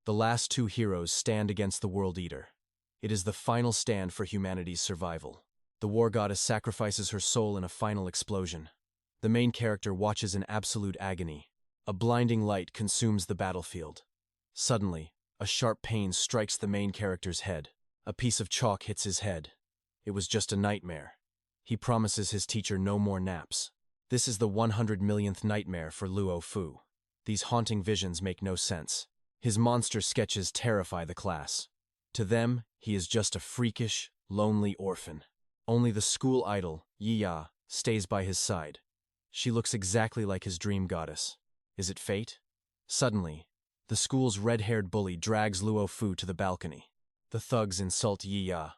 The last two heroes stand against the World Eater. It is the final stand for humanity's survival. The war goddess sacrifices her soul in a final explosion. The main character watches in absolute agony. A blinding light consumes the battlefield. Suddenly, a sharp pain strikes the main character's head. A piece of chalk hits his head. It was just a nightmare. He promises his teacher no more naps. This is the 100 millionth nightmare for Luo Fu. These haunting visions make no sense. His monster sketches terrify the class. To them, he is just a freakish, lonely orphan. Only the school idol, Yi-Ya, stays by his side. She looks exactly like his dream goddess. Is it fate? Suddenly, the school's red-haired bully drags Luo Fu to the balcony. The thugs insult Yi-Ya.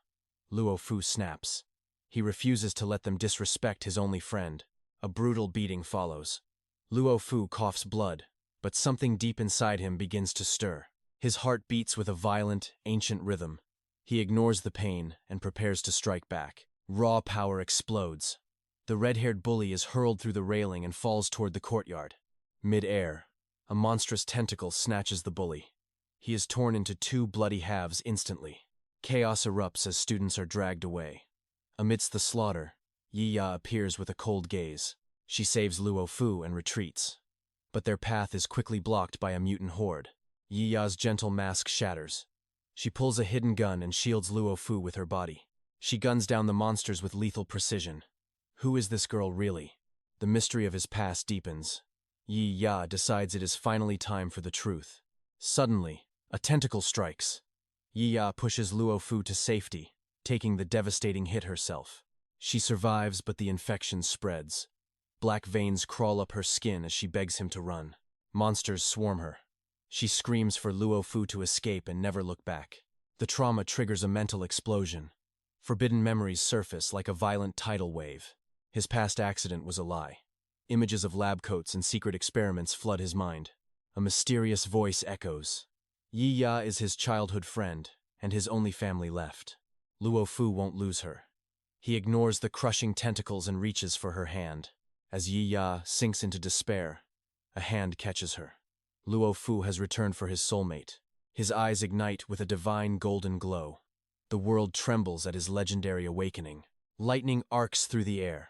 Luo Fu snaps. He refuses to let them disrespect his only friend. A brutal beating follows. Luo Fu coughs blood, but something deep inside him begins to stir. His heart beats with a violent, ancient rhythm. He ignores the pain and prepares to strike back. Raw power explodes. The red-haired bully is hurled through the railing and falls toward the courtyard. Mid-air, a monstrous tentacle snatches the bully. He is torn into two bloody halves instantly. Chaos erupts as students are dragged away. Amidst the slaughter, Yi-Ya appears with a cold gaze. She saves Luo Fu and retreats. But their path is quickly blocked by a mutant horde. Yi-Ya's gentle mask shatters. She pulls a hidden gun and shields Luo Fu with her body. She guns down the monsters with lethal precision. Who is this girl really? The mystery of his past deepens. Yi-Ya decides it is finally time for the truth. Suddenly, a tentacle strikes. Yi-Ya pushes Luo Fu to safety, taking the devastating hit herself. She survives, but the infection spreads. Black veins crawl up her skin as she begs him to run. Monsters swarm her. She screams for Luo Fu to escape and never look back. The trauma triggers a mental explosion. Forbidden memories surface like a violent tidal wave. His past accident was a lie. Images of lab coats and secret experiments flood his mind. A mysterious voice echoes. Yi-Ya is his childhood friend, and his only family left. Luo Fu won't lose her. He ignores the crushing tentacles and reaches for her hand. As Yi-Ya sinks into despair, a hand catches her. Luo Fu has returned for his soulmate. His eyes ignite with a divine golden glow. The world trembles at his legendary awakening. Lightning arcs through the air.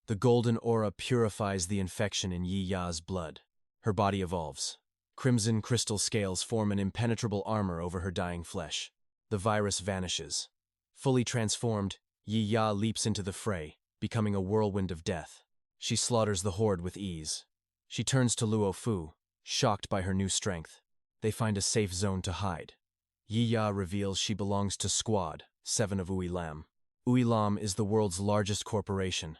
The golden aura purifies the infection in Yi-Ya's blood. Her body evolves. Crimson crystal scales form an impenetrable armor over her dying flesh. The virus vanishes. Fully transformed, Yi-Ya leaps into the fray, becoming a whirlwind of death. She slaughters the horde with ease. She turns to Luo Fu, shocked by her new strength. They find a safe zone to hide. Yi-Ya reveals she belongs to Squad 7 of Ui-Lam. Ui-Lam is the world's largest corporation.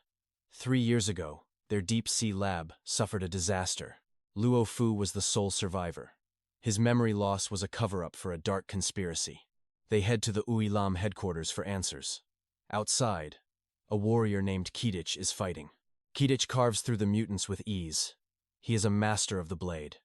3 years ago, their deep-sea lab suffered a disaster. Luo Fu was the sole survivor. His memory loss was a cover-up for a dark conspiracy. They head to the Ui-Lam headquarters for answers. Outside, a warrior named Kidich is fighting. Kidich carves through the mutants with ease. He is a master of the blade.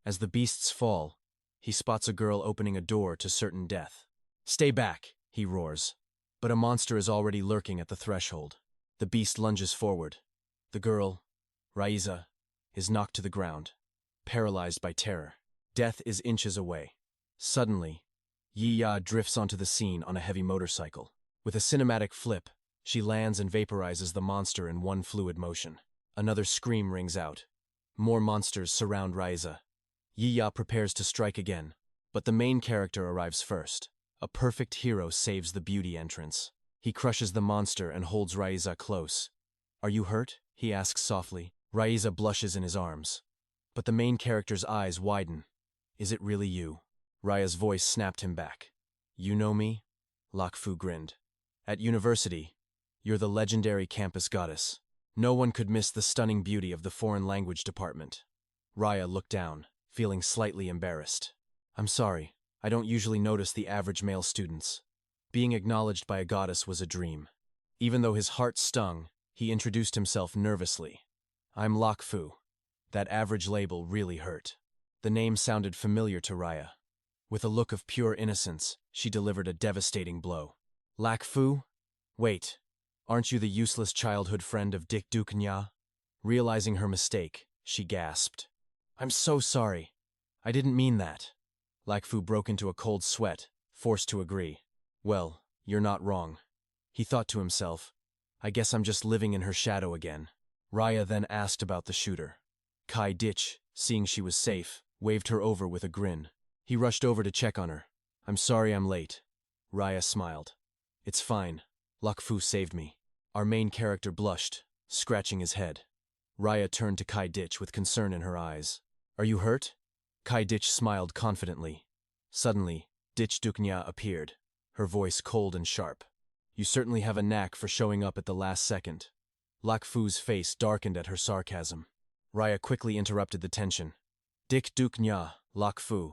As the beasts fall, he spots a girl opening a door to certain death. "Stay back," he roars. But a monster is already lurking at the threshold. The beast lunges forward. The girl, Raiza, is knocked to the ground, paralyzed by terror. Death is inches away. Suddenly, Yi-Ya drifts onto the scene on a heavy motorcycle. With a cinematic flip, she lands and vaporizes the monster in one fluid motion. Another scream rings out. More monsters surround Raiza. Yi-Ya prepares to strike again, but the main character arrives first. A perfect hero saves the beauty entrance. He crushes the monster and holds Raiza close. "Are you hurt?" he asks softly. Raiza blushes in his arms. But the main character's eyes widen. "Is it really you?" Raya's voice snapped him back. "You know me?" Lak Fu grinned. "At university, you're the legendary campus goddess. No one could miss the stunning beauty of the foreign language department." Raya looked down, feeling slightly embarrassed. "I'm sorry, I don't usually notice the average male students." Being acknowledged by a goddess was a dream. Even though his heart stung, he introduced himself nervously. "I'm Lak Fu." That average label really hurt. The name sounded familiar to Raya. With a look of pure innocence, she delivered a devastating blow. "Lak Fu? Wait, aren't you the useless childhood friend of 𝑑𝒐𝒘𝒆𝒓? Realizing her mistake, she gasped. "I'm so sorry. I didn't mean that." 𝒓 broke into a cold sweat, forced to agree. Well, you're not wrong. He thought to himself, I guess I'm just living in her shadow again. Raya then asked about the shooter. 𝒓, seeing she was safe, waved her over with a grin. He rushed over to check on her. I'm sorry I'm late. Raya smiled. It's fine. 𝒓 saved me. Our main character blushed, scratching his head. Raya turned to 𝒓 with concern in her eyes. Are you hurt? 𝒓 smiled confidently. Suddenly, 𝒐𝒘𝒆𝒓 appeared, her voice cold and sharp. You certainly have a knack for showing up at the last second. 𝒓's face darkened at her sarcasm. Raya quickly interrupted the tension. 𝒐𝒘𝒆𝒓, 𝒓.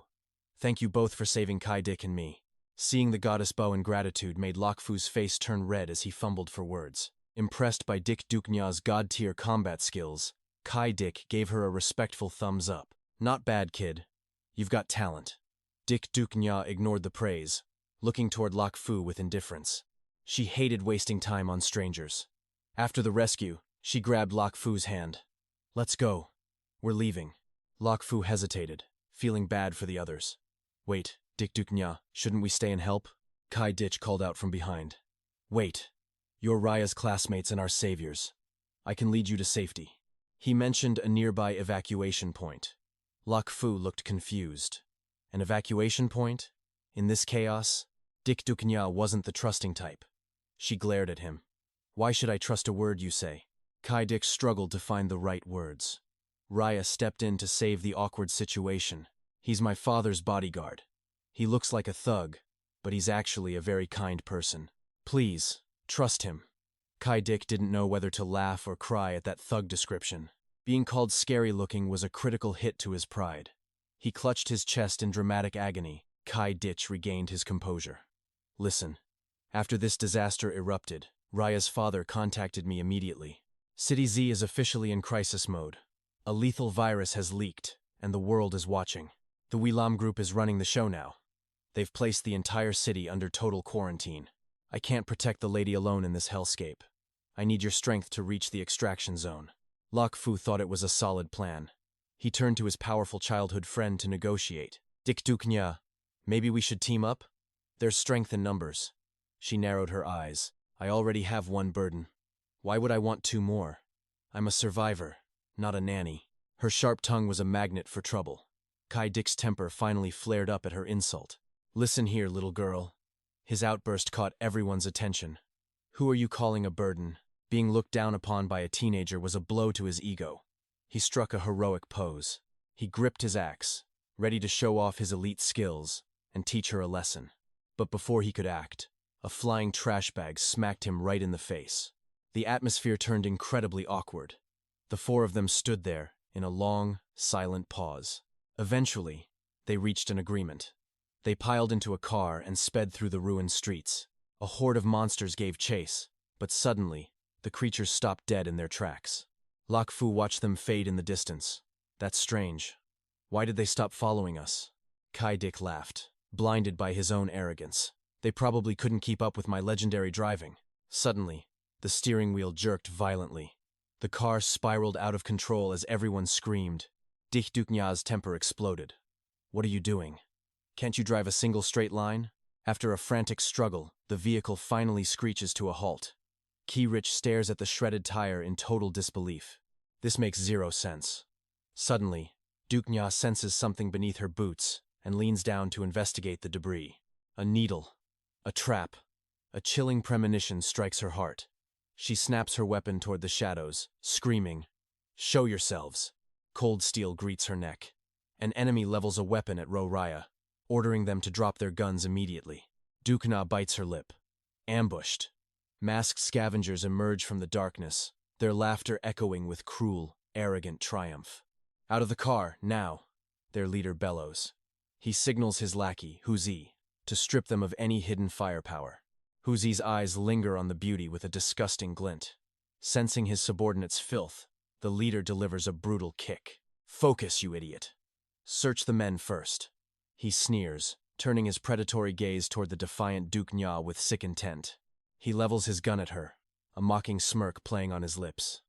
Thank you both for saving 𝒓 and me. Seeing the goddess bow in gratitude made �'s face turn red as he fumbled for words. Impressed by �𝒘𝒆𝒓's god-tier combat skills, 𝒓 gave her a respectful thumbs up. Not bad, kid. You've got talent. �𝒘𝒆𝒓 ignored the praise, looking toward � with indifference. She hated wasting time on strangers. After the rescue, she grabbed �'s hand. Let's go. We're leaving. � hesitated, feeling bad for the others. Wait, �𝒘𝒆𝒓, shouldn't we stay and help? 𝒓 called out from behind. Wait. You're Raya's classmates and our saviors. I can lead you to safety. He mentioned a nearby evacuation point. � looked confused. An evacuation point? In this chaos? �𝒘𝒆𝒓 wasn't the trusting type. She glared at him. Why should I trust a word you say? 𝒓 struggled to find the right words. Raya stepped in to save the awkward situation. He's my father's bodyguard. He looks like a thug, but he's actually a very kind person. Please, trust him. 𝒓 didn't know whether to laugh or cry at that thug description. Being called scary-looking was a critical hit to his pride. He clutched his chest in dramatic agony. 𝒓 regained his composure. Listen, after this disaster erupted, Raya's father contacted me immediately. City Z is officially in crisis mode. A lethal virus has leaked, and the world is watching. The 𝒊𝒏 group is running the show now. They've placed the entire city under total quarantine. I can't protect the lady alone in this hellscape. I need your strength to reach the extraction zone. � thought it was a solid plan. He turned to his powerful childhood friend to negotiate. �𝒘𝒆𝒓, maybe we should team up? There's strength in numbers. She narrowed her eyes. I already have one burden. Why would I want two more? I'm a survivor, not a nanny. Her sharp tongue was a magnet for trouble. 𝒓's temper finally flared up at her insult. Listen here, little girl. His outburst caught everyone's attention. Who are you calling a burden? Being looked down upon by a teenager was a blow to his ego. He struck a heroic pose. He gripped his axe, ready to show off his elite skills and teach her a lesson. But before he could act, a flying trash bag smacked him right in the face. The atmosphere turned incredibly awkward. The four of them stood there in a long, silent pause. Eventually, they reached an agreement. They piled into a car and sped through the ruined streets. A horde of monsters gave chase, but suddenly, the creatures stopped dead in their tracks. � watched them fade in the distance. That's strange. Why did they stop following us? 𝒓 laughed, blinded by his own arrogance. They probably couldn't keep up with my legendary driving. Suddenly, the steering wheel jerked violently. The car spiraled out of control as everyone screamed. 𝒐𝒘𝒆𝒓's temper exploded. What are you doing? Can't you drive a single straight line? After a frantic struggle, the vehicle finally screeches to a halt. 𝒓 stares at the shredded tire in total disbelief. This makes zero sense. Suddenly, 𝒐𝒘𝒆𝒓 senses something beneath her boots and leans down to investigate the debris. A needle. A trap. A chilling premonition strikes her heart. She snaps her weapon toward the shadows, screaming, Show yourselves! Cold steel greets her neck. An enemy levels a weapon at Raya, ordering them to drop their guns immediately. 𝒐𝒘𝒆𝒓 bites her lip. Ambushed. Masked scavengers emerge from the darkness, their laughter echoing with cruel, arrogant triumph. Out of the car, now! Their leader bellows. He signals his lackey, 𝒊𝒐, to strip them of any hidden firepower. 𝒊𝒐's eyes linger on the beauty with a disgusting glint. Sensing his subordinate's filth, the leader delivers a brutal kick. Focus, you idiot! Search the men first. He sneers, turning his predatory gaze toward the defiant 𝒐𝒘𝒆𝒓 with sick intent. He levels his gun at her, a mocking smirk playing on his lips.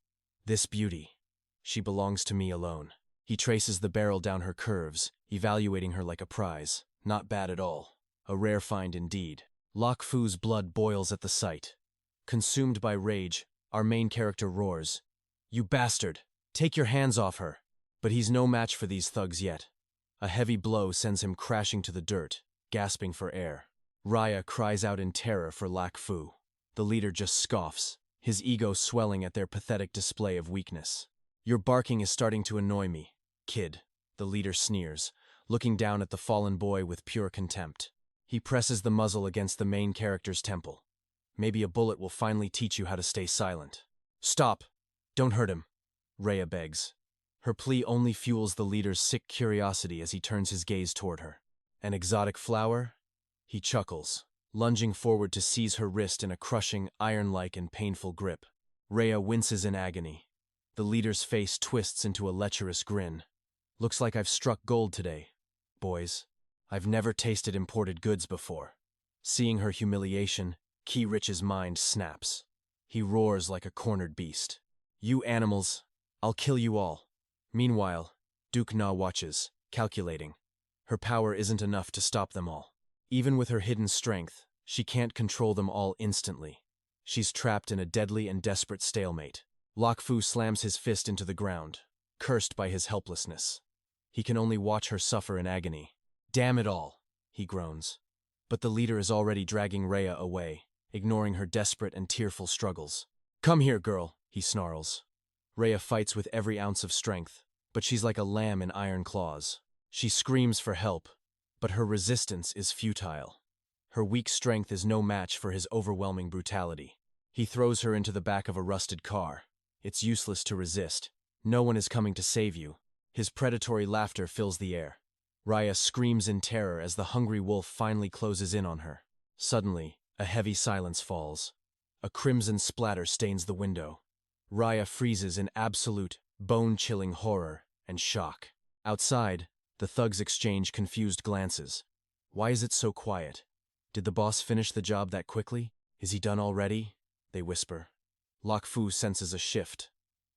This beauty. She belongs to me alone. He traces the barrel down her curves, evaluating her like a prize. Not bad at all. A rare find indeed. Lok Fu's blood boils at the sight. Consumed by rage, our main character roars, "You bastard! Take your hands off her!" But he's no match for these thugs yet. A heavy blow sends him crashing to the dirt, gasping for air. Raya cries out in terror for Lok Fu. The leader just scoffs, his ego swelling at their pathetic display of weakness. "Your barking is starting to annoy me, kid," the leader sneers, looking down at the fallen boy with pure contempt. He presses the muzzle against the main character's temple. "Maybe a bullet will finally teach you how to stay silent." "Stop! Don't hurt him," Raya begs. Her plea only fuels the leader's sick curiosity as he turns his gaze toward her. "An exotic flower?" He chuckles, lunging forward to seize her wrist in a crushing, iron-like and painful grip. Raya winces in agony. The leader's face twists into a lecherous grin. "Looks like I've struck gold today, boys. I've never tasted imported goods before." Seeing her humiliation, Ki Rich's mind snaps. He roars like a cornered beast. "You animals! I'll kill you all." Meanwhile, 𝑑𝒐𝒆𝒓 watches, calculating. Her power isn't enough to stop them all. Even with her hidden strength, she can't control them all instantly. She's trapped in a deadly and desperate stalemate. Lok Fu slams his fist into the ground, cursed by his helplessness. He can only watch her suffer in agony. "Damn it all," he groans. But the leader is already dragging Raya away, ignoring her desperate and tearful struggles. "Come here, girl," he snarls. Raya fights with every ounce of strength, but she's like a lamb in iron claws. She screams for help, but her resistance is futile. Her weak strength is no match for his overwhelming brutality. He throws her into the back of a rusted car. It's useless to resist. No one is coming to save you. His predatory laughter fills the air. Raya screams in terror as the hungry wolf finally closes in on her. Suddenly, a heavy silence falls. A crimson splatter stains the window. Raya freezes in absolute, bone-chilling horror and shock. Outside, the thugs exchange confused glances. "Why is it so quiet? Did the boss finish the job that quickly? Is he done already?" they whisper. Lok Fu senses a shift.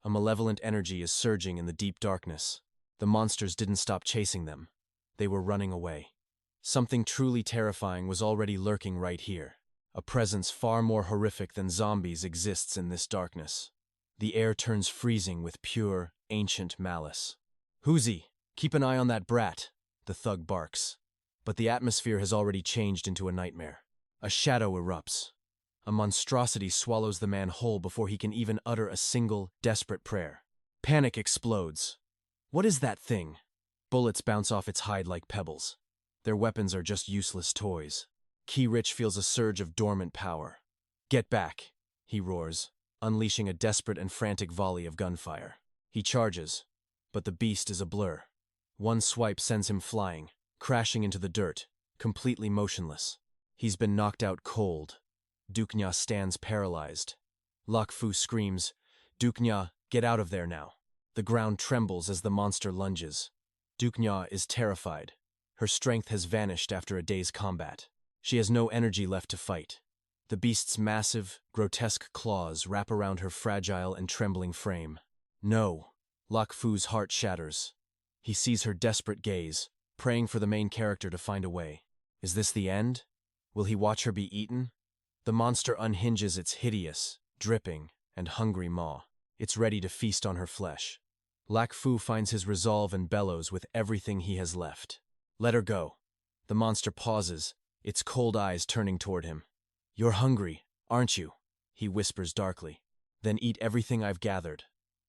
A malevolent energy is surging in the deep darkness. The monsters didn't stop chasing them. They were running away. Something truly terrifying was already lurking right here. A presence far more horrific than zombies exists in this darkness. The air turns freezing with pure, ancient malice. "Who's he? Keep an eye on that brat," the thug barks. But the atmosphere has already changed into a nightmare. A shadow erupts. A monstrosity swallows the man whole before he can even utter a single, desperate prayer. Panic explodes. What is that thing? Bullets bounce off its hide like pebbles. Their weapons are just useless toys. Ki Rich feels a surge of dormant power. "Get back," he roars, unleashing a desperate and frantic volley of gunfire. He charges, but the beast is a blur. One swipe sends him flying, crashing into the dirt, completely motionless. He's been knocked out cold. 𝑑𝒐𝒆𝒓 stands paralyzed. Lok Fu screams, "𝑑𝒐𝒆𝒓, get out of there now." The ground trembles as the monster lunges. 𝑑𝒐𝒆𝒓 is terrified. Her strength has vanished after a day's combat. She has no energy left to fight. The beast's massive, grotesque claws wrap around her fragile and trembling frame. "No." Lok Fu's heart shatters. He sees her desperate gaze, praying for the main character to find a way. Is this the end? Will he watch her be eaten? The monster unhinges its hideous, dripping, and hungry maw. It's ready to feast on her flesh. Lok Fu finds his resolve and bellows with everything he has left. "Let her go." The monster pauses, its cold eyes turning toward him. "You're hungry, aren't you?" he whispers darkly. "Then eat everything I've gathered."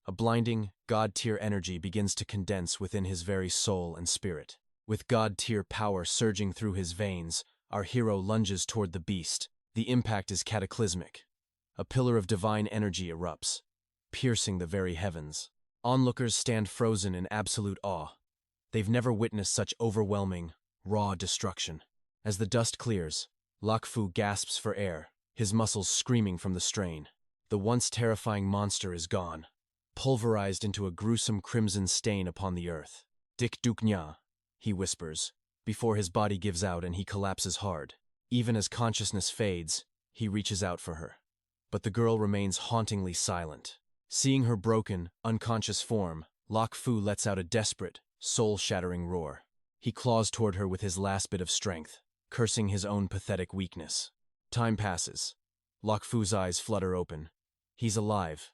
A blinding, god-tier energy begins to condense within his very soul and spirit. With god-tier power surging through his veins, our hero lunges toward the beast. The impact is cataclysmic. A pillar of divine energy erupts, piercing the very heavens. Onlookers stand frozen in absolute awe. They've never witnessed such overwhelming, raw destruction. As the dust clears, Lok Fu gasps for air, his muscles screaming from the strain. The once terrifying monster is gone, pulverized into a gruesome crimson stain upon the earth. "𝒐𝒆𝒓, he whispers, before his body gives out and he collapses hard. Even as consciousness fades, he reaches out for her. But the girl remains hauntingly silent. Seeing her broken, unconscious form, Lok Fu lets out a desperate, soul-shattering roar. He claws toward her with his last bit of strength, cursing his own pathetic weakness. Time passes. 𝒓𝒊's eyes flutter open. He's alive,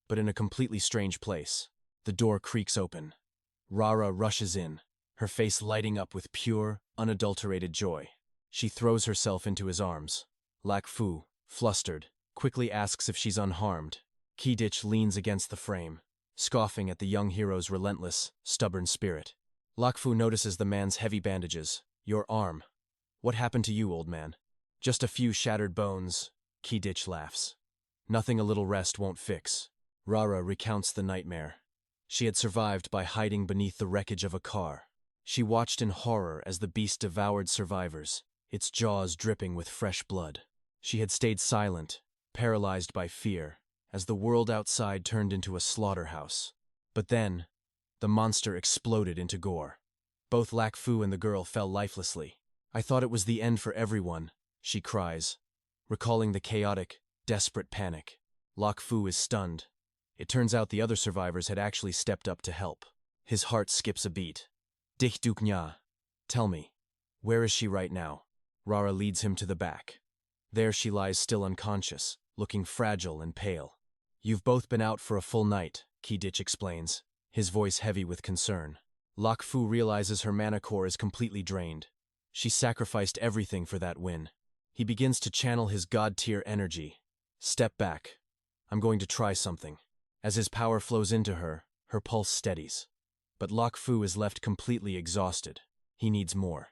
but in a completely strange place. The door creaks open. Rara rushes in, her face lighting up with pure, unadulterated joy. She throws herself into his arms. 𝒓𝒊, flustered, quickly asks if she's unharmed. 𝒊𝒐𝒆𝒓 leans against the frame, scoffing at the young hero's relentless, stubborn spirit. 𝒓𝒊 notices the man's heavy bandages. Your arm. What happened to you, old man? Just a few shattered bones. 𝒊𝒐𝒆𝒓 laughs. Nothing a little rest won't fix. Rara recounts the nightmare. She had survived by hiding beneath the wreckage of a car. She watched in horror as the beast devoured survivors, its jaws dripping with fresh blood. She had stayed silent, paralyzed by fear, as the world outside turned into a slaughterhouse. But then, the monster exploded into gore. Both 𝒓𝒊 and the girl fell lifelessly. I thought it was the end for everyone, she cries, recalling the chaotic, desperate panic. 𝒓𝒊 is stunned. It turns out the other survivors had actually stepped up to help. His heart skips a beat. 𝒐𝒘𝒆𝒓, tell me, where is she right now? Rara leads him to the back. There she lies still unconscious, looking fragile and pale. You've both been out for a full night, 𝒊𝒐𝒆𝒓 explains, his voice heavy with concern. 𝒓𝒊 realizes her mana core is completely drained. She sacrificed everything for that win. He begins to channel his god-tier energy. Step back. I'm going to try something. As his power flows into her, her pulse steadies. But 𝒓𝒊 is left completely exhausted. He needs more.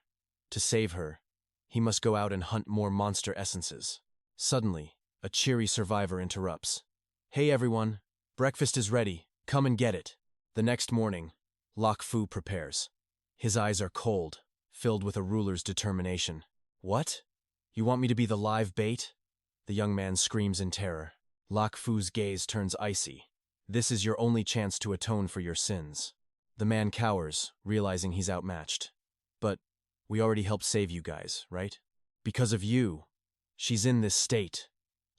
To save her, he must go out and hunt more monster essences. Suddenly, a cheery survivor interrupts. Hey everyone, breakfast is ready, come and get it. The next morning, 𝒓𝒊 prepares. His eyes are cold, filled with a ruler's determination. What? You want me to be the live bait? The young man screams in terror. 𝒓𝒊's gaze turns icy. This is your only chance to atone for your sins. The man cowers, realizing he's outmatched. But we already helped save you guys, right? Because of you. She's in this state.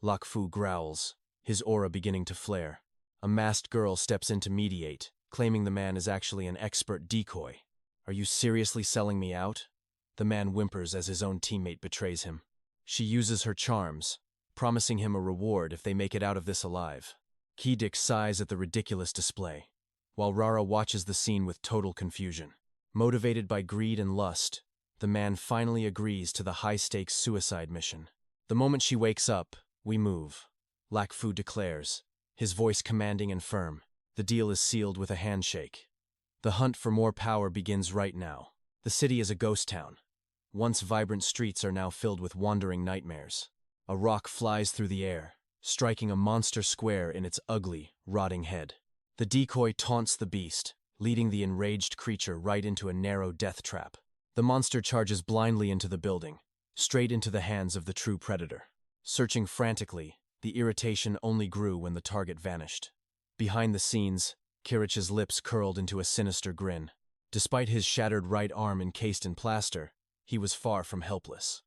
𝒓𝒊 growls, his aura beginning to flare. A masked girl steps in to mediate, claiming the man is actually an expert decoy. Are you seriously selling me out? The man whimpers as his own teammate betrays him. She uses her charms, promising him a reward if they make it out of this alive. 𝒊𝒐𝒆𝒓 sighs at the ridiculous display, while Rara watches the scene with total confusion. Motivated by greed and lust, the man finally agrees to the high-stakes suicide mission. The moment she wakes up, we move, 𝒓𝒊 declares, his voice commanding and firm. The deal is sealed with a handshake. The hunt for more power begins right now. The city is a ghost town. Once vibrant streets are now filled with wandering nightmares. A rock flies through the air, striking a monster square in its ugly, rotting head. The decoy taunts the beast, leading the enraged creature right into a narrow death trap. The monster charges blindly into the building, straight into the hands of the true predator. Searching frantically, the irritation only grew when the target vanished. Behind the scenes, 𝒊𝒐𝒆𝒓's lips curled into a sinister grin. Despite his shattered right arm encased in plaster, he was far from helpless.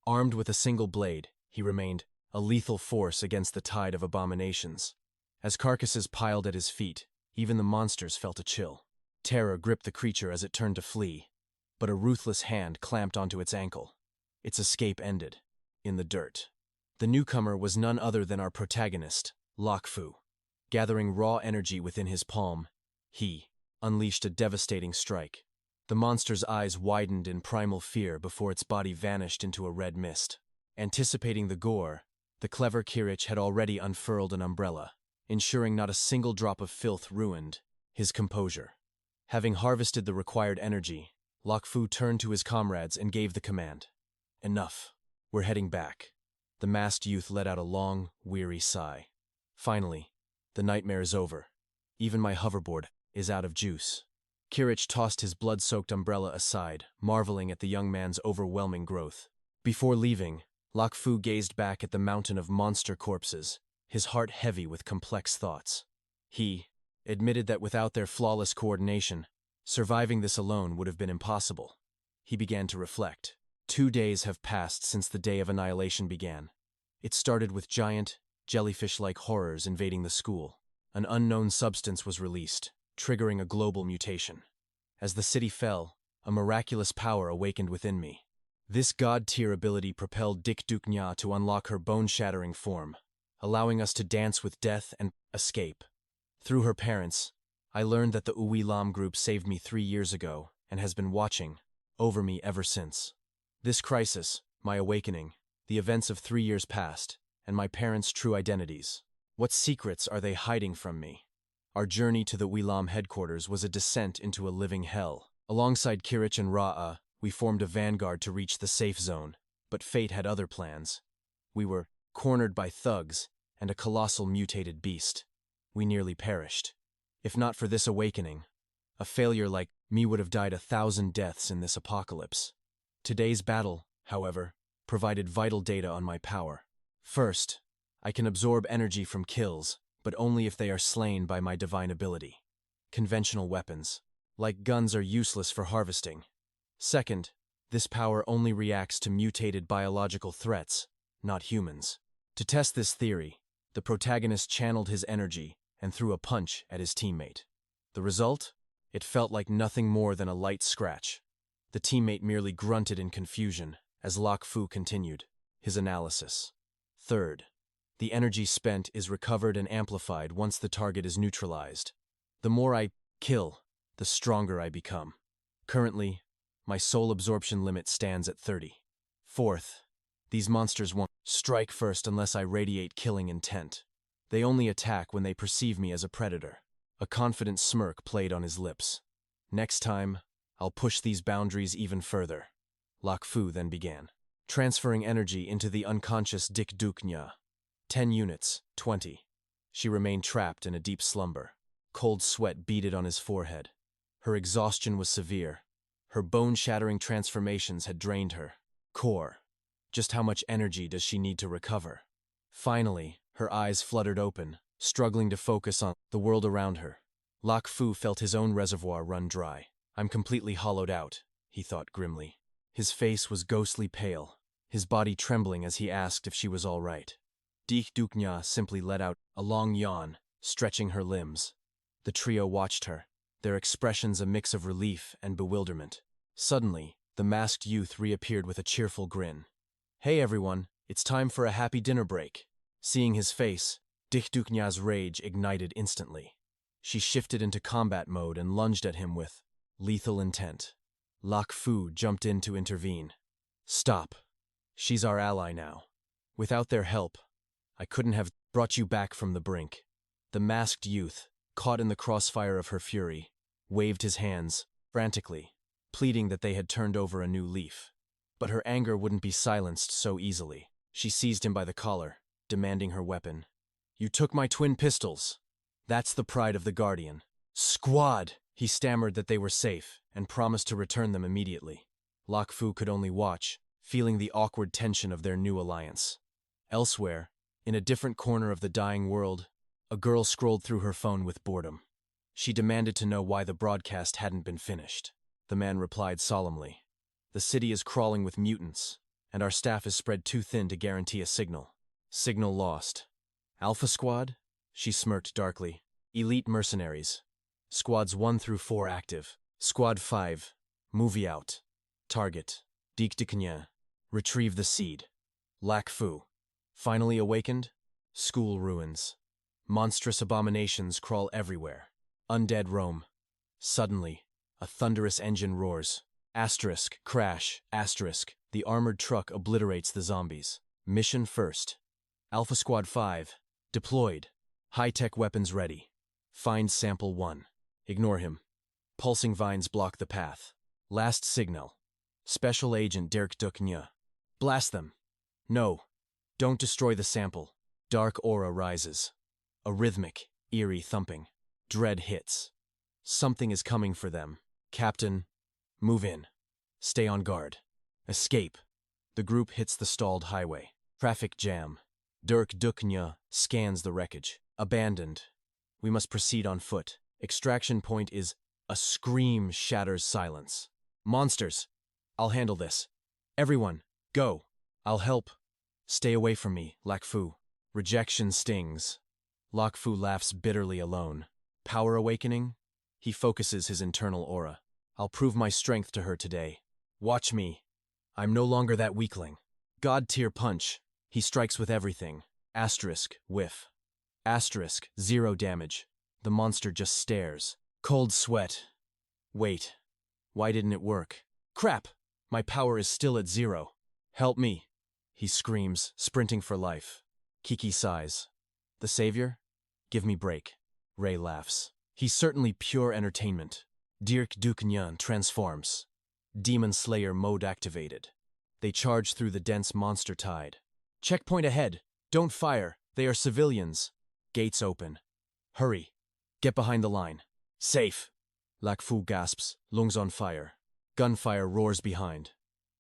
Armed with a single blade, he remained a lethal force against the tide of abominations. As carcasses piled at his feet, even the monsters felt a chill. Terror gripped the creature as it turned to flee, but a ruthless hand clamped onto its ankle. Its escape ended, in the dirt. The newcomer was none other than our protagonist, 𝒓𝒊. Gathering raw energy within his palm, he unleashed a devastating strike. The monster's eyes widened in primal fear before its body vanished into a red mist. Anticipating the gore, the clever 𝒊𝒐𝒆𝒓 had already unfurled an umbrella, ensuring not a single drop of filth ruined his composure. Having harvested the required energy, 𝒓𝒊 turned to his comrades and gave the command. Enough. We're heading back. The masked youth let out a long, weary sigh. Finally, the nightmare is over. Even my hoverboard is out of juice. 𝒊𝒐𝒆𝒓 tossed his blood-soaked umbrella aside, marveling at the young man's overwhelming growth. Before leaving, 𝒓𝒊 gazed back at the mountain of monster corpses, his heart heavy with complex thoughts. He admitted that without their flawless coordination, surviving this alone would have been impossible. He began to reflect. 2 days have passed since the day of annihilation began. It started with giant, jellyfish-like horrors invading the school. An unknown substance was released, triggering a global mutation. As the city fell, a miraculous power awakened within me. This god-tier ability propelled 𝑑𝒐𝒘𝒆𝒓 to unlock her bone-shattering form, allowing us to dance with death and escape. Through her parents, I learned that the 𝑑𝒐𝒘𝒆𝒓 group saved me 3 years ago and has been watching over me ever since. This crisis, my awakening, the events of 3 years past, and my parents' true identities. What secrets are they hiding from me? Our journey to the 𝑑𝒐𝒘𝒆𝒓 headquarters was a descent into a living hell. Alongside Kirich and Ra'a, we formed a vanguard to reach the safe zone, but fate had other plans. We were cornered by thugs and a colossal mutated beast. We nearly perished. If not for this awakening, a failure like me would have died 1,000 deaths in this apocalypse. Today's battle, however, provided vital data on my power. First, I can absorb energy from kills, but only if they are slain by my divine ability. Conventional weapons, like guns, are useless for harvesting. Second, this power only reacts to mutated biological threats, not humans. To test this theory, the protagonist channeled his energy and threw a punch at his teammate. The result? It felt like nothing more than a light scratch. The teammate merely grunted in confusion as 𝒏𝒏 continued his analysis. Third, the energy spent is recovered and amplified once the target is neutralized. The more I kill, the stronger I become. Currently, my soul absorption limit stands at 30. Fourth, these monsters won't strike first unless I radiate killing intent. They only attack when they perceive me as a predator. A confident smirk played on his lips. Next time, I'll push these boundaries even further. 𝒏𝒏 then began, transferring energy into the unconscious 𝒐𝒘𝒆𝒓. 10 units, 20. She remained trapped in a deep slumber. Cold sweat beaded on his forehead. Her exhaustion was severe. Her bone-shattering transformations had drained her core. Just how much energy does she need to recover? Finally, her eyes fluttered open, struggling to focus on the world around her. 𝒏𝒏 felt his own reservoir run dry. I'm completely hollowed out, he thought grimly. His face was ghostly pale, his body trembling as he asked if she was all right. 𝒐𝒘𝒆𝒓 simply let out a long yawn, stretching her limbs. The trio watched her, their expressions a mix of relief and bewilderment. Suddenly, the masked youth reappeared with a cheerful grin. Hey everyone, it's time for a happy dinner break. Seeing his face, 𝒐𝒘𝒆𝒓's rage ignited instantly. She shifted into combat mode and lunged at him with lethal intent. 𝒏𝒏 jumped in to intervene. Stop. She's our ally now. Without their help, I couldn't have brought you back from the brink. The masked youth, caught in the crossfire of her fury, waved his hands frantically, pleading that they had turned over a new leaf. But her anger wouldn't be silenced so easily. She seized him by the collar, demanding her weapon. You took my twin pistols. That's the pride of the Guardian. Squad! He stammered that they were safe and promised to return them immediately. 𝒏𝒏 could only watch, feeling the awkward tension of their new alliance. Elsewhere, in a different corner of the dying world, a girl scrolled through her phone with boredom. She demanded to know why the broadcast hadn't been finished. The man replied solemnly, The city is crawling with mutants, and our staff is spread too thin to guarantee a signal. Signal lost. Alpha Squad? She smirked darkly. Elite mercenaries. Squads 1 through 4 active. Squad 5. Movie out. Target. 𝒐𝒘𝒆𝒓. Retrieve the seed. 𝒏𝒏. Finally awakened? School ruins. Monstrous abominations crawl everywhere. Undead roam. Suddenly, a thunderous engine roars. Asterisk, crash, asterisk. The armored truck obliterates the zombies. Mission first. Alpha Squad 5. Deployed. High-tech weapons ready. Find Sample 1. Ignore him. Pulsing vines block the path. Last signal. Special Agent 𝒐𝒘𝒆𝒓. Blast them. No. Don't destroy the sample. Dark aura rises. A rhythmic, eerie thumping. Dread hits. Something is coming for them. Captain, move in. Stay on guard. Escape. The group hits the stalled highway. Traffic jam. 𝒐𝒘𝒆𝒓 scans the wreckage. Abandoned. We must proceed on foot. Extraction point is... A scream shatters silence. Monsters! I'll handle this. Everyone, go. I'll help. Stay away from me, 𝒏𝒏. Rejection stings. 𝒏𝒏 laughs bitterly alone. Power awakening? He focuses his internal aura. I'll prove my strength to her today. Watch me. I'm no longer that weakling. God-tier punch. He strikes with everything. Asterisk, whiff. Asterisk, 0 damage. The monster just stares. Cold sweat. Wait. Why didn't it work? Crap! My power is still at 0. Help me! He screams, sprinting for life. Kiki sighs. The savior? Give me break. Ray laughs. He's certainly pure entertainment. 𝑑𝒐𝒘𝒆𝒓 transforms. Demon Slayer mode activated. They charge through the dense monster tide. Checkpoint ahead. Don't fire. They are civilians. Gates open. Hurry. Get behind the line. Safe. 𝒊𝒏𝒄 gasps, lungs on fire. Gunfire roars behind.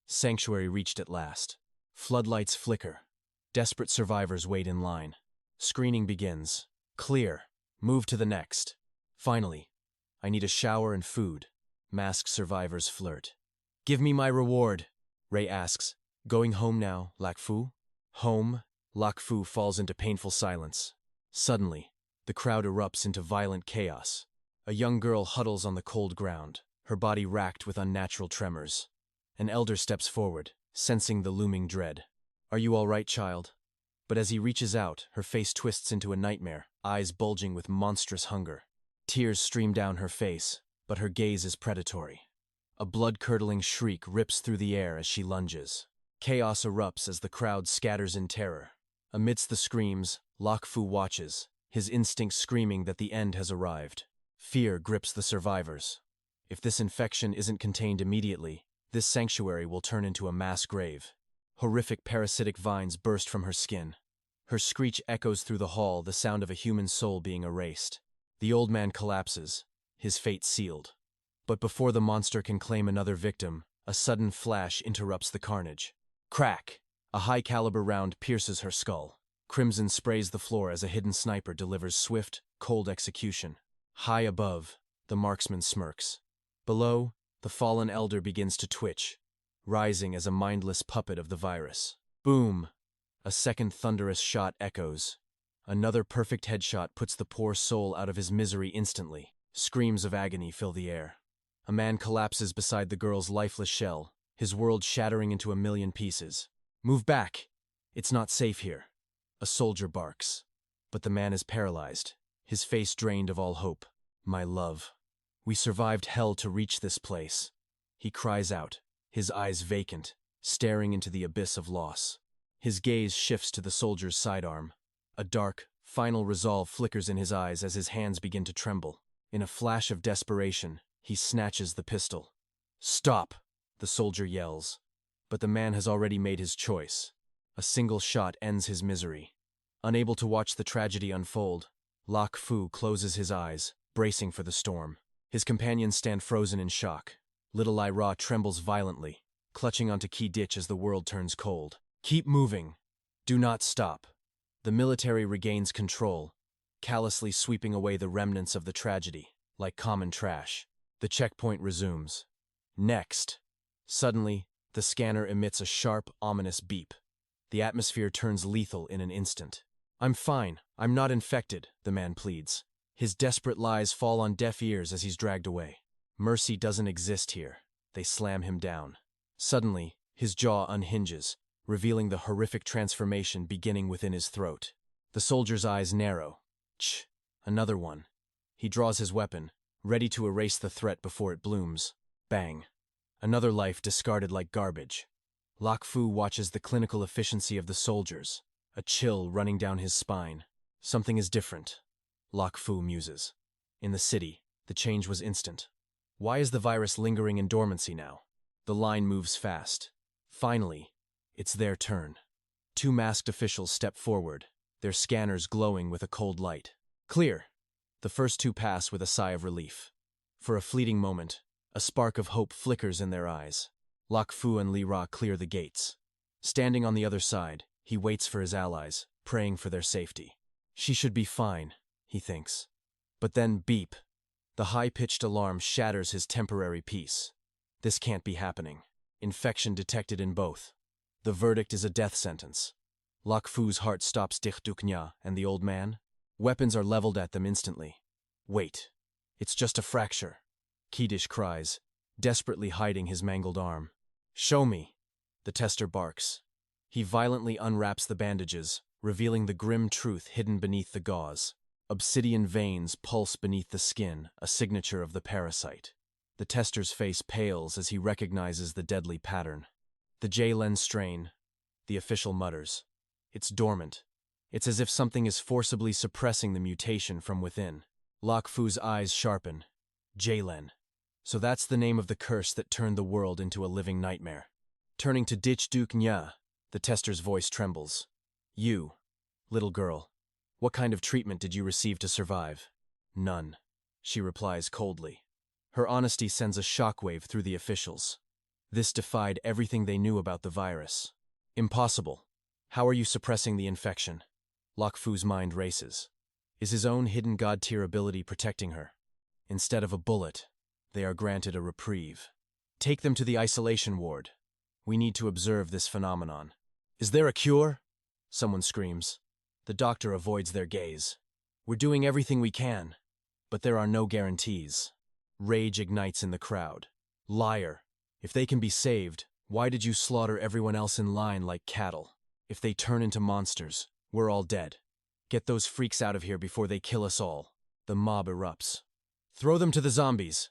Sanctuary reached at last. Floodlights flicker. Desperate survivors wait in line. Screening begins. Clear. Move to the next. Finally. I need a shower and food. Masked survivors flirt. Give me my reward. Ray asks. Going home now, 𝒊𝒏𝒄? Home? 𝒊𝒏𝒄 falls into painful silence. Suddenly, the crowd erupts into violent chaos. A young girl huddles on the cold ground, her body racked with unnatural tremors. An elder steps forward, sensing the looming dread. Are you all right, child? But as he reaches out, her face twists into a nightmare, eyes bulging with monstrous hunger. Tears stream down her face, but her gaze is predatory. A blood-curdling shriek rips through the air as she lunges. Chaos erupts as the crowd scatters in terror. Amidst the screams, 𝒊𝒏𝒄 watches, his instincts screaming that the end has arrived. Fear grips the survivors. If this infection isn't contained immediately, this sanctuary will turn into a mass grave. Horrific parasitic vines burst from her skin. Her screech echoes through the hall, the sound of a human soul being erased. The old man collapses, his fate sealed. But before the monster can claim another victim, a sudden flash interrupts the carnage. Crack! A high-caliber round pierces her skull. Crimson sprays the floor as a hidden sniper delivers swift, cold execution. High above, the marksman smirks. Below, the fallen elder begins to twitch, rising as a mindless puppet of the virus. Boom! A second thunderous shot echoes. Another perfect headshot puts the poor soul out of his misery instantly. Screams of agony fill the air. A man collapses beside the girl's lifeless shell, his world shattering into a million pieces. Move back! It's not safe here. A soldier barks. But the man is paralyzed, his face drained of all hope. My love. We survived hell to reach this place. He cries out, his eyes vacant, staring into the abyss of loss. His gaze shifts to the soldier's sidearm. A dark, final resolve flickers in his eyes as his hands begin to tremble. In a flash of desperation, he snatches the pistol. Stop! The soldier yells. But the man has already made his choice. A single shot ends his misery. Unable to watch the tragedy unfold, 𝒊𝒏𝒄 closes his eyes, bracing for the storm. His companions stand frozen in shock. Little Ira trembles violently, clutching onto key ditch as the world turns cold. Keep moving. Do not stop. The military regains control, callously sweeping away the remnants of the tragedy, like common trash. The checkpoint resumes. Next. Suddenly, the scanner emits a sharp, ominous beep. The atmosphere turns lethal in an instant. I'm fine. I'm not infected, the man pleads. His desperate lies fall on deaf ears as he's dragged away. Mercy doesn't exist here. They slam him down. Suddenly, his jaw unhinges, revealing the horrific transformation beginning within his throat. The soldier's eyes narrow. Ch! Another one. He draws his weapon, ready to erase the threat before it blooms. Bang. Another life discarded like garbage. 𝒊𝒏𝒄 watches the clinical efficiency of the soldiers, a chill running down his spine. Something is different, 𝒊𝒏𝒄 muses. In the city, the change was instant. Why is the virus lingering in dormancy now? The line moves fast. Finally, it's their turn. Two masked officials step forward, their scanners glowing with a cold light. Clear. The first two pass with a sigh of relief. For a fleeting moment, a spark of hope flickers in their eyes. 𝒊𝒏𝒄 and Ira clear the gates. Standing on the other side, he waits for his allies, praying for their safety. She should be fine, he thinks. But then beep. The high-pitched alarm shatters his temporary peace. This can't be happening. Infection detected in both. The verdict is a death sentence. 𝒊𝒏𝒄's heart stops 𝒐𝒘𝒆𝒓 and the old man. Weapons are leveled at them instantly. Wait. It's just a fracture. Kiddish cries. desperately hiding his mangled arm. "Show me!" the tester barks. He violently unwraps the bandages, revealing the grim truth hidden beneath the gauze. Obsidian veins pulse beneath the skin, a signature of the parasite. The tester's face pales as he recognizes the deadly pattern. The J-lens strain. The official mutters. It's dormant. It's as if something is forcibly suppressing the mutation from within. Lok Fu's eyes sharpen. J-len. So that's the name of the curse that turned the world into a living nightmare. Turning to 𝑑𝒐𝒘𝒆𝒓, the tester's voice trembles. "You, little girl, what kind of treatment did you receive to survive?" "None," she replies coldly. Her honesty sends a shockwave through the officials. This defied everything they knew about the virus. "Impossible. How are you suppressing the infection?" Lok Fu's mind races. Is his own hidden god-tier ability protecting her? Instead of a bullet, they are granted a reprieve. "Take them to the isolation ward. We need to observe this phenomenon." "Is there a cure?" someone screams. The doctor avoids their gaze. "We're doing everything we can, but there are no guarantees." Rage ignites in the crowd. "Liar! If they can be saved, why did you slaughter everyone else in line like cattle? If they turn into monsters, we're all dead. Get those freaks out of here before they kill us all." The mob erupts. "Throw them to the zombies.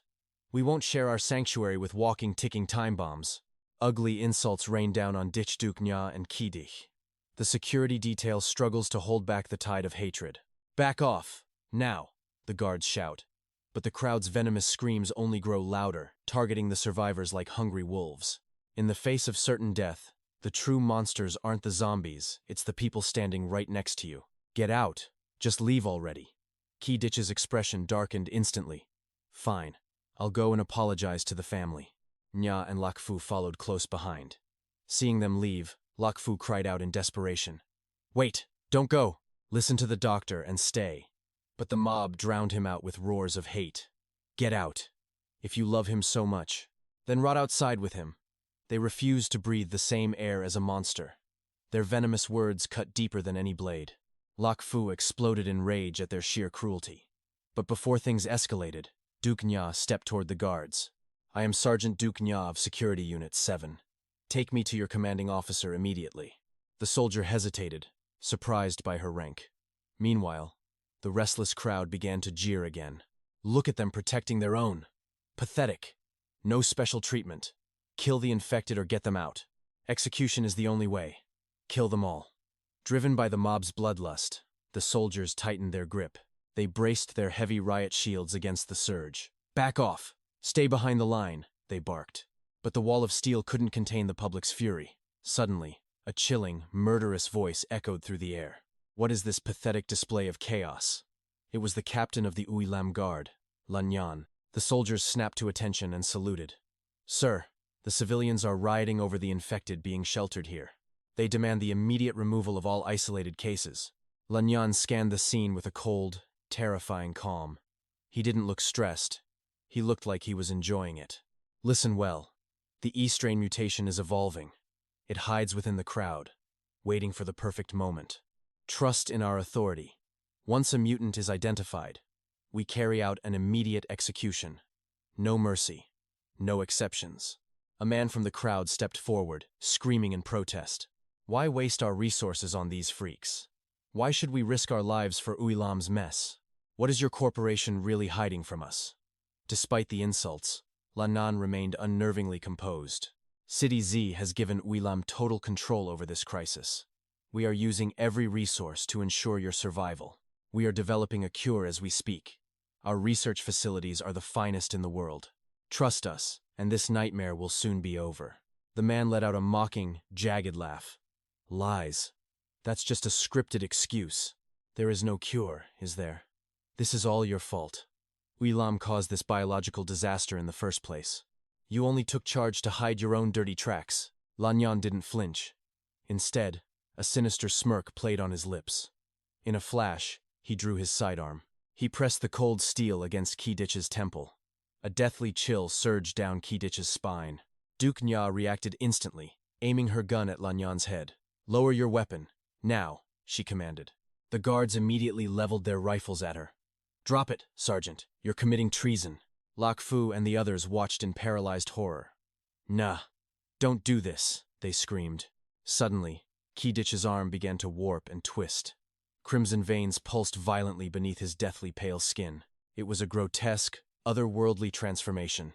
We won't share our sanctuary with walking, ticking time bombs." Ugly insults rain down on 𝑑𝒐𝒘𝒆𝒓 and 𝑘𝒑𝒐𝒃. The security detail struggles to hold back the tide of hatred. "Back off! Now!" the guards shout. But the crowd's venomous screams only grow louder, targeting the survivors like hungry wolves. In the face of certain death, the true monsters aren't the zombies, it's the people standing right next to you. "Get out! Just leave already." 𝒑𝒑𝒃's expression darkened instantly. "Fine. I'll go and apologize to the family." Nya and Lok Fu followed close behind. Seeing them leave, Lok Fu cried out in desperation. "Wait! Don't go! Listen to the doctor and stay." But the mob drowned him out with roars of hate. "Get out! If you love him so much, then rot outside with him." They refused to breathe the same air as a monster. Their venomous words cut deeper than any blade. Lok Fu exploded in rage at their sheer cruelty. But before things escalated, Duke Nya stepped toward the guards. "I am Sergeant Duke Nya of Security Unit 7. Take me to your commanding officer immediately." The soldier hesitated, surprised by her rank. Meanwhile, the restless crowd began to jeer again. "Look at them protecting their own. Pathetic. No special treatment. Kill the infected or get them out. Execution is the only way. Kill them all." Driven by the mob's bloodlust, the soldiers tightened their grip. They braced their heavy riot shields against the surge. "Back off! Stay behind the line," they barked. But the wall of steel couldn't contain the public's fury. Suddenly, a chilling, murderous voice echoed through the air. What is this pathetic display of chaos? It was the captain of the Uilam Guard, Lanyan. The soldiers snapped to attention and saluted. "Sir, the civilians are rioting over the infected being sheltered here. They demand the immediate removal of all isolated cases." Lanyan scanned the scene with a cold, terrifying calm. He didn't look stressed. He looked like he was enjoying it. "Listen well. The E-strain mutation is evolving. It hides within the crowd, waiting for the perfect moment. Trust in our authority. Once a mutant is identified, we carry out an immediate execution. No mercy. No exceptions." A man from the crowd stepped forward, screaming in protest. "Why waste our resources on these freaks? Why should we risk our lives for Uilam's mess? What is your corporation really hiding from us?" Despite the insults, Lanyan remained unnervingly composed. "City Z has given Uilam total control over this crisis. We are using every resource to ensure your survival. We are developing a cure as we speak. Our research facilities are the finest in the world. Trust us, and this nightmare will soon be over." The man let out a mocking, jagged laugh. "Lies. That's just a scripted excuse. There is no cure, is there? This is all your fault. Uilam caused this biological disaster in the first place. You only took charge to hide your own dirty tracks." Lanyan didn't flinch. Instead, a sinister smirk played on his lips. In a flash, he drew his sidearm. He pressed the cold steel against 𝒑𝒑𝒃's temple. A deathly chill surged down 𝒑𝒑𝒃's spine. Duke Nya reacted instantly, aiming her gun at Lanyan's head. "Lower your weapon. Now," she commanded. The guards immediately leveled their rifles at her. "Drop it, Sergeant. You're committing treason." Lak Fu and the others watched in paralyzed horror. "Nah, don't do this," they screamed. Suddenly, 𝑗𝒅-𝒅-𝒓's arm began to warp and twist. Crimson veins pulsed violently beneath his deathly pale skin. It was a grotesque, otherworldly transformation.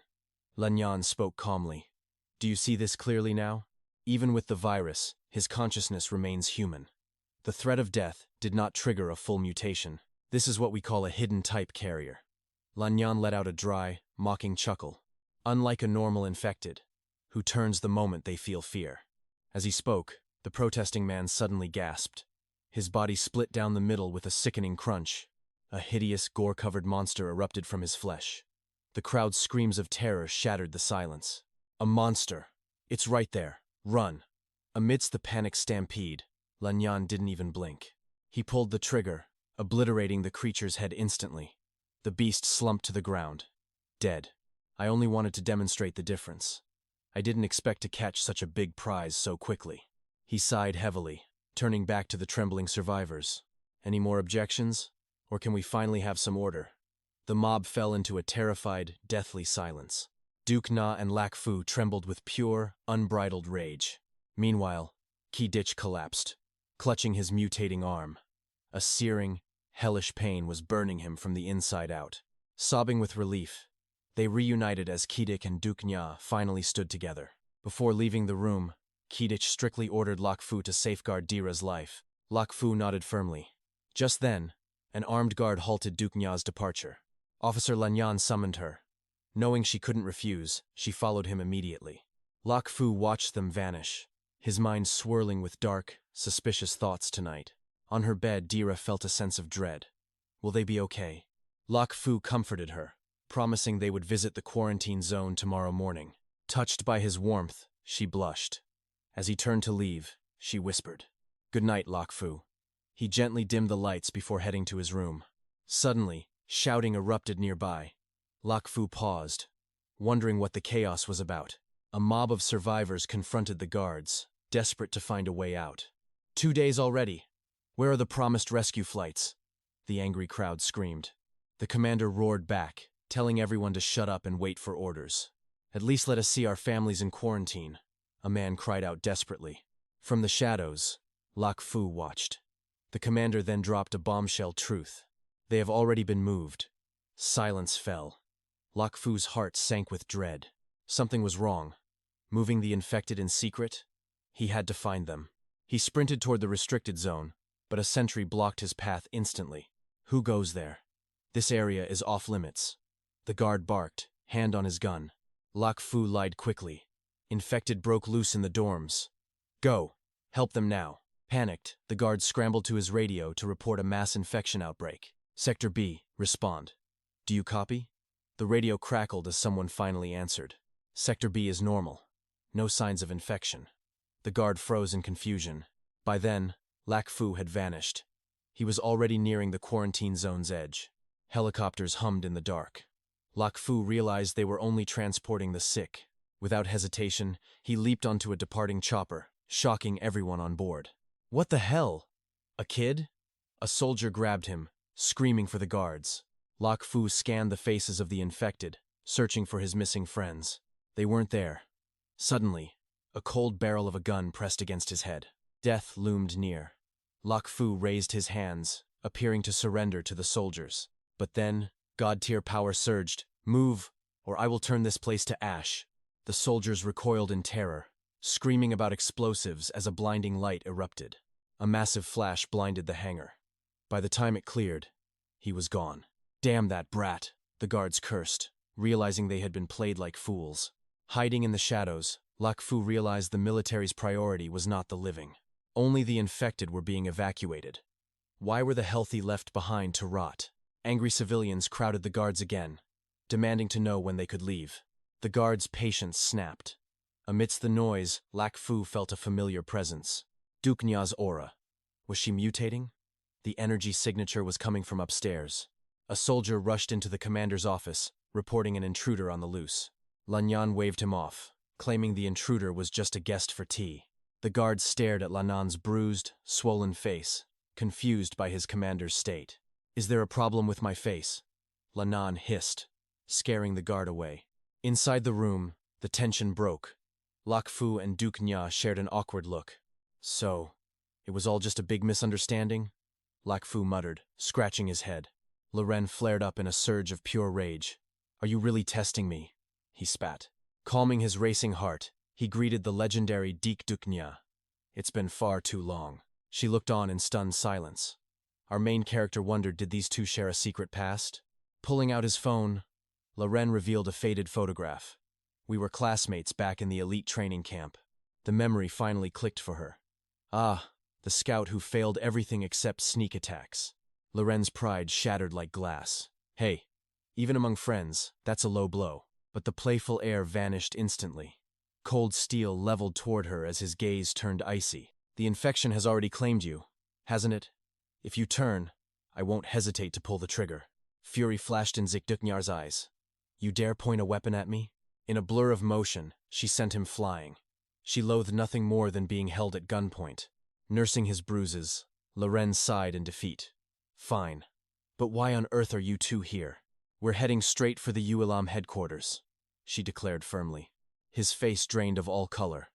Lanyan spoke calmly. "Do you see this clearly now? Even with the virus, his consciousness remains human. The threat of death did not trigger a full mutation. This is what we call a hidden type carrier." Lanyan let out a dry, mocking chuckle. "Unlike a normal infected, who turns the moment they feel fear." As he spoke, the protesting man suddenly gasped. His body split down the middle with a sickening crunch. A hideous, gore-covered monster erupted from his flesh. The crowd's screams of terror shattered the silence. "A monster! It's right there! Run!" Amidst the panic stampede, Lanyan didn't even blink. He pulled the trigger, obliterating the creature's head instantly. The beast slumped to the ground, dead. I only wanted to demonstrate the difference. I didn't expect to catch such a big prize so quickly. He sighed heavily, turning back to the trembling survivors. "Any more objections? Or can we finally have some order?" The mob fell into a terrified, deathly silence. Duke Na and Lak Fu trembled with pure, unbridled rage. Meanwhile, 𝑗𝒅-𝒅 collapsed, clutching his mutating arm. A searing, hellish pain was burning him from the inside out. Sobbing with relief, they reunited as 𝑗𝒅-𝒅 and Duke Na finally stood together. Before leaving the room, 𝑗𝒅-𝒅 strictly ordered Lak Fu to safeguard 𝒅-𝒅's life. Lak Fu nodded firmly. Just then, an armed guard halted Duke Na's departure. Officer Lanyan summoned her. Knowing she couldn't refuse, she followed him immediately. Lak Fu watched them vanish, his mind swirling with dark, suspicious thoughts tonight. On her bed, 𝒅-𝒅 felt a sense of dread. Will they be okay? Lak Fu comforted her, promising they would visit the quarantine zone tomorrow morning. Touched by his warmth, she blushed. As he turned to leave, she whispered, "Good night, Lak Fu." He gently dimmed the lights before heading to his room. Suddenly, shouting erupted nearby. Lak Fu paused, wondering what the chaos was about. A mob of survivors confronted the guards, desperate to find a way out. 2 days already. Where are the promised rescue flights?" the angry crowd screamed. The commander roared back, telling everyone to shut up and wait for orders. "At least let us see our families in quarantine," a man cried out desperately. From the shadows, Lak Fu watched. The commander then dropped a bombshell truth. "They have already been moved." Silence fell. Lak Fu's heart sank with dread. Something was wrong. Moving the infected in secret? He had to find them. He sprinted toward the restricted zone, but a sentry blocked his path instantly. "Who goes there? This area is off-limits." The guard barked, hand on his gun. Lak Fu lied quickly. "Infected broke loose in the dorms. Go. Help them now." Panicked, the guard scrambled to his radio to report a mass infection outbreak. "Sector B, respond." "Do you copy?" The radio crackled as someone finally answered. "Sector B is normal. No signs of infection." The guard froze in confusion. By then, Lak Fu had vanished. He was already nearing the quarantine zone's edge. Helicopters hummed in the dark. Lak Fu realized they were only transporting the sick. Without hesitation, he leaped onto a departing chopper, shocking everyone on board. "What the hell? A kid?" A soldier grabbed him, screaming for the guards. Lak Fu scanned the faces of the infected, searching for his missing friends. They weren't there. Suddenly, a cold barrel of a gun pressed against his head. Death loomed near. Lak Fu raised his hands, appearing to surrender to the soldiers. But then, God-tier power surged. "Move, or I will turn this place to ash." The soldiers recoiled in terror, screaming about explosives as a blinding light erupted. A massive flash blinded the hangar. By the time it cleared, he was gone. "Damn that brat," the guards cursed, realizing they had been played like fools. Hiding in the shadows, Lak Fu realized the military's priority was not the living. Only the infected were being evacuated. Why were the healthy left behind to rot? Angry civilians crowded the guards again, demanding to know when they could leave. The guards' patience snapped. Amidst the noise, Lak Fu felt a familiar presence. Duke Na's aura. Was she mutating? The energy signature was coming from upstairs. A soldier rushed into the commander's office, reporting an intruder on the loose. Lanyan waved him off, claiming the intruder was just a guest for tea. The guards stared at Lannan's bruised, swollen face, confused by his commander's state. "Is there a problem with my face?" Lannan hissed. scaring the guard away. Inside the room, the tension broke. 𝒊𝒏 and Duke Nya shared an awkward look. So, it was all just a big misunderstanding? 𝒊𝒏 muttered, scratching his head. Loren flared up in a surge of pure rage. Are you really testing me? He spat. Calming his racing heart, he greeted the legendary 𝒐𝒘 Nya. It's been far too long. She looked on in stunned silence. Our main character wondered, did these two share a secret past? Pulling out his phone, Loren revealed a faded photograph. We were classmates back in the elite training camp. The memory finally clicked for her. Ah, the scout who failed everything except sneak attacks. Loren's pride shattered like glass. Hey, even among friends, that's a low blow. But the playful air vanished instantly. Cold steel leveled toward her as his gaze turned icy. The infection has already claimed you, hasn't it? If you turn, I won't hesitate to pull the trigger. Fury flashed in 𝒐𝒘 Nya's eyes. You dare point a weapon at me? In a blur of motion, she sent him flying. She loathed nothing more than being held at gunpoint. Nursing his bruises, Loren sighed in defeat. Fine. But why on earth are you two here? We're heading straight for the 𝒊𝒏 headquarters, she declared firmly. His face drained of all color.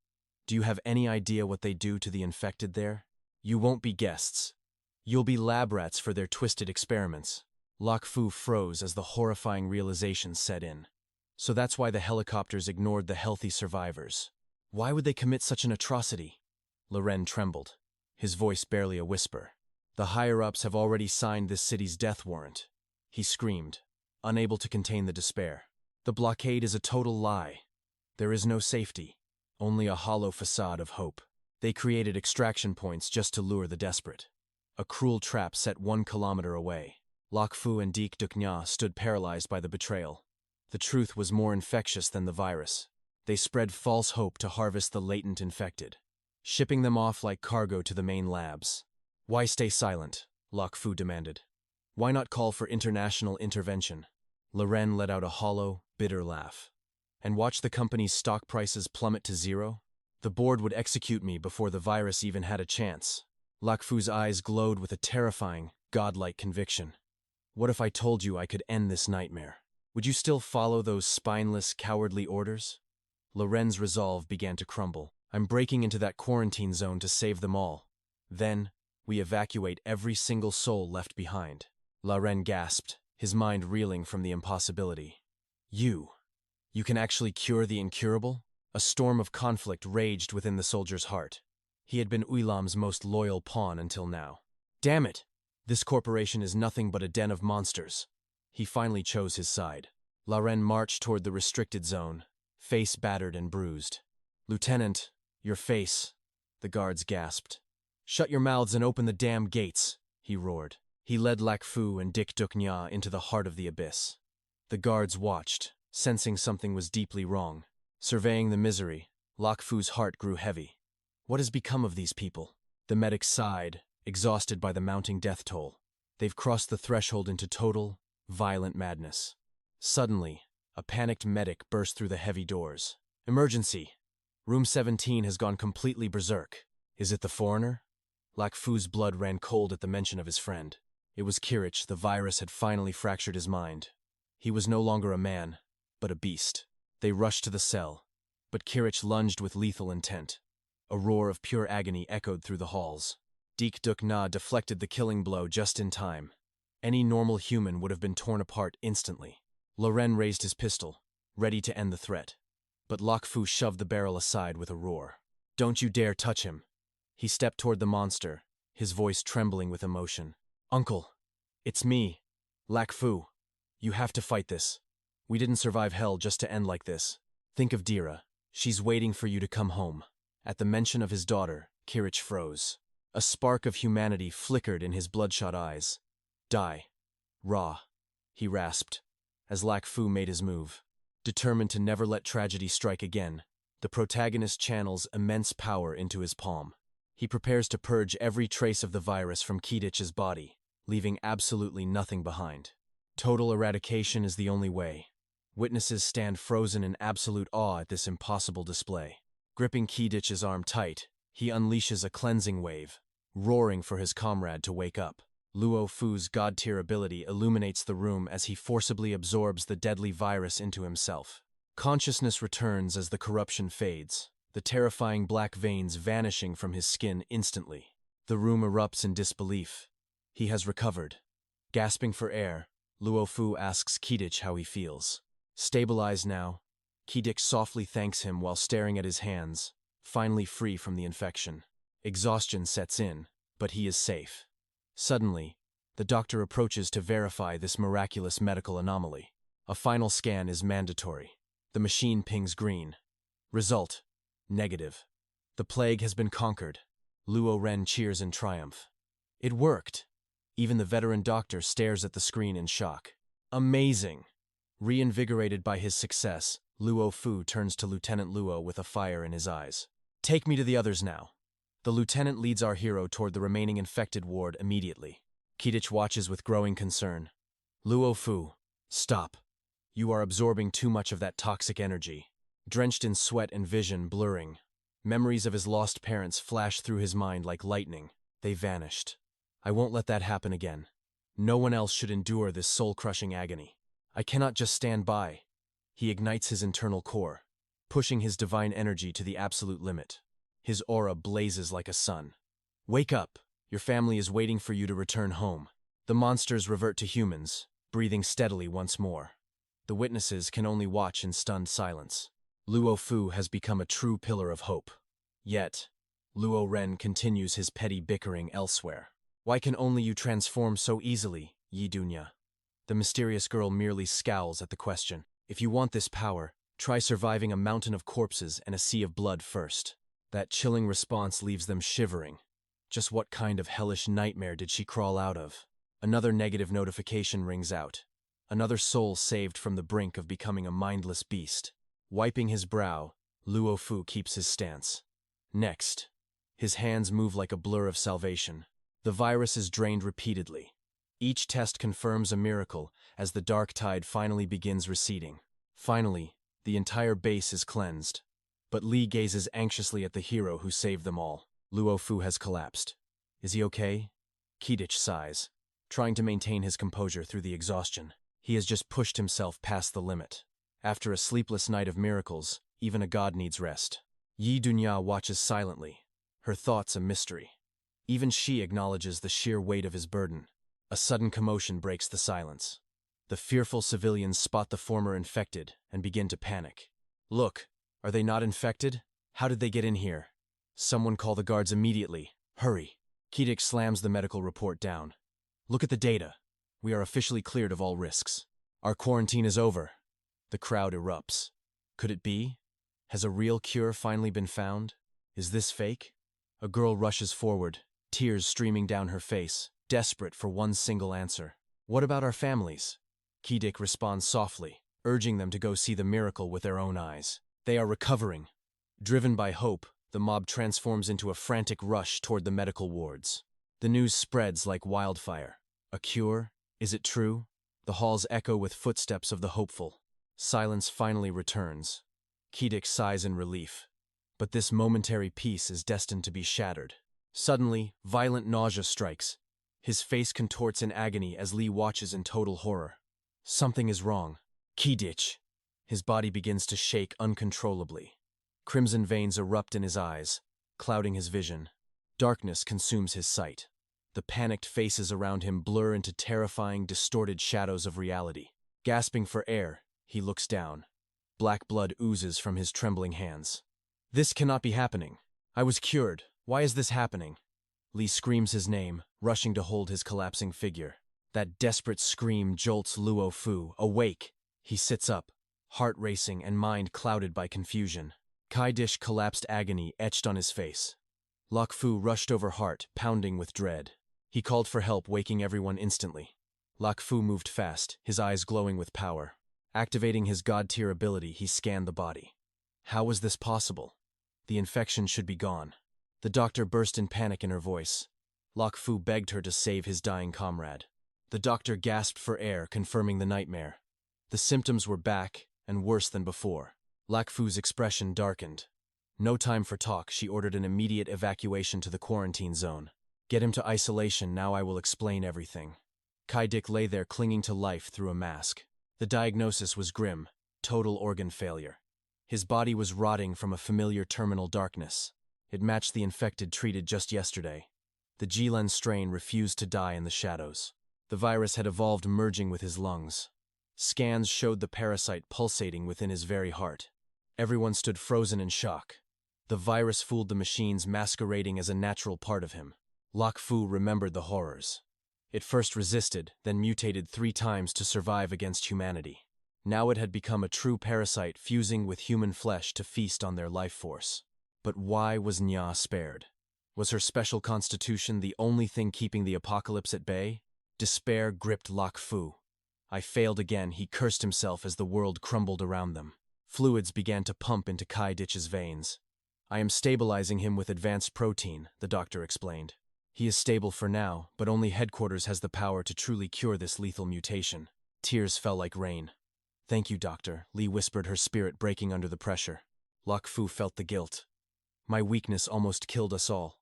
Do you have any idea what they do to the infected there? You won't be guests. You'll be lab rats for their twisted experiments. 𝒊𝒏 froze as the horrifying realization set in. So that's why the helicopters ignored the healthy survivors. Why would they commit such an atrocity? Loren trembled, his voice barely a whisper. The higher-ups have already signed this city's death warrant. He screamed, unable to contain the despair. The blockade is a total lie. There is no safety, only a hollow facade of hope. They created extraction points just to lure the desperate. A cruel trap set 1 kilometer away. 𝒊𝒏 and 𝒐𝒘 Nya stood paralyzed by the betrayal. The truth was more infectious than the virus. They spread false hope to harvest the latent infected, shipping them off like cargo to the main labs. Why stay silent? 𝒊𝒏 demanded. Why not call for international intervention? Loren let out a hollow, bitter laugh. And watch the company's stock prices plummet to zero? The board would execute me before the virus even had a chance. 𝒊𝒏's eyes glowed with a terrifying, godlike conviction. What if I told you I could end this nightmare? Would you still follow those spineless, cowardly orders? Loren's resolve began to crumble. I'm breaking into that quarantine zone to save them all. Then, we evacuate every single soul left behind. Loren gasped, his mind reeling from the impossibility. You can actually cure the incurable? A storm of conflict raged within the soldier's heart. He had been 𝒊𝒏's most loyal pawn until now. Damn it! This corporation is nothing but a den of monsters. He finally chose his side. Loren marched toward the restricted zone, face battered and bruised. Lieutenant, your face, the guards gasped. Shut your mouths and open the damn gates, he roared. He led 𝒊𝒏 and 𝒐𝒘 Nya into the heart of the abyss. The guards watched, sensing something was deeply wrong. Surveying the misery, 𝒊𝒏's heart grew heavy. What has become of these people? The medic sighed, exhausted by the mounting death toll. They've crossed the threshold into total, violent madness. Suddenly, a panicked medic burst through the heavy doors. Emergency! Room 17 has gone completely berserk. Is it the foreigner? 𝒊𝒏's blood ran cold at the mention of his friend. It was Kirich. The virus had finally fractured his mind. He was no longer a man, but a beast. They rushed to the cell, but Kirich lunged with lethal intent. A roar of pure agony echoed through the halls. 𝒐𝒘 Nya deflected the killing blow just in time. Any normal human would have been torn apart instantly. Loren raised his pistol, ready to end the threat. But 𝒊𝒏 shoved the barrel aside with a roar. Don't you dare touch him. He stepped toward the monster, his voice trembling with emotion. Uncle, it's me, 𝒊𝒏. You have to fight this. We didn't survive hell just to end like this. Think of 𝒐𝒘. She's waiting for you to come home. At the mention of his daughter, Kirich froze. A spark of humanity flickered in his bloodshot eyes. Die. Raw, he rasped, as 𝒊𝒏 made his move. Determined to never let tragedy strike again, the protagonist channels immense power into his palm. He prepares to purge every trace of the virus from Kirich's body, leaving absolutely nothing behind. Total eradication is the only way. Witnesses stand frozen in absolute awe at this impossible display. Gripping Kirich's arm tight, he unleashes a cleansing wave, roaring for his comrade to wake up. Luo Fu's god-tier ability illuminates the room as he forcibly absorbs the deadly virus into himself. Consciousness returns as the corruption fades, the terrifying black veins vanishing from his skin instantly. The room erupts in disbelief. He has recovered. Gasping for air, Luo Fu asks 𝑗𝒌 how he feels. Stabilized now, 𝑗𝒌 softly thanks him while staring at his hands, finally free from the infection. Exhaustion sets in, but he is safe. Suddenly, the doctor approaches to verify this miraculous medical anomaly. A final scan is mandatory. The machine pings green. Result: negative. The plague has been conquered. Luo Ren cheers in triumph. It worked. Even the veteran doctor stares at the screen in shock. Amazing! Reinvigorated by his success, Luo Fu turns to Lieutenant Luo with a fire in his eyes. Take me to the others now. The lieutenant leads our hero toward the remaining infected ward immediately. 𝑗𝒌 watches with growing concern. Luo Fu, stop. You are absorbing too much of that toxic energy. Drenched in sweat and vision blurring, memories of his lost parents flash through his mind like lightning. They vanished. I won't let that happen again. No one else should endure this soul-crushing agony. I cannot just stand by. He ignites his internal core, pushing his divine energy to the absolute limit. His aura blazes like a sun. Wake up! Your family is waiting for you to return home. The monsters revert to humans, breathing steadily once more. The witnesses can only watch in stunned silence. Luo Fu has become a true pillar of hope. Yet, Luo Ren continues his petty bickering elsewhere. Why can only you transform so easily, Yi Dunya? The mysterious girl merely scowls at the question. If you want this power, try surviving a mountain of corpses and a sea of blood first. That chilling response leaves them shivering. Just what kind of hellish nightmare did she crawl out of? Another negative notification rings out. Another soul saved from the brink of becoming a mindless beast. Wiping his brow, Luo Fu keeps his stance. Next, his hands move like a blur of salvation. The virus is drained repeatedly. Each test confirms a miracle as the dark tide finally begins receding. Finally, the entire base is cleansed. But Li gazes anxiously at the hero who saved them all. Luo Fu has collapsed. Is he okay? 𝑗𝒌 sighs, trying to maintain his composure through the exhaustion. He has just pushed himself past the limit. After a sleepless night of miracles, even a god needs rest. Yi Dunya watches silently, her thoughts a mystery. Even she acknowledges the sheer weight of his burden. A sudden commotion breaks the silence. The fearful civilians spot the former infected and begin to panic. Look, are they not infected? How did they get in here? Someone call the guards immediately. Hurry. 𝑗𝒌 slams the medical report down. Look at the data. We are officially cleared of all risks. Our quarantine is over. The crowd erupts. Could it be? Has a real cure finally been found? Is this fake? A girl rushes forward, tears streaming down her face, desperate for one single answer. What about our families? 𝑗𝒌 responds softly, urging them to go see the miracle with their own eyes. They are recovering. Driven by hope, the mob transforms into a frantic rush toward the medical wards. The news spreads like wildfire. A cure? Is it true? The halls echo with footsteps of the hopeful. Silence finally returns. 𝑗𝒌 sighs in relief. But this momentary peace is destined to be shattered. Suddenly, violent nausea strikes. His face contorts in agony as Li watches in total horror. Something is wrong. 𝑗𝒌. His body begins to shake uncontrollably. Crimson veins erupt in his eyes, clouding his vision. Darkness consumes his sight. The panicked faces around him blur into terrifying, distorted shadows of reality. Gasping for air, he looks down. Black blood oozes from his trembling hands. This cannot be happening. I was cured. Why is this happening? Li screams his name, rushing to hold his collapsing figure. That desperate scream jolts Luo Fu. Awake! He sits up, heart racing and mind clouded by confusion. 𝑗𝒌's collapsed agony etched on his face. Lok Fu rushed over heart, pounding with dread. He called for help, waking everyone instantly. Lok Fu moved fast, his eyes glowing with power. Activating his god-tier ability, he scanned the body. How was this possible? The infection should be gone. The doctor burst in panic in her voice. Lok Fu begged her to save his dying comrade. The doctor gasped for air, confirming the nightmare. The symptoms were back, and worse than before. Lok Fu's expression darkened. No time for talk, she ordered an immediate evacuation to the quarantine zone. Get him to isolation, now I will explain everything. Kai-dik lay there clinging to life through a mask. The diagnosis was grim, total organ failure. His body was rotting from a familiar terminal darkness. It matched the infected treated just yesterday. The 𝑗 strain refused to die in the shadows. The virus had evolved merging with his lungs. Scans showed the parasite pulsating within his very heart. Everyone stood frozen in shock. The virus fooled the machines, masquerading as a natural part of him. 𝒓𝒊 remembered the horrors. It first resisted, then mutated 3 times to survive against humanity. Now it had become a true parasite, fusing with human flesh to feast on their life force. But why was Nya spared? Was her special constitution the only thing keeping the apocalypse at bay? Despair gripped 𝒓𝒊. I failed again, he cursed himself as the world crumbled around them. Fluids began to pump into Kai-dik's veins. I am stabilizing him with advanced protein, the doctor explained. He is stable for now, but only headquarters has the power to truly cure this lethal mutation. Tears fell like rain. Thank you, doctor, Lee whispered, her spirit breaking under the pressure. 𝒓𝒊 felt the guilt. My weakness almost killed us all.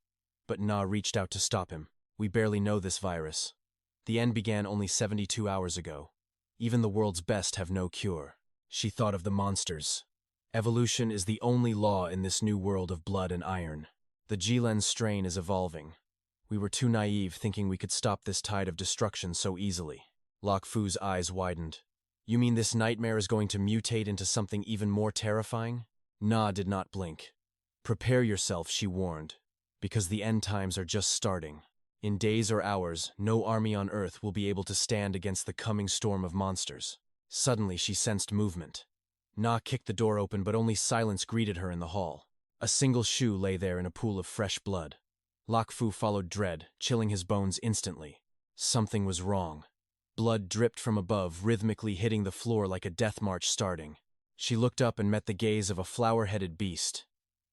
But Na reached out to stop him. We barely know this virus. The end began only 72 hours ago. Even the world's best have no cure. She thought of the monsters. Evolution is the only law in this new world of blood and iron. The 𝑗 strain is evolving. We were too naive, thinking we could stop this tide of destruction so easily. 𝒓𝒊's eyes widened. You mean this nightmare is going to mutate into something even more terrifying? Na did not blink. Prepare yourself, she warned, because the end times are just starting. In days or hours, no army on Earth will be able to stand against the coming storm of monsters. Suddenly, she sensed movement. Na kicked the door open, but only silence greeted her in the hall. A single shoe lay there in a pool of fresh blood. 𝒓𝒊 followed dread, chilling his bones instantly. Something was wrong. Blood dripped from above, rhythmically hitting the floor like a death march starting. She looked up and met the gaze of a flower-headed beast.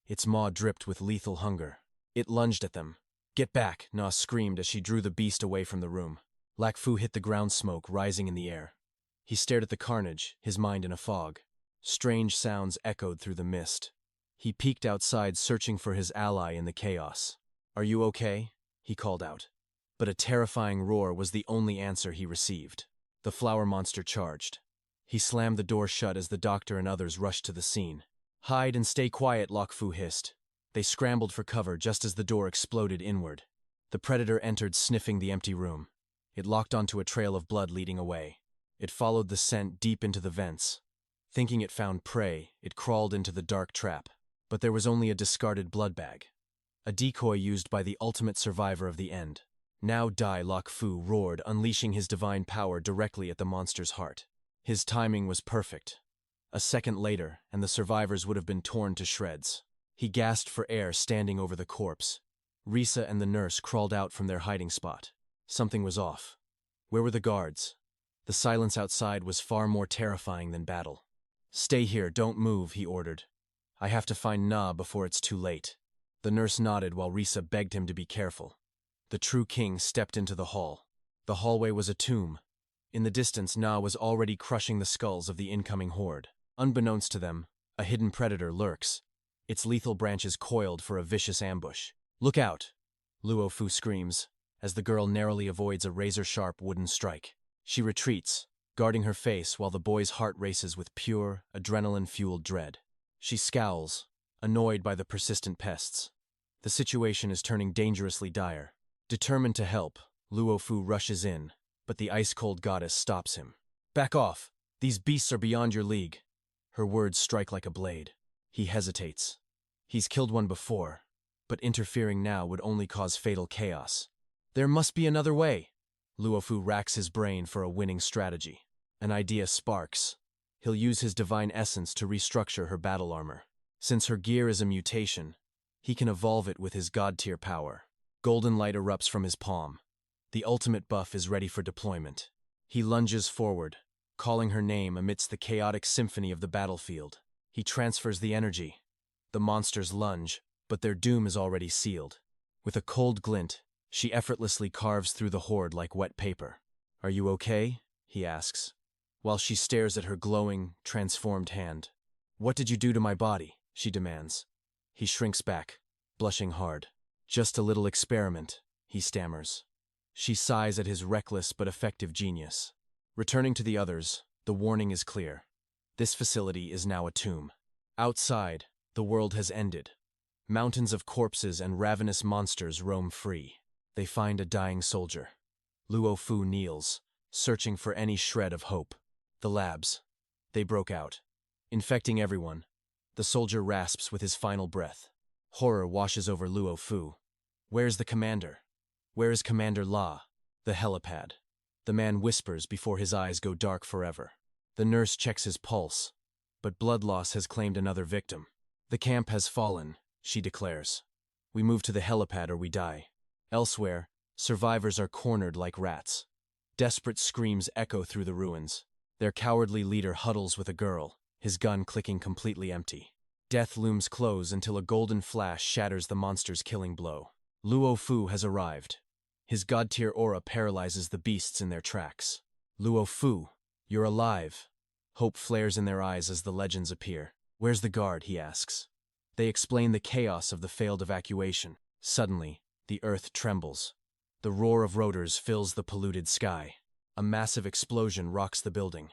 Its maw dripped with lethal hunger. It lunged at them. Get back, Na screamed as she drew the beast away from the room. 𝒓𝒊 hit the ground, smoke rising in the air. He stared at the carnage, his mind in a fog. Strange sounds echoed through the mist. He peeked outside, searching for his ally in the chaos. Are you okay? He called out. But a terrifying roar was the only answer he received. The flower monster charged. He slammed the door shut as the doctor and others rushed to the scene. Hide and stay quiet, 𝒓𝒊 hissed. They scrambled for cover just as the door exploded inward. The predator entered, sniffing the empty room. It locked onto a trail of blood leading away. It followed the scent deep into the vents. Thinking it found prey, it crawled into the dark trap. But there was only a discarded blood bag. A decoy used by the ultimate survivor of the end. Now die, 𝒓𝒊 roared, unleashing his divine power directly at the monster's heart. His timing was perfect. A second later, and the survivors would have been torn to shreds. He gasped for air, standing over the corpse. Risa and the nurse crawled out from their hiding spot. Something was off. Where were the guards? The silence outside was far more terrifying than battle. Stay here, don't move, he ordered. I have to find Na before it's too late. The nurse nodded while Risa begged him to be careful. The true king stepped into the hall. The hallway was a tomb. In the distance, Na was already crushing the skulls of the incoming horde. Unbeknownst to them, a hidden predator lurks, its lethal branches coiled for a vicious ambush. Look out! 𝒓𝒊 screams, as the girl narrowly avoids a razor-sharp wooden strike. She retreats, guarding her face while the boy's heart races with pure, adrenaline-fueled dread. She scowls, annoyed by the persistent pests. The situation is turning dangerously dire. Determined to help, 𝒓𝒊 rushes in, but the ice-cold goddess stops him. Back off! These beasts are beyond your league. Her words strike like a blade. He hesitates. He's killed one before, but interfering now would only cause fatal chaos. There must be another way. 𝒓𝒊 racks his brain for a winning strategy. An idea sparks. He'll use his divine essence to restructure her battle armor. Since her gear is a mutation, he can evolve it with his god-tier power. Golden light erupts from his palm. The ultimate buff is ready for deployment. He lunges forward, calling her name amidst the chaotic symphony of the battlefield. He transfers the energy. The monsters lunge, but their doom is already sealed. With a cold glint, she effortlessly carves through the horde like wet paper. Are you okay? He asks, while she stares at her glowing, transformed hand. What did you do to my body? She demands. He shrinks back, blushing hard. Just a little experiment, he stammers. She sighs at his reckless but effective genius. Returning to the others, the warning is clear. This facility is now a tomb. Outside, the world has ended. Mountains of corpses and ravenous monsters roam free. They find a dying soldier. Luo Fu kneels, searching for any shred of hope. The labs. They broke out, infecting everyone. The soldier rasps with his final breath. Horror washes over Luo Fu. Where's the commander? Where is Commander La? The helipad. The man whispers before his eyes go dark forever. The nurse checks his pulse, but blood loss has claimed another victim. The camp has fallen, she declares. We move to the helipad or we die. Elsewhere, survivors are cornered like rats. Desperate screams echo through the ruins. Their cowardly leader huddles with a girl, his gun clicking completely empty. Death looms close until a golden flash shatters the monster's killing blow. Luo Fu has arrived. His god-tier aura paralyzes the beasts in their tracks. Luo Fu, you're alive. Hope flares in their eyes as the legends appear. Where's the guard, he asks. They explain the chaos of the failed evacuation. Suddenly, the earth trembles. The roar of rotors fills the polluted sky. A massive explosion rocks the building.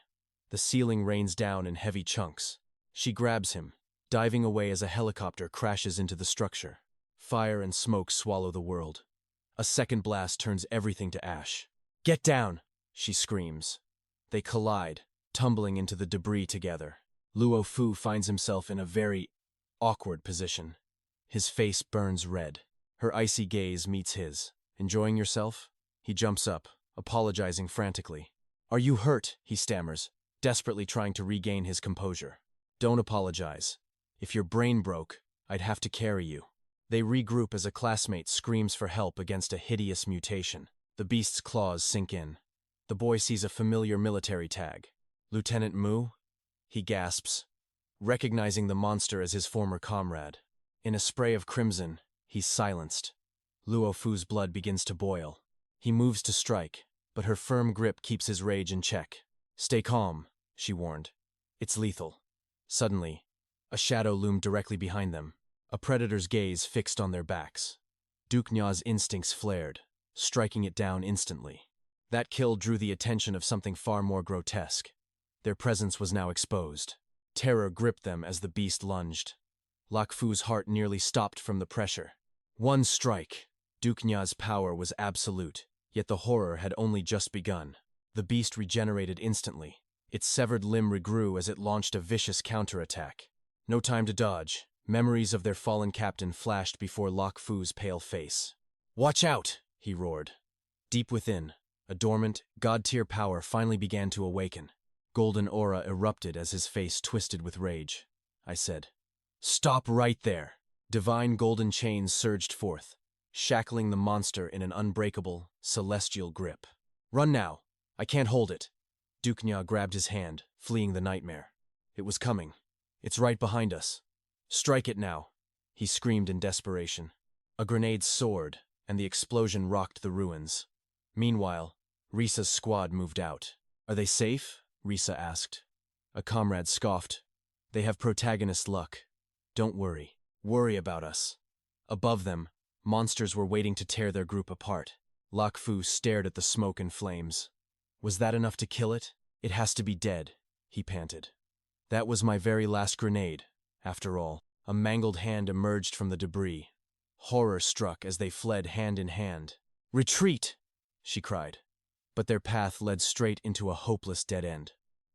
The ceiling rains down in heavy chunks. She grabs him, diving away as a helicopter crashes into the structure. Fire and smoke swallow the world. A second blast turns everything to ash. Get down, she screams. They collide, tumbling into the debris together. Luo Fu finds himself in a very awkward position. His face burns red. Her icy gaze meets his. Enjoying yourself? He jumps up, apologizing frantically. Are you hurt? He stammers, desperately trying to regain his composure. Don't apologize. If your brain broke, I'd have to carry you. They regroup as a classmate screams for help against a hideous mutation. The beast's claws sink in. The boy sees a familiar military tag. Lieutenant Mu? He gasps, recognizing the monster as his former comrade. In a spray of crimson, he's silenced. Luo Fu's blood begins to boil. He moves to strike, but her firm grip keeps his rage in check. Stay calm, she warned. It's lethal. Suddenly, a shadow loomed directly behind them, a predator's gaze fixed on their backs. 𝒐𝒘𝒆𝒓's instincts flared, striking it down instantly. That kill drew the attention of something far more grotesque. Their presence was now exposed. Terror gripped them as the beast lunged. Lak Fu's heart nearly stopped from the pressure. One strike. 𝒐𝒘𝒆𝒓's power was absolute, yet the horror had only just begun. The beast regenerated instantly. Its severed limb regrew as it launched a vicious counterattack. No time to dodge. Memories of their fallen captain flashed before Lak Fu's pale face. Watch out, he roared. Deep within, a dormant, god-tier power finally began to awaken. Golden aura erupted as his face twisted with rage. I said, Stop right there. Divine golden chains surged forth, shackling the monster in an unbreakable, celestial grip. Run now. I can't hold it. 𝒐𝒘𝒆𝒓 grabbed his hand, fleeing the nightmare. It was coming. It's right behind us. Strike it now, he screamed in desperation. A grenade soared, and the explosion rocked the ruins. Meanwhile, Risa's squad moved out. Are they safe? Risa asked. A comrade scoffed. They have protagonist luck. Don't worry. Worry about us. Above them, monsters were waiting to tear their group apart. Lak Fu stared at the smoke and flames. Was that enough to kill it? It has to be dead, he panted. That was my very last grenade. After all, a mangled hand emerged from the debris. Horror struck as they fled hand in hand. Retreat, she cried. But their path led straight into a hopeless dead end.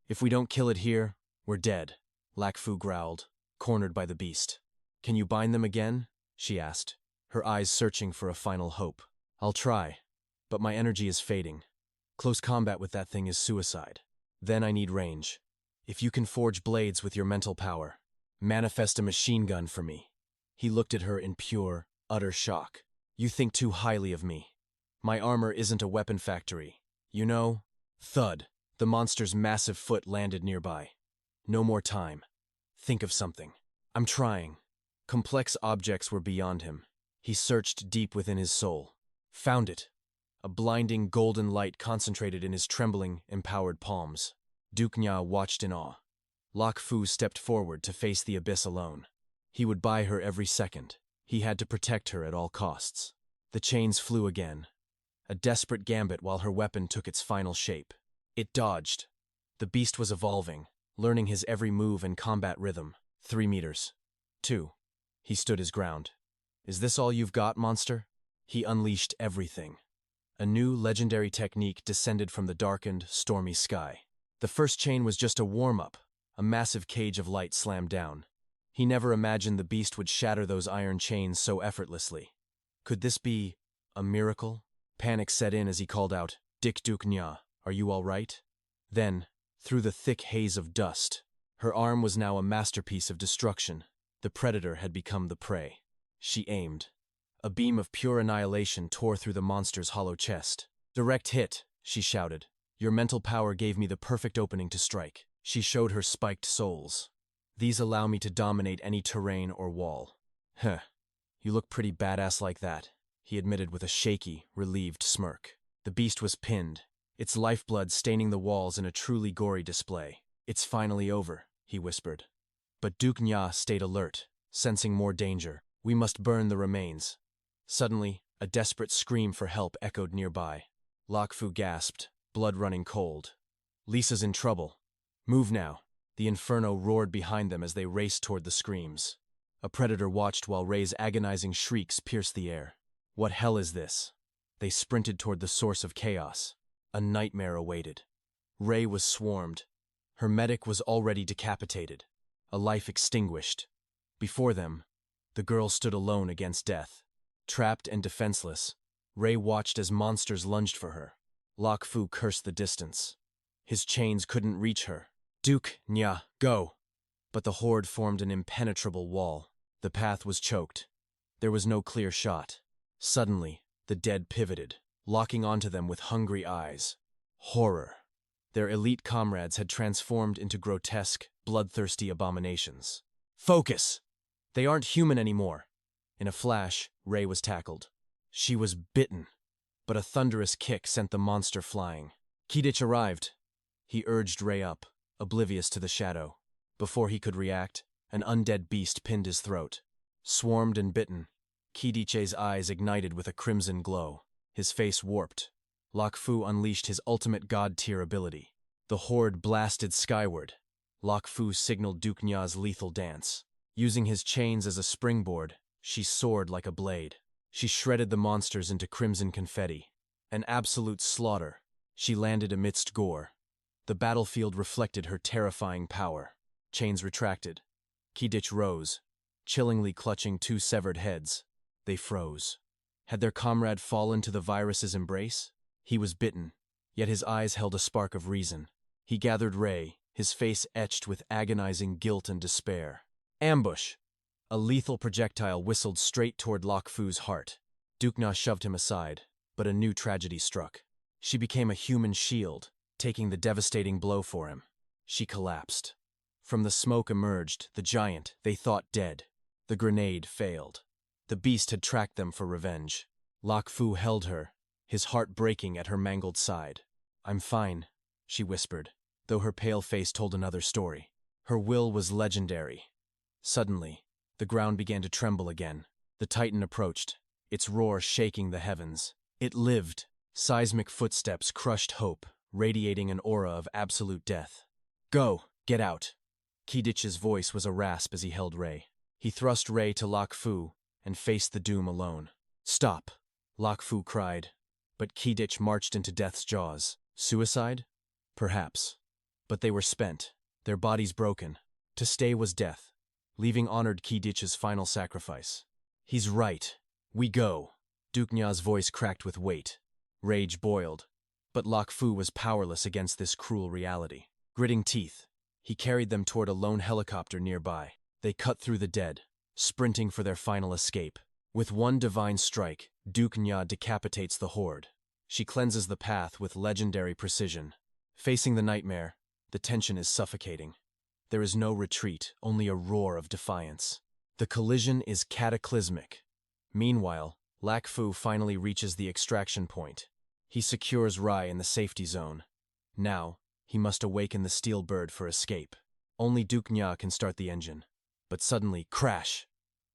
If we don't kill it here, we're dead, Lak Fu growled, cornered by the beast. Can you bind them again? She asked, her eyes searching for a final hope. I'll try, but my energy is fading. Close combat with that thing is suicide. Then I need range. If you can forge blades with your mental power, manifest a machine gun for me. He looked at her in pure, utter shock. You think too highly of me. My armor isn't a weapon factory. You know? Thud. The monster's massive foot landed nearby. No more time. Think of something. I'm trying. Complex objects were beyond him. He searched deep within his soul. Found it. A blinding golden light concentrated in his trembling, empowered palms. 𝒐𝒘𝒆𝒓 watched in awe. Lak Fu stepped forward to face the abyss alone. He would buy her every second. He had to protect her at all costs. The chains flew again. A desperate gambit while her weapon took its final shape. It dodged. The beast was evolving, learning his every move and combat rhythm. 3 meters. 2. He stood his ground. Is this all you've got, monster? He unleashed everything. A new legendary technique descended from the darkened, stormy sky. The first chain was just a warm-up. A massive cage of light slammed down. He never imagined the beast would shatter those iron chains so effortlessly. Could this be a miracle? Panic set in as he called out, 𝑑𝒐𝒘𝒆𝒓, are you all right? Then, through the thick haze of dust, her arm was now a masterpiece of destruction. The predator had become the prey. She aimed. A beam of pure annihilation tore through the monster's hollow chest. Direct hit, she shouted. Your mental power gave me the perfect opening to strike. She showed her spiked soles. These allow me to dominate any terrain or wall. Huh. You look pretty badass like that, he admitted with a shaky, relieved smirk. The beast was pinned, its lifeblood staining the walls in a truly gory display. It's finally over, he whispered. But 𝒐𝒘𝒆𝒓 stayed alert, sensing more danger. We must burn the remains. Suddenly, a desperate scream for help echoed nearby. 𝒏𝒊𝒏 gasped, blood running cold. Lisa's in trouble. Move now. The inferno roared behind them as they raced toward the screams. A predator watched while Ray's agonizing shrieks pierced the air. What hell is this? They sprinted toward the source of chaos. A nightmare awaited. Ray was swarmed. Her medic was already decapitated. A life extinguished. Before them, the girl stood alone against death. Trapped and defenseless, Ray watched as monsters lunged for her. 𝒏𝒊𝒏 cursed the distance. His chains couldn't reach her. 𝒐𝒘𝒆𝒓, go! But the horde formed an impenetrable wall. The path was choked. There was no clear shot. Suddenly, the dead pivoted, locking onto them with hungry eyes. Horror. Their elite comrades had transformed into grotesque, bloodthirsty abominations. Focus! They aren't human anymore. In a flash, Ray was tackled. She was bitten, but a thunderous kick sent the monster flying. 𝒐𝒘𝒆𝒓 arrived. He urged Ray up, oblivious to the shadow. Before he could react, an undead beast pinned his throat. Swarmed and bitten, 𝒐𝒘𝒆𝒓's eyes ignited with a crimson glow. His face warped. 𝒏𝒊𝒏 unleashed his ultimate god-tier ability. The horde blasted skyward. 𝒏𝒊𝒏 signaled 𝒐𝒘𝒆𝒓's lethal dance. Using his chains as a springboard, she soared like a blade. She shredded the monsters into crimson confetti. An absolute slaughter. She landed amidst gore. The battlefield reflected her terrifying power. Chains retracted. 𝒐𝒘𝒆𝒓 rose, chillingly clutching 2 severed heads. They froze. Had their comrade fallen to the virus's embrace? He was bitten, yet his eyes held a spark of reason. He gathered Ray, his face etched with agonizing guilt and despair. Ambush! A lethal projectile whistled straight toward 𝒏𝒊𝒏's heart. 𝒐𝒘𝒆𝒓 shoved him aside, but a new tragedy struck. She became a human shield, taking the devastating blow for him. She collapsed. From the smoke emerged the giant they thought dead. The grenade failed. The beast had tracked them for revenge. 𝒏𝒊𝒏 held her, his heart breaking at her mangled side. I'm fine, she whispered, though her pale face told another story. Her will was legendary. Suddenly, the ground began to tremble again. The Titan approached, its roar shaking the heavens. It lived. Seismic footsteps crushed hope, radiating an aura of absolute death. Go, get out. 𝒐𝒘𝒆𝒓's voice was a rasp as he held Ray. He thrust Ray to 𝒏𝒊𝒏 and faced the doom alone. Stop, 𝒏𝒊𝒏 cried. But 𝒐𝒘𝒆𝒓 marched into death's jaws. Suicide? Perhaps. But they were spent, their bodies broken. To stay was death, leaving honored 𝒐𝒘𝒆𝒓's final sacrifice. He's right. We go. 𝒐𝒘𝒆𝒓's voice cracked with weight. Rage boiled. But 𝒏𝒊𝒏 was powerless against this cruel reality. Gritting teeth, he carried them toward a lone helicopter nearby. They cut through the dead, sprinting for their final escape. With one divine strike, 𝒐𝒘𝒆𝒓 decapitates the horde. She cleanses the path with legendary precision. Facing the nightmare, the tension is suffocating. There is no retreat, only a roar of defiance. The collision is cataclysmic. Meanwhile, 𝒏𝒊𝒏 finally reaches the extraction point. He secures Rai in the safety zone. Now, he must awaken the steel bird for escape. Only 𝒐𝒘𝒆𝒓 can start the engine. But suddenly, crash!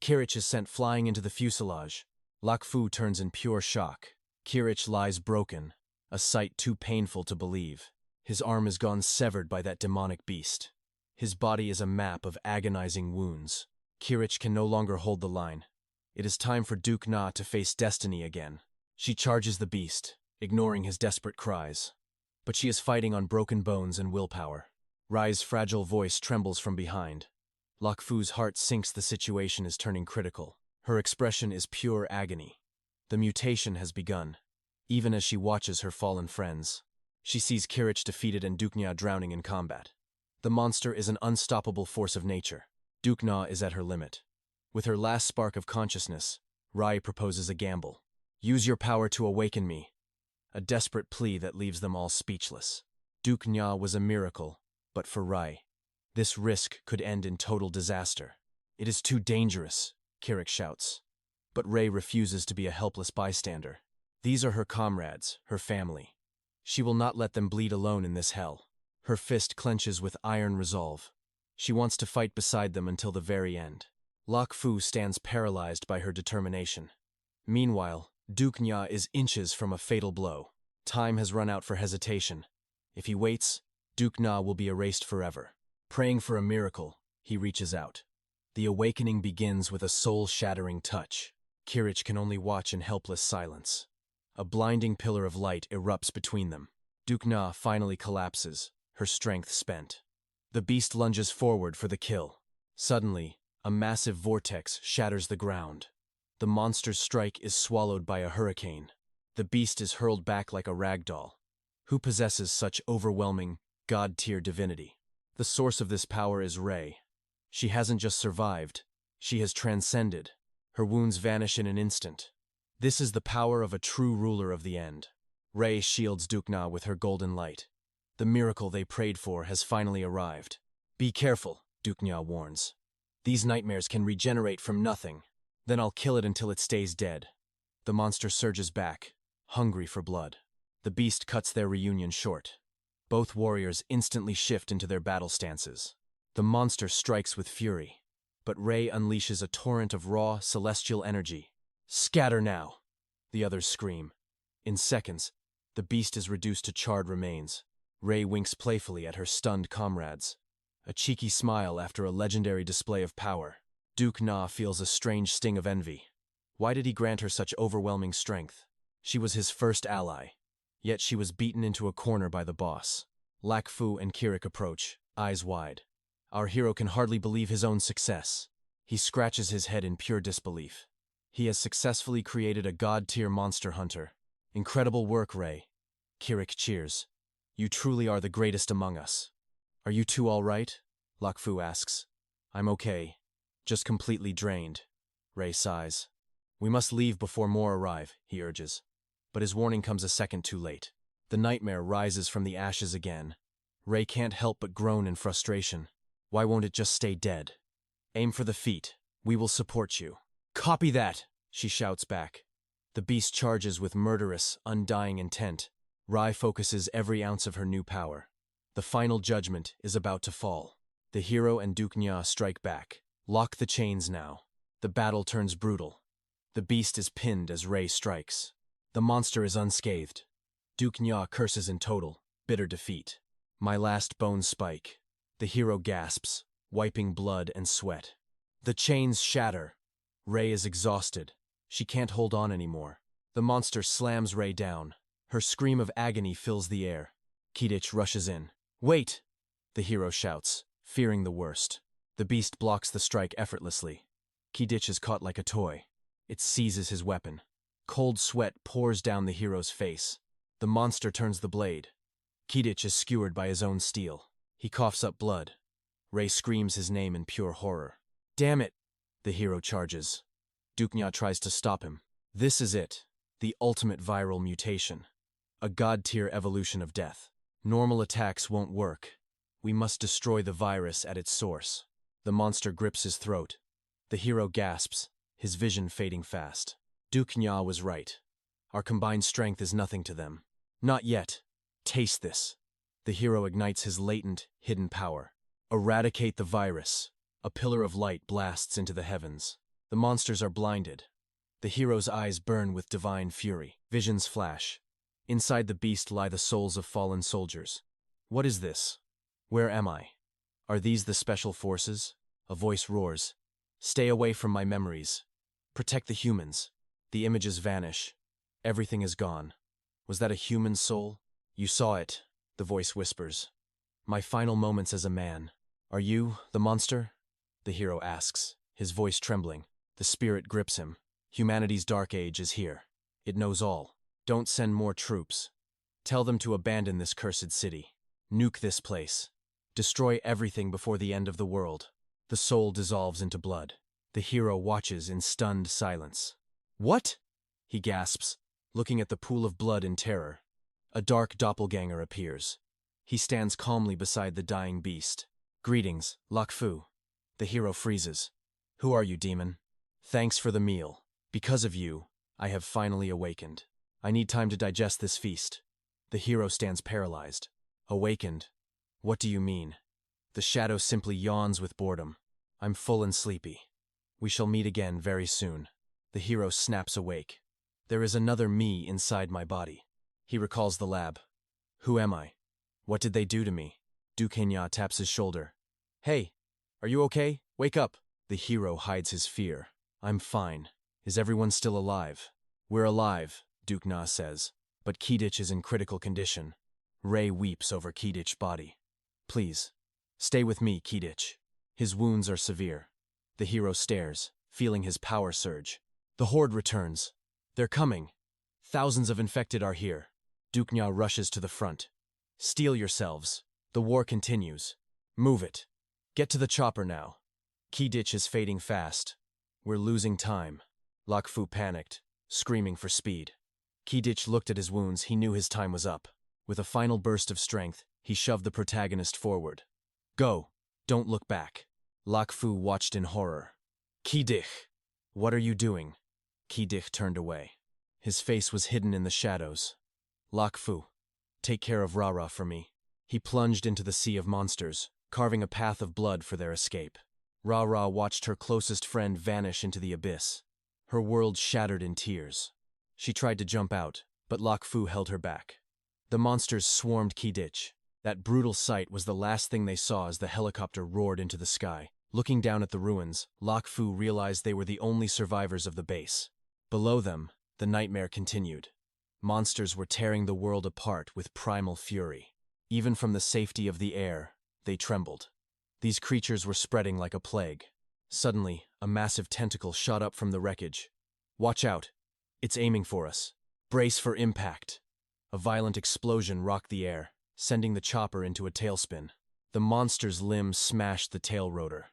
𝒐𝒘𝒆𝒓 is sent flying into the fuselage. 𝒓𝒊 turns in pure shock. 𝒊𝒆𝒓 lies broken, a sight too painful to believe. His arm is gone severed by that demonic beast. His body is a map of agonizing wounds. 𝒊𝒆𝒓 can no longer hold the line. It is time for 𝑑𝒐𝒊 to face destiny again. She charges the beast, ignoring his desperate cries. But she is fighting on broken bones and willpower. Rai's fragile voice trembles from behind. 𝒓𝒊's heart sinks. The situation is turning critical. Her expression is pure agony. The mutation has begun, even as she watches her fallen friends. She sees 𝒊𝒆𝒓 defeated and 𝑑𝒐𝒊 drowning in combat. The monster is an unstoppable force of nature. 𝒐𝒊 is at her limit. With her last spark of consciousness, Rai proposes a gamble. Use your power to awaken me. A desperate plea that leaves them all speechless. 𝒐𝒊 was a miracle, but for Rai, this risk could end in total disaster. It is too dangerous, 𝒊𝒆𝒓 shouts. But Rai refuses to be a helpless bystander. These are her comrades, her family. She will not let them bleed alone in this hell. Her fist clenches with iron resolve. She wants to fight beside them until the very end. 𝒓𝒊 stands paralyzed by her determination. Meanwhile, 𝒐𝒊 is inches from a fatal blow. Time has run out for hesitation. If he waits, 𝒐𝒊 will be erased forever. Praying for a miracle, he reaches out. The awakening begins with a soul-shattering touch. 𝒊𝒆𝒓 can only watch in helpless silence. A blinding pillar of light erupts between them. 𝒐𝒊 finally collapses, her strength spent. The beast lunges forward for the kill. Suddenly, a massive vortex shatters the ground. The monster's strike is swallowed by a hurricane. The beast is hurled back like a rag doll. Who possesses such overwhelming, god-tier divinity? The source of this power is Rai. She hasn't just survived, she has transcended. Her wounds vanish in an instant. This is the power of a true ruler of the end. Rai shields 𝒐𝒊 with her golden light. The miracle they prayed for has finally arrived. Be careful, 𝒐𝒊 warns. These nightmares can regenerate from nothing. Then I'll kill it until it stays dead. The monster surges back, hungry for blood. The beast cuts their reunion short. Both warriors instantly shift into their battle stances. The monster strikes with fury, but Rai unleashes a torrent of raw, celestial energy. Scatter now! The others scream. In seconds, the beast is reduced to charred remains. Rai winks playfully at her stunned comrades. A cheeky smile after a legendary display of power. 𝒐𝒊 feels a strange sting of envy. Why did he grant her such overwhelming strength? She was his first ally. Yet she was beaten into a corner by the boss. 𝒓𝒊 and 𝒊𝒆𝒓 approach, eyes wide. Our hero can hardly believe his own success. He scratches his head in pure disbelief. He has successfully created a god-tier monster hunter. Incredible work, Rai. 𝒊𝒆𝒓 cheers. You truly are the greatest among us. Are you two all right? 𝒓𝒊 asks. I'm okay. Just completely drained. Rai sighs. We must leave before more arrive, he urges. But his warning comes a second too late. The nightmare rises from the ashes again. Rai can't help but groan in frustration. Why won't it just stay dead? Aim for the feet. We will support you. Copy that, she shouts back. The beast charges with murderous, undying intent. Rai focuses every ounce of her new power. The final judgment is about to fall. The hero and 𝒐𝒊 strike back. Lock the chains now. The battle turns brutal. The beast is pinned as Rai strikes. The monster is unscathed. 𝒐𝒊 curses in total, bitter defeat. My last bone spike. The hero gasps, wiping blood and sweat. The chains shatter. Rai is exhausted. She can't hold on anymore. The monster slams Rai down. Her scream of agony fills the air. 𝒊𝒆𝒓 rushes in. Wait! The hero shouts, fearing the worst. The beast blocks the strike effortlessly. 𝒊𝒆𝒓 is caught like a toy. It seizes his weapon. Cold sweat pours down the hero's face. The monster turns the blade. 𝒊𝒆𝒓 is skewered by his own steel. He coughs up blood. Rai screams his name in pure horror. Damn it! The hero charges. 𝒐𝒊 tries to stop him. This is it. The ultimate viral mutation. A god-tier evolution of death. Normal attacks won't work. We must destroy the virus at its source. The monster grips his throat. The hero gasps, his vision fading fast. 𝒐𝒊 was right. Our combined strength is nothing to them. Not yet. Taste this. The hero ignites his latent, hidden power. Eradicate the virus. A pillar of light blasts into the heavens. The monsters are blinded. The hero's eyes burn with divine fury. Visions flash. Inside the beast lie the souls of fallen soldiers. What is this? Where am I? Are these the special forces? A voice roars. Stay away from my memories. Protect the humans. The images vanish. Everything is gone. Was that a human soul? You saw it, the voice whispers. My final moments as a man. Are you the monster? The hero asks, his voice trembling. The spirit grips him. Humanity's dark age is here. It knows all. Don't send more troops. Tell them to abandon this cursed city. Nuke this place. Destroy everything before the end of the world. The soul dissolves into blood. The hero watches in stunned silence. What? He gasps, looking at the pool of blood in terror. A dark doppelganger appears. He stands calmly beside the dying beast. Greetings, 𝒊𝒏. The hero freezes. Who are you, demon? Thanks for the meal. Because of you, I have finally awakened. I need time to digest this feast. The hero stands paralyzed. Awakened? What do you mean? The shadow simply yawns with boredom. I'm full and sleepy. We shall meet again very soon. The hero snaps awake. There is another me inside my body. He recalls the lab. Who am I? What did they do to me? 𝒐𝒘𝒆𝒓 taps his shoulder. Hey, are you okay? Wake up. The hero hides his fear. I'm fine. Is everyone still alive? We're alive, 𝒐𝒘𝒆𝒓 says, but 𝒐𝒘𝒆𝒓 is in critical condition. Ray weeps over 𝒐𝒘𝒆𝒓's body. Please, stay with me, 𝒐𝒘𝒆𝒓. His wounds are severe. The hero stares, feeling his power surge. The horde returns. They're coming. Thousands of infected are here. 𝒐𝒘𝒆𝒓 rushes to the front. Steel yourselves. The war continues. Move it. Get to the chopper now. 𝒐𝒘𝒆𝒓 is fading fast. We're losing time. 𝒊𝒏 panicked, screaming for speed. 𝒐𝒘𝒆𝒓 looked at his wounds. He knew his time was up. With a final burst of strength, he shoved the protagonist forward. Go. Don't look back. 𝒊𝒏 watched in horror. 𝒐𝒘𝒆𝒓! What are you doing? 𝒐𝒘𝒆𝒓 turned away. His face was hidden in the shadows. 𝒊𝒏, take care of 𝒊𝒏 for me. He plunged into the sea of monsters, carving a path of blood for their escape. 𝒊𝒏 watched her closest friend vanish into the abyss. Her world shattered in tears. She tried to jump out, but �𝒏 held her back. The monsters swarmed 𝒐𝒘𝒆𝒓. That brutal sight was the last thing they saw as the helicopter roared into the sky. Looking down at the ruins, 𝒊𝒏 realized they were the only survivors of the base. Below them, the nightmare continued. Monsters were tearing the world apart with primal fury. Even from the safety of the air, they trembled. These creatures were spreading like a plague. Suddenly, a massive tentacle shot up from the wreckage. Watch out. It's aiming for us. Brace for impact. A violent explosion rocked the air, sending the chopper into a tailspin. The monster's limbs smashed the tail rotor.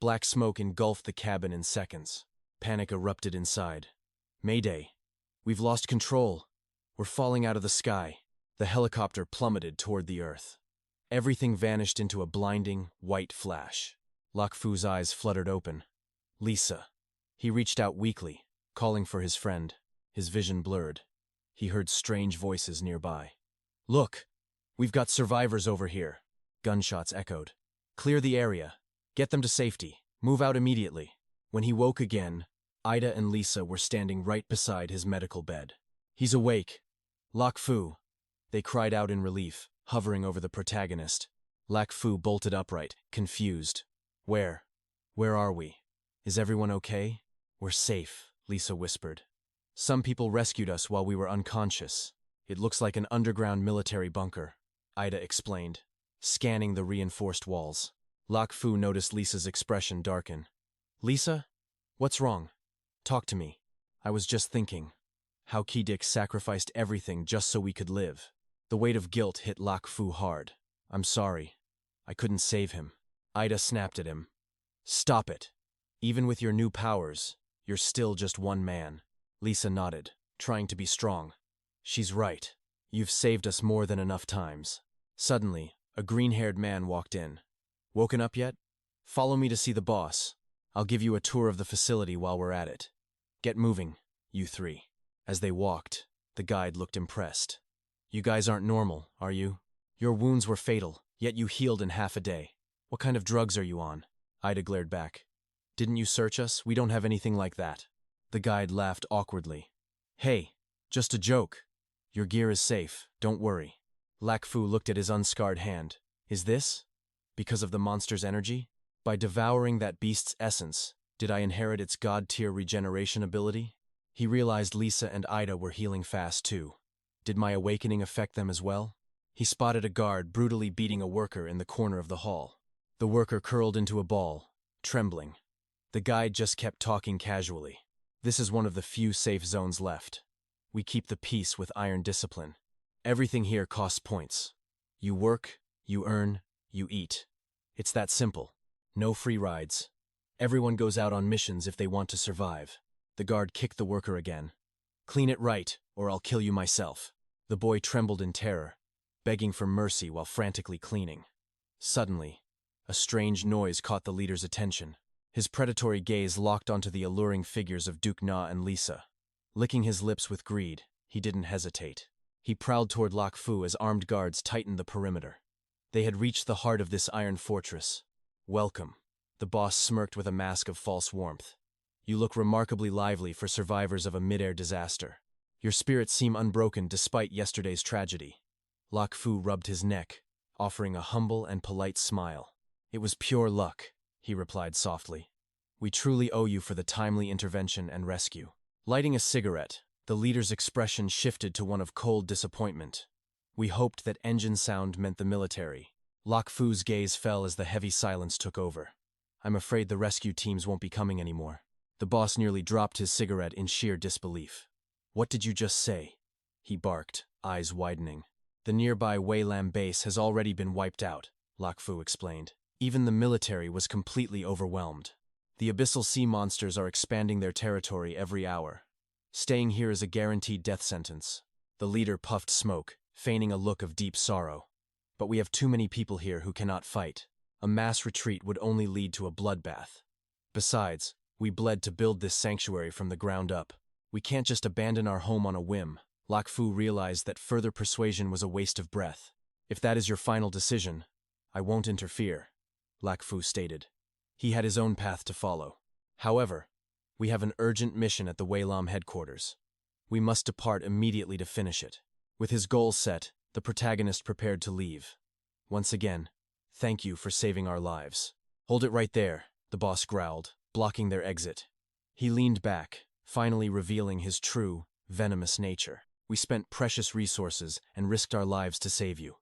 Black smoke engulfed the cabin in seconds. Panic erupted inside. Mayday. We've lost control. We're falling out of the sky. The helicopter plummeted toward the earth. Everything vanished into a blinding, white flash. 𝒊𝒏's eyes fluttered open. Lisa. He reached out weakly, calling for his friend. His vision blurred. He heard strange voices nearby. Look! We've got survivors over here. Gunshots echoed. Clear the area. Get them to safety. Move out immediately. When he woke again, Ida and Lisa were standing right beside his medical bed. He's awake. 𝒊𝒏. They cried out in relief, hovering over the protagonist. 𝒊𝒏 bolted upright, confused. Where are we? Is everyone okay? We're safe, Lisa whispered. Some people rescued us while we were unconscious. It looks like an underground military bunker, Ida explained, scanning the reinforced walls. 𝒊𝒏 noticed Lisa's expression darken. Lisa? What's wrong? Talk to me. I was just thinking. How 𝒐𝒘𝒆𝒓 sacrificed everything just so we could live. The weight of guilt hit 𝒊𝒏 hard. I'm sorry. I couldn't save him. Ida snapped at him. Stop it. Even with your new powers, you're still just one man. Lisa nodded, trying to be strong. She's right. You've saved us more than enough times. Suddenly, a green-haired man walked in. Woken up yet? Follow me to see the boss. I'll give you a tour of the facility while we're at it. Get moving, you three. As they walked, the guide looked impressed. You guys aren't normal, are you? Your wounds were fatal, yet you healed in half a day. What kind of drugs are you on? Ida glared back. Didn't you search us? We don't have anything like that. The guide laughed awkwardly. Hey, just a joke. Your gear is safe, don't worry. 𝒓𝒊 looked at his unscarred hand. Is this? Because of the monster's energy? By devouring that beast's essence, did I inherit its god-tier regeneration ability? He realized Lisa and Ida were healing fast too. Did my awakening affect them as well? He spotted a guard brutally beating a worker in the corner of the hall. The worker curled into a ball, trembling. The guide just kept talking casually. This is one of the few safe zones left. We keep the peace with iron discipline. Everything here costs points. You work, you earn, you eat. It's that simple. No free rides. Everyone goes out on missions if they want to survive. The guard kicked the worker again. Clean it right, or I'll kill you myself. The boy trembled in terror, begging for mercy while frantically cleaning. Suddenly, a strange noise caught the leader's attention. His predatory gaze locked onto the alluring figures of Duke Na and Lisa. Licking his lips with greed, he didn't hesitate. He prowled toward 𝒓𝒊 as armed guards tightened the perimeter. They had reached the heart of this iron fortress. Welcome. The boss smirked with a mask of false warmth. You look remarkably lively for survivors of a mid-air disaster. Your spirits seem unbroken despite yesterday's tragedy. 𝒓𝒊 rubbed his neck, offering a humble and polite smile. It was pure luck, he replied softly. We truly owe you for the timely intervention and rescue. Lighting a cigarette, the leader's expression shifted to one of cold disappointment. We hoped that engine sound meant the military. 𝒓𝒊's gaze fell as the heavy silence took over. I'm afraid the rescue teams won't be coming anymore. The boss nearly dropped his cigarette in sheer disbelief. What did you just say? He barked, eyes widening. The nearby Wei-Lam base has already been wiped out, 𝒓𝒊 explained. Even the military was completely overwhelmed. The abyssal sea monsters are expanding their territory every hour. Staying here is a guaranteed death sentence. The leader puffed smoke, feigning a look of deep sorrow. But we have too many people here who cannot fight. A mass retreat would only lead to a bloodbath. Besides, we bled to build this sanctuary from the ground up. We can't just abandon our home on a whim. 𝒓𝒊 realized that further persuasion was a waste of breath. If that is your final decision, I won't interfere, 𝒓𝒊 stated. He had his own path to follow. However, we have an urgent mission at the Wei-Lam headquarters. We must depart immediately to finish it. With his goals set, the protagonist prepared to leave. Once again, thank you for saving our lives. Hold it right there, the boss growled, blocking their exit. He leaned back, finally revealing his true, venomous nature. We spent precious resources and risked our lives to save you.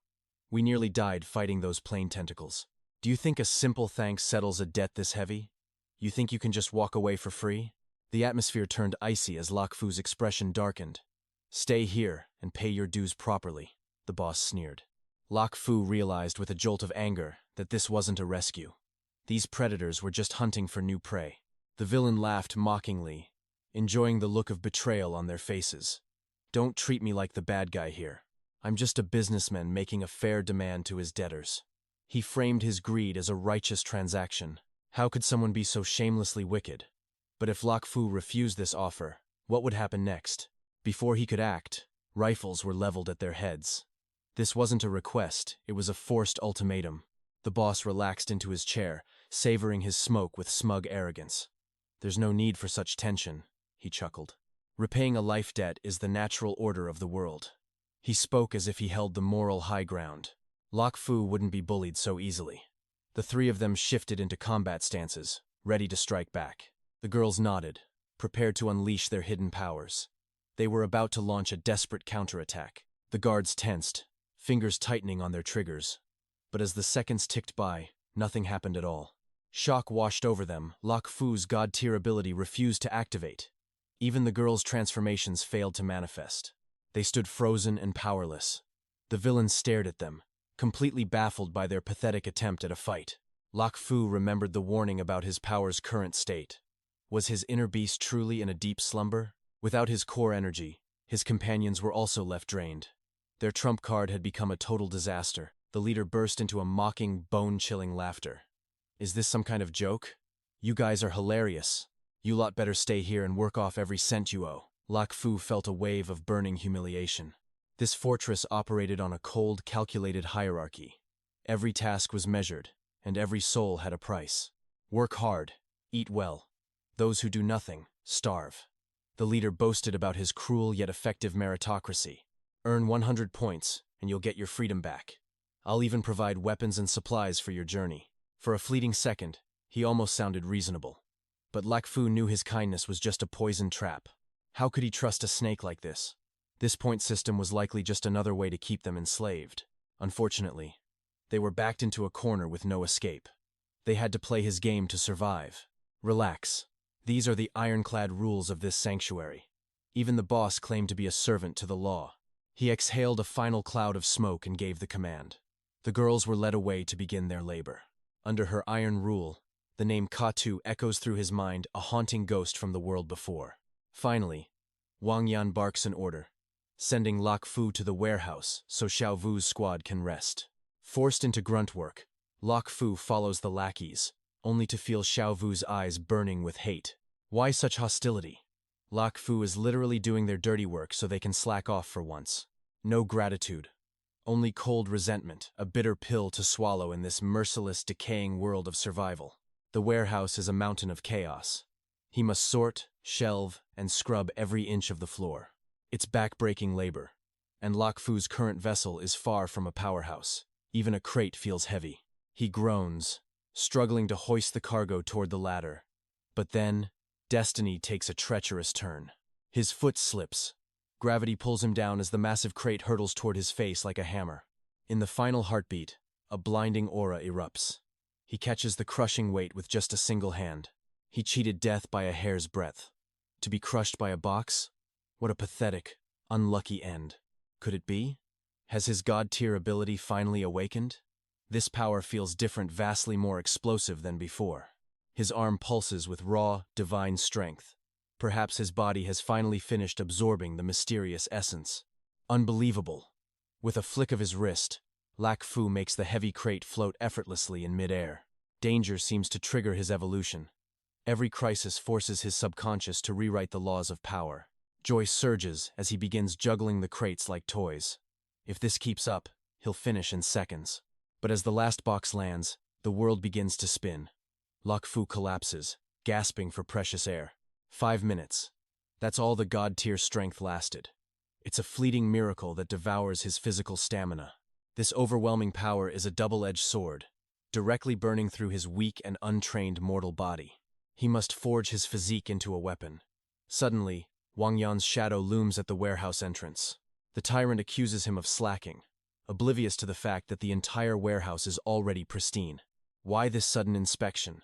We nearly died fighting those plane tentacles. Do you think a simple thanks settles a debt this heavy? You think you can just walk away for free? The atmosphere turned icy as 𝒓𝒊's expression darkened. Stay here and pay your dues properly, the boss sneered. 𝒓𝒊 realized with a jolt of anger that this wasn't a rescue. These predators were just hunting for new prey. The villain laughed mockingly, enjoying the look of betrayal on their faces. Don't treat me like the bad guy here. I'm just a businessman making a fair demand to his debtors. He framed his greed as a righteous transaction. How could someone be so shamelessly wicked? But if 𒓓𝒊 refused this offer, what would happen next? Before he could act, rifles were leveled at their heads. This wasn't a request, it was a forced ultimatum. The boss relaxed into his chair, savoring his smoke with smug arrogance. There's no need for such tension, he chuckled. Repaying a life debt is the natural order of the world. He spoke as if he held the moral high ground. 𝒓𝒊 wouldn't be bullied so easily. The three of them shifted into combat stances, ready to strike back. The girls nodded, prepared to unleash their hidden powers. They were about to launch a desperate counterattack. The guards tensed, fingers tightening on their triggers. But as the seconds ticked by, nothing happened at all. Shock washed over them. 𝒓𝒊's god-tier ability refused to activate. Even the girls' transformations failed to manifest. They stood frozen and powerless. The villains stared at them, completely baffled by their pathetic attempt at a fight. 𝒓𝒊 remembered the warning about his power's current state. Was his inner beast truly in a deep slumber? Without his core energy, his companions were also left drained. Their trump card had become a total disaster. The leader burst into a mocking, bone-chilling laughter. Is this some kind of joke? You guys are hilarious. You lot better stay here and work off every cent you owe. 𝒓𝒊 felt a wave of burning humiliation. This fortress operated on a cold, calculated hierarchy. Every task was measured, and every soul had a price. Work hard, eat well. Those who do nothing, starve. The leader boasted about his cruel yet effective meritocracy. Earn 100 points, and you'll get your freedom back. I'll even provide weapons and supplies for your journey. For a fleeting second, he almost sounded reasonable. But 𝒓𝒊 knew his kindness was just a poison trap. How could he trust a snake like this? This point system was likely just another way to keep them enslaved. Unfortunately, they were backed into a corner with no escape. They had to play his game to survive. Relax. These are the ironclad rules of this sanctuary. Even the boss claimed to be a servant to the law. He exhaled a final cloud of smoke and gave the command. The girls were led away to begin their labor. Under her iron rule, the name 𝒂 echoes through his mind, a haunting ghost from the world before. Finally, Wang Yan barks an order, sending 𝒓𝒊 to the warehouse so Xiao Vu's squad can rest. Forced into grunt work, 𝒓𝒊 follows the lackeys, only to feel Xiao Vu's eyes burning with hate. Why such hostility? 𝒓𝒊 is literally doing their dirty work so they can slack off for once. No gratitude. Only cold resentment, a bitter pill to swallow in this merciless, decaying world of survival. The warehouse is a mountain of chaos. He must sort, shelve, and scrub every inch of the floor. It's back-breaking labor, and 𝒓𝒊's current vessel is far from a powerhouse. Even a crate feels heavy. He groans, struggling to hoist the cargo toward the ladder. But then, destiny takes a treacherous turn. His foot slips. Gravity pulls him down as the massive crate hurtles toward his face like a hammer. In the final heartbeat, a blinding aura erupts. He catches the crushing weight with just a single hand. He cheated death by a hair's breadth. To be crushed by a box? What a pathetic, unlucky end. Could it be? Has his god-tier ability finally awakened? This power feels different, vastly more explosive than before. His arm pulses with raw, divine strength. Perhaps his body has finally finished absorbing the mysterious essence. Unbelievable. With a flick of his wrist, 𝒓𝒊 makes the heavy crate float effortlessly in midair. Danger seems to trigger his evolution. Every crisis forces his subconscious to rewrite the laws of power. Joy surges as he begins juggling the crates like toys. If this keeps up, he'll finish in seconds. But as the last box lands, the world begins to spin. 𝒓𝒊 collapses, gasping for precious air. 5 minutes. That's all the god-tier strength lasted. It's a fleeting miracle that devours his physical stamina. This overwhelming power is a double-edged sword, directly burning through his weak and untrained mortal body. He must forge his physique into a weapon. Suddenly, Wang Yan's shadow looms at the warehouse entrance. The tyrant accuses him of slacking, oblivious to the fact that the entire warehouse is already pristine. Why this sudden inspection?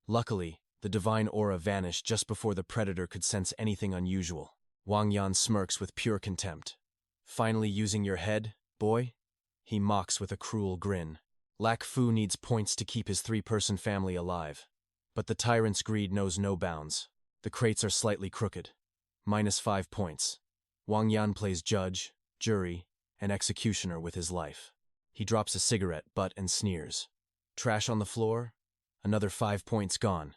Luckily, the divine aura vanished just before the predator could sense anything unusual. Wang Yan smirks with pure contempt. Finally using your head, boy? He mocks with a cruel grin. 𝒓𝒊 needs points to keep his 3-person family alive. But the tyrant's greed knows no bounds. The crates are slightly crooked. -5 points. Wang Yan plays judge, jury, and executioner with his life. He drops a cigarette butt and sneers. Trash on the floor? Another 5 points gone.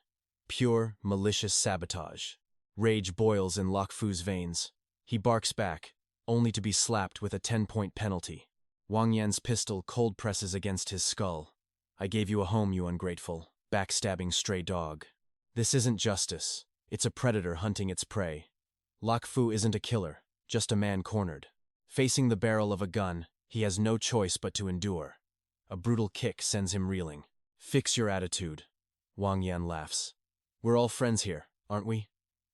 Pure, malicious sabotage. Rage boils in 𝒓𝒊's veins. He barks back, only to be slapped with a 10-point penalty. Wang Yan's pistol cold presses against his skull. I gave you a home, you ungrateful, backstabbing stray dog. This isn't justice. It's a predator hunting its prey. 𝒓𝒊 isn't a killer, just a man cornered. Facing the barrel of a gun, he has no choice but to endure. A brutal kick sends him reeling. Fix your attitude. Wang Yan laughs. We're all friends here, aren't we?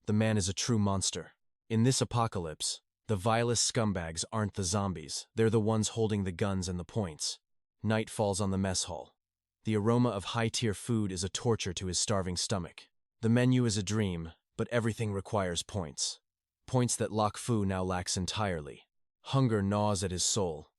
The man is a true monster. In this apocalypse, the vilest scumbags aren't the zombies, they're the ones holding the guns and the points. Night falls on the mess hall. The aroma of high-tier food is a torture to his starving stomach. The menu is a dream, but everything requires points. Points that 𝒓𝒊 now lacks entirely. Hunger gnaws at his soul.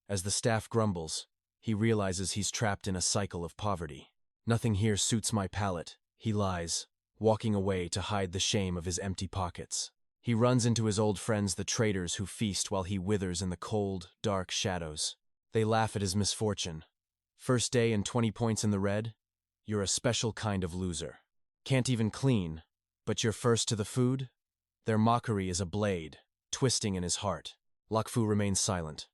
As the staff grumbles, he realizes he's trapped in a cycle of poverty. Nothing here suits my palate, he lies, walking away to hide the shame of his empty pockets. He runs into his old friends, the traders who feast while he withers in the cold, dark shadows. They laugh at his misfortune. First day and 20 points in the red? You're a special kind of loser. Can't even clean, but you're first to the food? Their mockery is a blade, twisting in his heart. 𝒓𝒊 remains silent.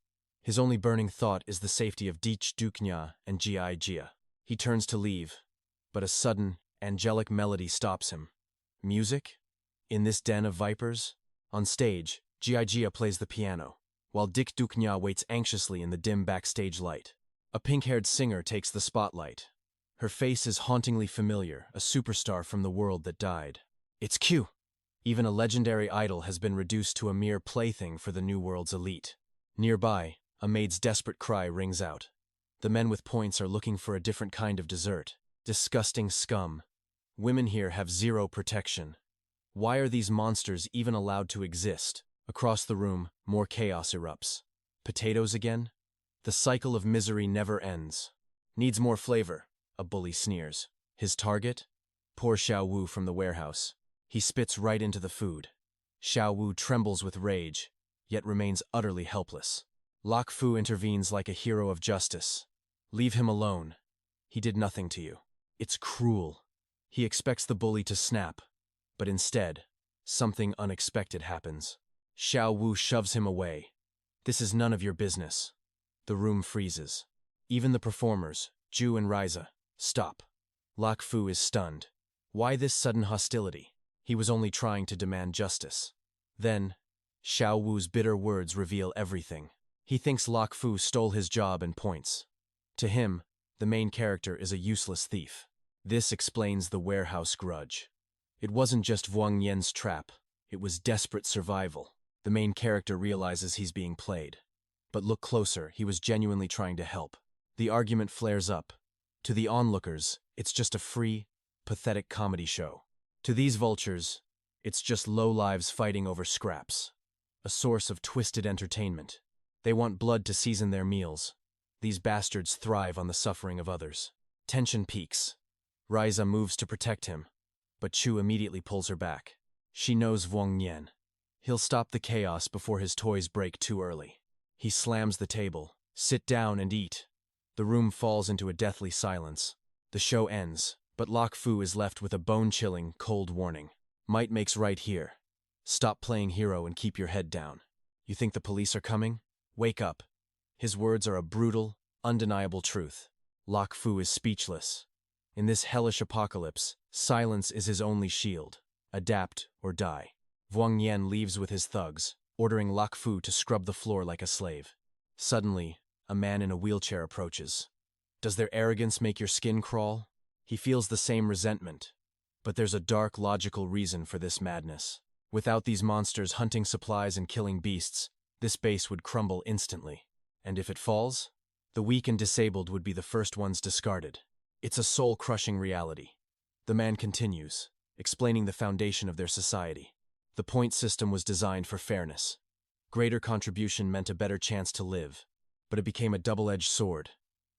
His only burning thought is the safety of 𝑑𝒐𝒘𝒆𝒓 and 𝑔𝒑𝒐𝒑. He turns to leave, but a sudden, angelic melody stops him. Music? In this den of vipers? On stage, 𝒐𝒆 plays the piano, while 𝑷𝒐𝒘𝒆𝒓 waits anxiously in the dim backstage light. A pink-haired singer takes the spotlight. Her face is hauntingly familiar, a superstar from the world that died. It's Q. Even a legendary idol has been reduced to a mere plaything for the new world's elite. Nearby, a maid's desperate cry rings out. The men with points are looking for a different kind of dessert. Disgusting scum. Women here have zero protection. Why are these monsters even allowed to exist? Across the room, more chaos erupts. Potatoes again? The cycle of misery never ends. Needs more flavor, a bully sneers. His target? Poor Xiao Wu from the warehouse. He spits right into the food. Xiao Wu trembles with rage, yet remains utterly helpless. Lok Fu intervenes like a hero of justice. Leave him alone. He did nothing to you. It's cruel. He expects the bully to snap, but instead, something unexpected happens. Xiao Wu shoves him away. This is none of your business. The room freezes. Even the performers, Ju and Riza, stop. Lok Fu is stunned. Why this sudden hostility? He was only trying to demand justice. Then, Xiao Wu's bitter words reveal everything. He thinks Lok Fu stole his job and points. To him, the main character is a useless thief. This explains the warehouse grudge. It wasn't just Wang Yan's trap, it was desperate survival. The main character realizes he's being played. But look closer, he was genuinely trying to help. The argument flares up. To the onlookers, it's just a free, pathetic comedy show. To these vultures, it's just low-lives fighting over scraps. A source of twisted entertainment. They want blood to season their meals. These bastards thrive on the suffering of others. Tension peaks. Riza moves to protect him, but Chu immediately pulls her back. She knows Wang Yan. He'll stop the chaos before his toys break too early. He slams the table. Sit down and eat. The room falls into a deathly silence. The show ends, but Lok Fu is left with a bone-chilling, cold warning. Might makes right here. Stop playing hero and keep your head down. You think the police are coming? Wake up. His words are a brutal, undeniable truth. Lok Fu is speechless. In this hellish apocalypse, silence is his only shield. Adapt or die. Wang Yan leaves with his thugs, ordering Lok Fu to scrub the floor like a slave. Suddenly, a man in a wheelchair approaches. Does their arrogance make your skin crawl? He feels the same resentment. But there's a dark, logical reason for this madness. Without these monsters hunting supplies and killing beasts, this base would crumble instantly. And if it falls, the weak and disabled would be the first ones discarded. It's a soul-crushing reality. The man continues, explaining the foundation of their society. The point system was designed for fairness. Greater contribution meant a better chance to live, but it became a double-edged sword.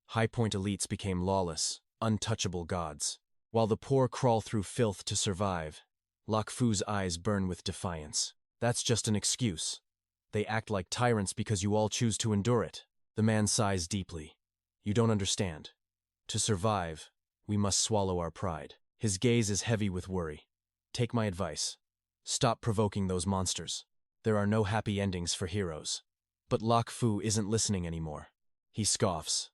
High-point elites became lawless, untouchable gods. While the poor crawl through filth to survive, Lok Fu's eyes burn with defiance. That's just an excuse. They act like tyrants because you all choose to endure it. The man sighs deeply. You don't understand. To survive, we must swallow our pride. His gaze is heavy with worry. Take my advice. Stop provoking those monsters. There are no happy endings for heroes. But Lok Fu isn't listening anymore. He scoffs.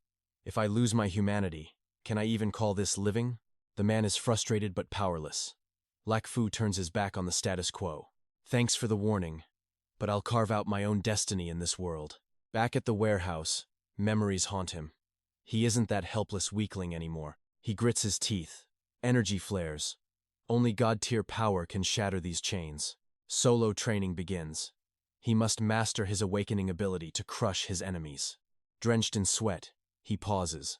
If I lose my humanity, can I even call this living? The man is frustrated but powerless. Lok Fu turns his back on the status quo. Thanks for the warning, but I'll carve out my own destiny in this world. Back at the warehouse, memories haunt him. He isn't that helpless weakling anymore. He grits his teeth. Energy flares. Only God-tier power can shatter these chains. Solo training begins. He must master his awakening ability to crush his enemies. Drenched in sweat, he pauses.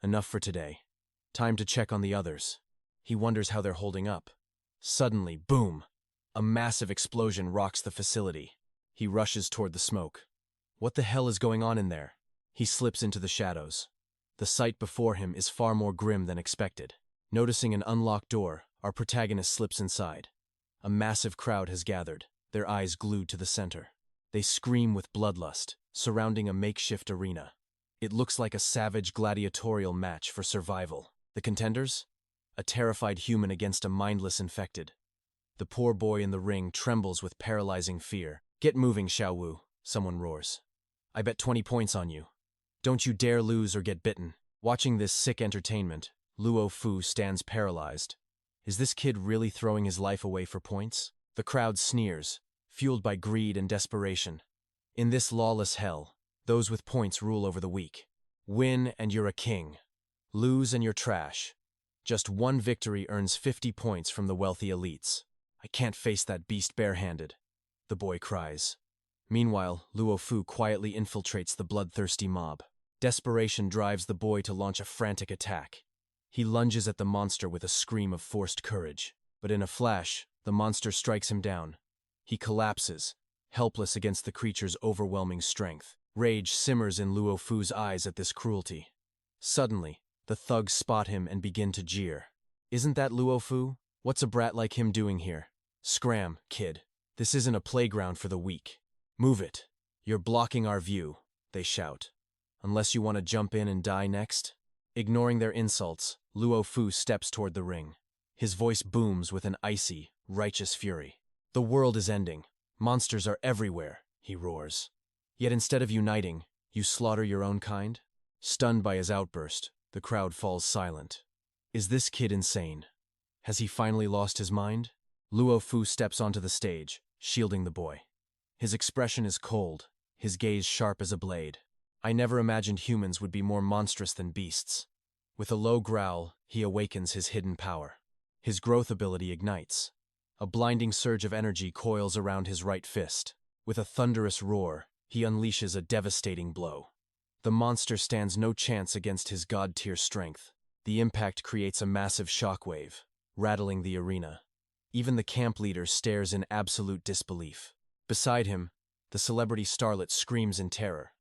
Enough for today. Time to check on the others. He wonders how they're holding up. Suddenly, boom! A massive explosion rocks the facility. He rushes toward the smoke. What the hell is going on in there? He slips into the shadows. The sight before him is far more grim than expected. Noticing an unlocked door, our protagonist slips inside. A massive crowd has gathered, their eyes glued to the center. They scream with bloodlust, surrounding a makeshift arena. It looks like a savage gladiatorial match for survival. The contenders? A terrified human against a mindless infected. The poor boy in the ring trembles with paralyzing fear. Get moving, Xiao Wu, someone roars. I bet 20 points on you. Don't you dare lose or get bitten. Watching this sick entertainment, Luo Fu stands paralyzed. Is this kid really throwing his life away for points? The crowd sneers, fueled by greed and desperation. In this lawless hell, those with points rule over the weak. Win and you're a king. Lose and you're trash. Just one victory earns 50 points from the wealthy elites. I can't face that beast barehanded, the boy cries. Meanwhile, Luo Fu quietly infiltrates the bloodthirsty mob. Desperation drives the boy to launch a frantic attack. He lunges at the monster with a scream of forced courage. But in a flash, the monster strikes him down. He collapses, helpless against the creature's overwhelming strength. Rage simmers in Luo Fu's eyes at this cruelty. Suddenly, the thugs spot him and begin to jeer. Isn't that Luo Fu? What's a brat like him doing here? Scram, kid. This isn't a playground for the weak. Move it. You're blocking our view, they shout. Unless you want to jump in and die next? Ignoring their insults, Luo Fu steps toward the ring. His voice booms with an icy, righteous fury. The world is ending. Monsters are everywhere, he roars. Yet instead of uniting, you slaughter your own kind? Stunned by his outburst, the crowd falls silent. Is this kid insane? Has he finally lost his mind? Luo Fu steps onto the stage, shielding the boy. His expression is cold, his gaze sharp as a blade. I never imagined humans would be more monstrous than beasts. With a low growl, he awakens his hidden power. His growth ability ignites. A blinding surge of energy coils around his right fist. With a thunderous roar, he unleashes a devastating blow. The monster stands no chance against his god-tier strength. The impact creates a massive shockwave, rattling the arena. Even the camp leader stares in absolute disbelief. Beside him, the celebrity starlet screams in terror.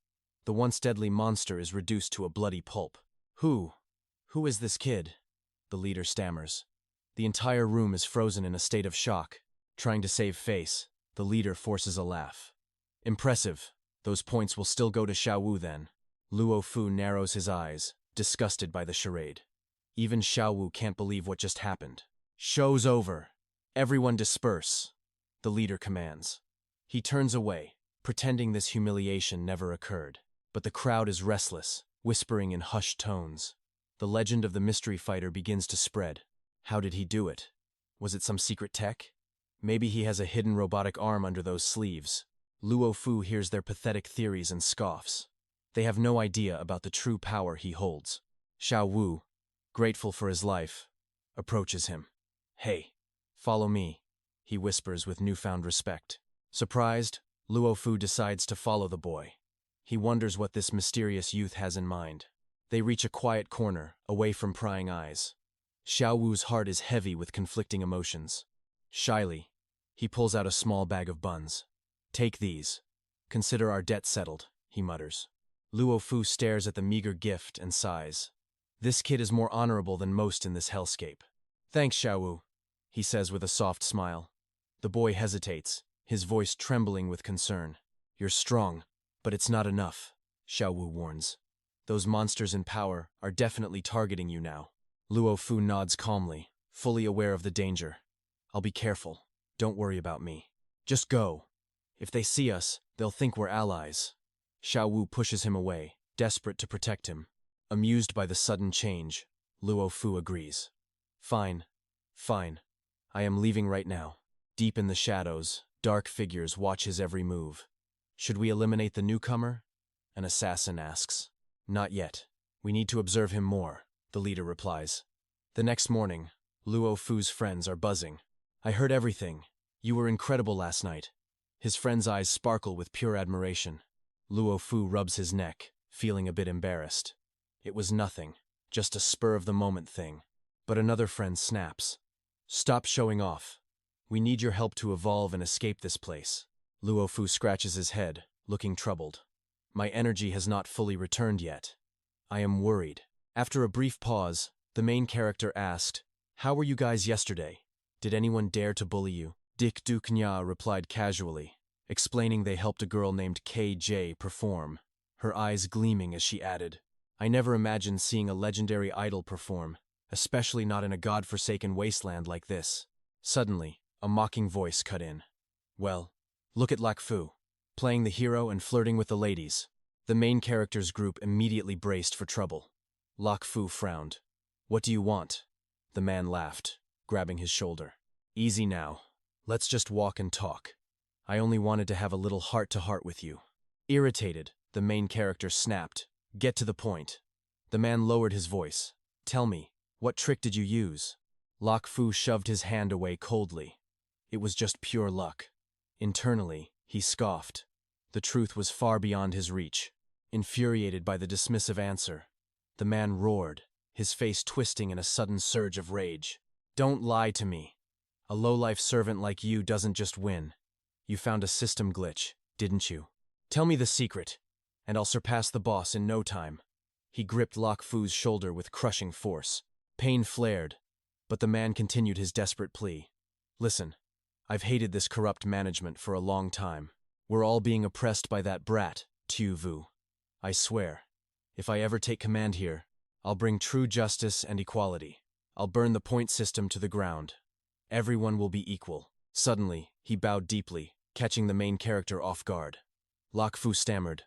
The once deadly monster is reduced to a bloody pulp. Who is this kid? The leader stammers. The entire room is frozen in a state of shock. Trying to save face, the leader forces a laugh. Impressive. Those points will still go to Xiao Wu then. Luo Fu narrows his eyes, disgusted by the charade. Even Xiao Wu can't believe what just happened. Show's over. Everyone disperse, the leader commands. He turns away, pretending this humiliation never occurred. But the crowd is restless, whispering in hushed tones. The legend of the mystery fighter begins to spread. How did he do it? Was it some secret tech? Maybe he has a hidden robotic arm under those sleeves. Luo Fu hears their pathetic theories and scoffs. They have no idea about the true power he holds. Xiao Wu, grateful for his life, approaches him. Hey, follow me, he whispers with newfound respect. Surprised, Luo Fu decides to follow the boy. He wonders what this mysterious youth has in mind. They reach a quiet corner, away from prying eyes. Xiao Wu's heart is heavy with conflicting emotions. Shyly, he pulls out a small bag of buns. Take these. Consider our debt settled, he mutters. Luo Fu stares at the meager gift and sighs. This kid is more honorable than most in this hellscape. Thanks, Xiao Wu, he says with a soft smile. The boy hesitates, his voice trembling with concern. You're strong, but it's not enough, Xiao Wu warns. Those monsters in power are definitely targeting you now. Luo Fu nods calmly, fully aware of the danger. I'll be careful. Don't worry about me. Just go. If they see us, they'll think we're allies. Xiao Wu pushes him away, desperate to protect him. Amused by the sudden change, Luo Fu agrees. Fine. I am leaving right now. Deep in the shadows, dark figures watch his every move. Should we eliminate the newcomer? An assassin asks. Not yet. We need to observe him more, the leader replies. The next morning, Luo Fu's friends are buzzing. I heard everything. You were incredible last night. His friend's eyes sparkle with pure admiration. Luo Fu rubs his neck, feeling a bit embarrassed. It was nothing, just a spur-of-the-moment thing. But another friend snaps. Stop showing off. We need your help to evolve and escape this place. Luo Fu scratches his head, looking troubled. My energy has not fully returned yet. I am worried. After a brief pause, the main character asked, How were you guys yesterday? Did anyone dare to bully you? 𝑑𝒐𝒘𝒆𝒓 replied casually, explaining they helped a girl named KJ perform, her eyes gleaming as she added, I never imagined seeing a legendary idol perform, especially not in a god-forsaken wasteland like this. Suddenly, a mocking voice cut in. Well, look at Lak Fu, playing the hero and flirting with the ladies. The main character's group immediately braced for trouble. Lak Fu frowned. What do you want? The man laughed, grabbing his shoulder. Easy now. Let's just walk and talk. I only wanted to have a little heart-to-heart with you. Irritated, the main character snapped. Get to the point. The man lowered his voice. Tell me, what trick did you use? Lok Fu shoved his hand away coldly. It was just pure luck. Internally, he scoffed. The truth was far beyond his reach. Infuriated by the dismissive answer, the man roared, his face twisting in a sudden surge of rage. Don't lie to me. A low-life servant like you doesn't just win. You found a system glitch, didn't you? Tell me the secret, and I'll surpass the boss in no time. He gripped Lok Fu's shoulder with crushing force. Pain flared, but the man continued his desperate plea. Listen, I've hated this corrupt management for a long time. We're all being oppressed by that brat, Tu Vu. I swear, if I ever take command here, I'll bring true justice and equality. I'll burn the point system to the ground. Everyone will be equal. Suddenly, he bowed deeply, catching the main character off guard. Lok Fu stammered.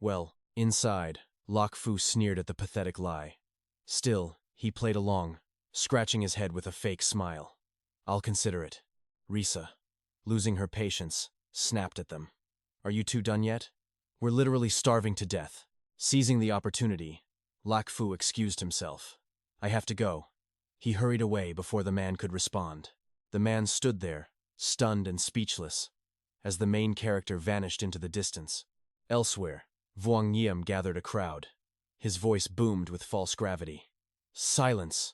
Well, inside, Lok Fu sneered at the pathetic lie. Still, he played along, scratching his head with a fake smile. I'll consider it. Risa, losing her patience, snapped at them. Are you two done yet? We're literally starving to death. Seizing the opportunity, Lok Fu excused himself. I have to go. He hurried away before the man could respond. The man stood there, stunned and speechless, as the main character vanished into the distance. Elsewhere, 𝒊𝒏𝒏 gathered a crowd. His voice boomed with false gravity. Silence!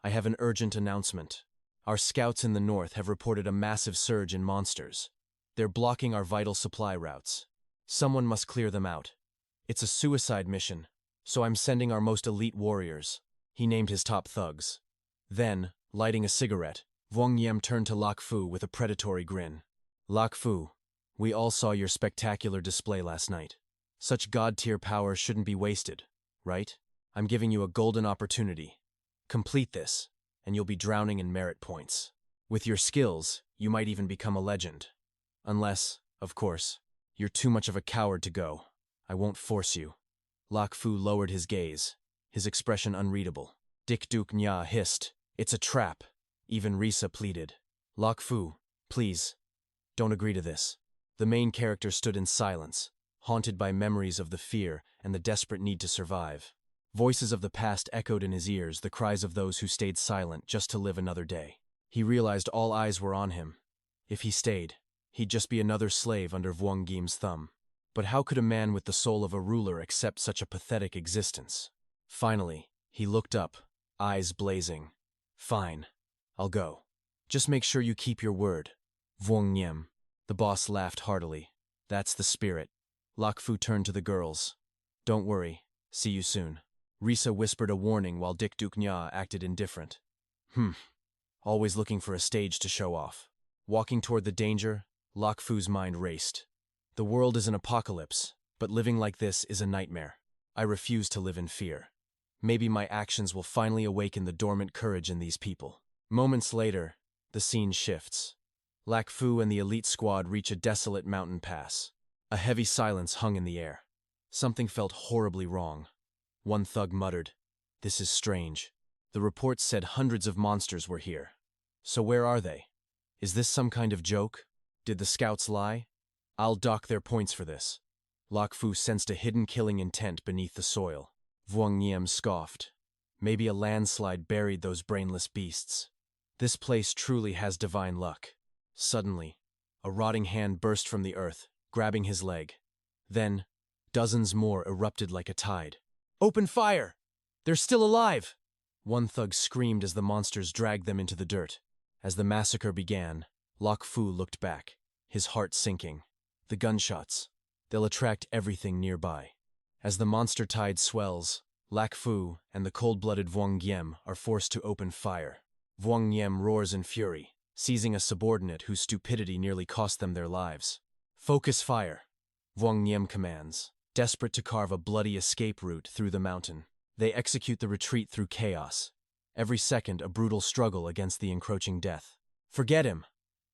I have an urgent announcement. Our scouts in the north have reported a massive surge in monsters. They're blocking our vital supply routes. Someone must clear them out. It's a suicide mission, so I'm sending our most elite warriors. He named his top thugs. Then, lighting a cigarette, 𝒊𝒏𝒏 turned to Lok Fu with a predatory grin. Lok Fu, we all saw your spectacular display last night. Such god-tier power shouldn't be wasted, right? I'm giving you a golden opportunity. Complete this, and you'll be drowning in merit points. With your skills, you might even become a legend. Unless, of course, you're too much of a coward to go. I won't force you. Lok Fu lowered his gaze, his expression unreadable. 𝒐𝒘𝒆𝒓 hissed. It's a trap. Even Risa pleaded. Lok Fu, please, don't agree to this. The main character stood in silence, haunted by memories of the fear and the desperate need to survive. Voices of the past echoed in his ears, the cries of those who stayed silent just to live another day. He realized all eyes were on him. If he stayed, he'd just be another slave under 𝒊𝒏𝒏's thumb. But how could a man with the soul of a ruler accept such a pathetic existence? Finally, he looked up, eyes blazing. Fine, I'll go. Just make sure you keep your word. 𝒊𝒏𝒏. The boss laughed heartily. That's the spirit. Lok Fu turned to the girls. Don't worry, see you soon. Risa whispered a warning while 𝒐𝒘𝒆𝒓 acted indifferent. Always looking for a stage to show off. Walking toward the danger, Lok Fu's mind raced. The world is an apocalypse, but living like this is a nightmare. I refuse to live in fear. Maybe my actions will finally awaken the dormant courage in these people. Moments later, the scene shifts. Lok Fu and the elite squad reach a desolate mountain pass. A heavy silence hung in the air. Something felt horribly wrong. One thug muttered, "This is strange. The reports said hundreds of monsters were here. So where are they? Is this some kind of joke? Did the scouts lie? I'll dock their points for this." Lok Fu sensed a hidden killing intent beneath the soil. 𝒊𝒏𝒏 scoffed. Maybe a landslide buried those brainless beasts. This place truly has divine luck. Suddenly, a rotting hand burst from the earth, grabbing his leg. Then, dozens more erupted like a tide. Open fire! They're still alive! One thug screamed as the monsters dragged them into the dirt. As the massacre began, Lok Fu looked back, his heart sinking. The gunshots. They'll attract everything nearby. As the monster tide swells, Lok Fu and the cold-blooded 𝒊𝒏𝒏 are forced to open fire. 𝒊𝒏𝒏 roars in fury, seizing a subordinate whose stupidity nearly cost them their lives. Focus fire, 𝒊𝒏𝒏 commands, desperate to carve a bloody escape route through the mountain. They execute the retreat through chaos. Every second a brutal struggle against the encroaching death. Forget him!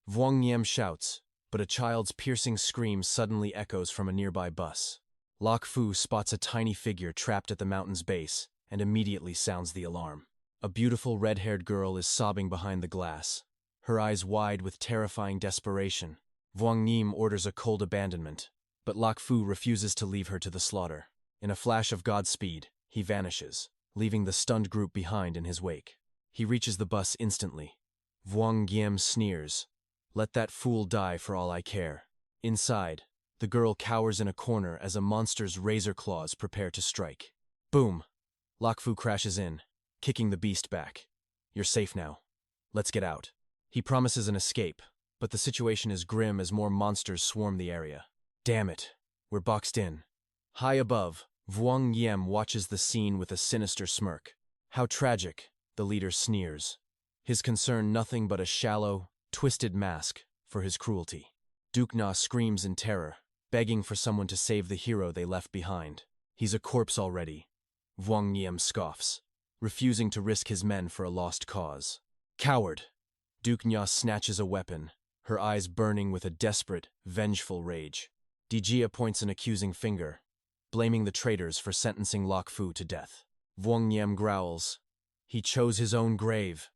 𝒊𝒏𝒏 shouts, but a child's piercing scream suddenly echoes from a nearby bus. Lok Fu spots a tiny figure trapped at the mountain's base and immediately sounds the alarm. A beautiful red-haired girl is sobbing behind the glass, her eyes wide with terrifying desperation. Vhuang Nim orders a cold abandonment, but Lok Fu refuses to leave her to the slaughter. In a flash of Godspeed, he vanishes, leaving the stunned group behind in his wake. He reaches the bus instantly. Vhuang Nim sneers, "Let that fool die for all I care." Inside, the girl cowers in a corner as a monster's razor claws prepare to strike. Boom! Lok Fu crashes in, kicking the beast back. "You're safe now. Let's get out." He promises an escape, but the situation is grim as more monsters swarm the area. Damn it, we're boxed in. High above, Vhuang Nim watches the scene with a sinister smirk. "How tragic," the leader sneers. His concern nothing but a shallow, twisted mask for his cruelty. Duke Na screams in terror, begging for someone to save the hero they left behind. "He's a corpse already." Vhuang Nim scoffs, refusing to risk his men for a lost cause. "Coward!" Duke Na snatches a weapon, her eyes burning with a desperate, vengeful rage. Dijia points an accusing finger, blaming the traitors for sentencing Lok Fu to death. Vhuang Nim growls, "He chose his own grave.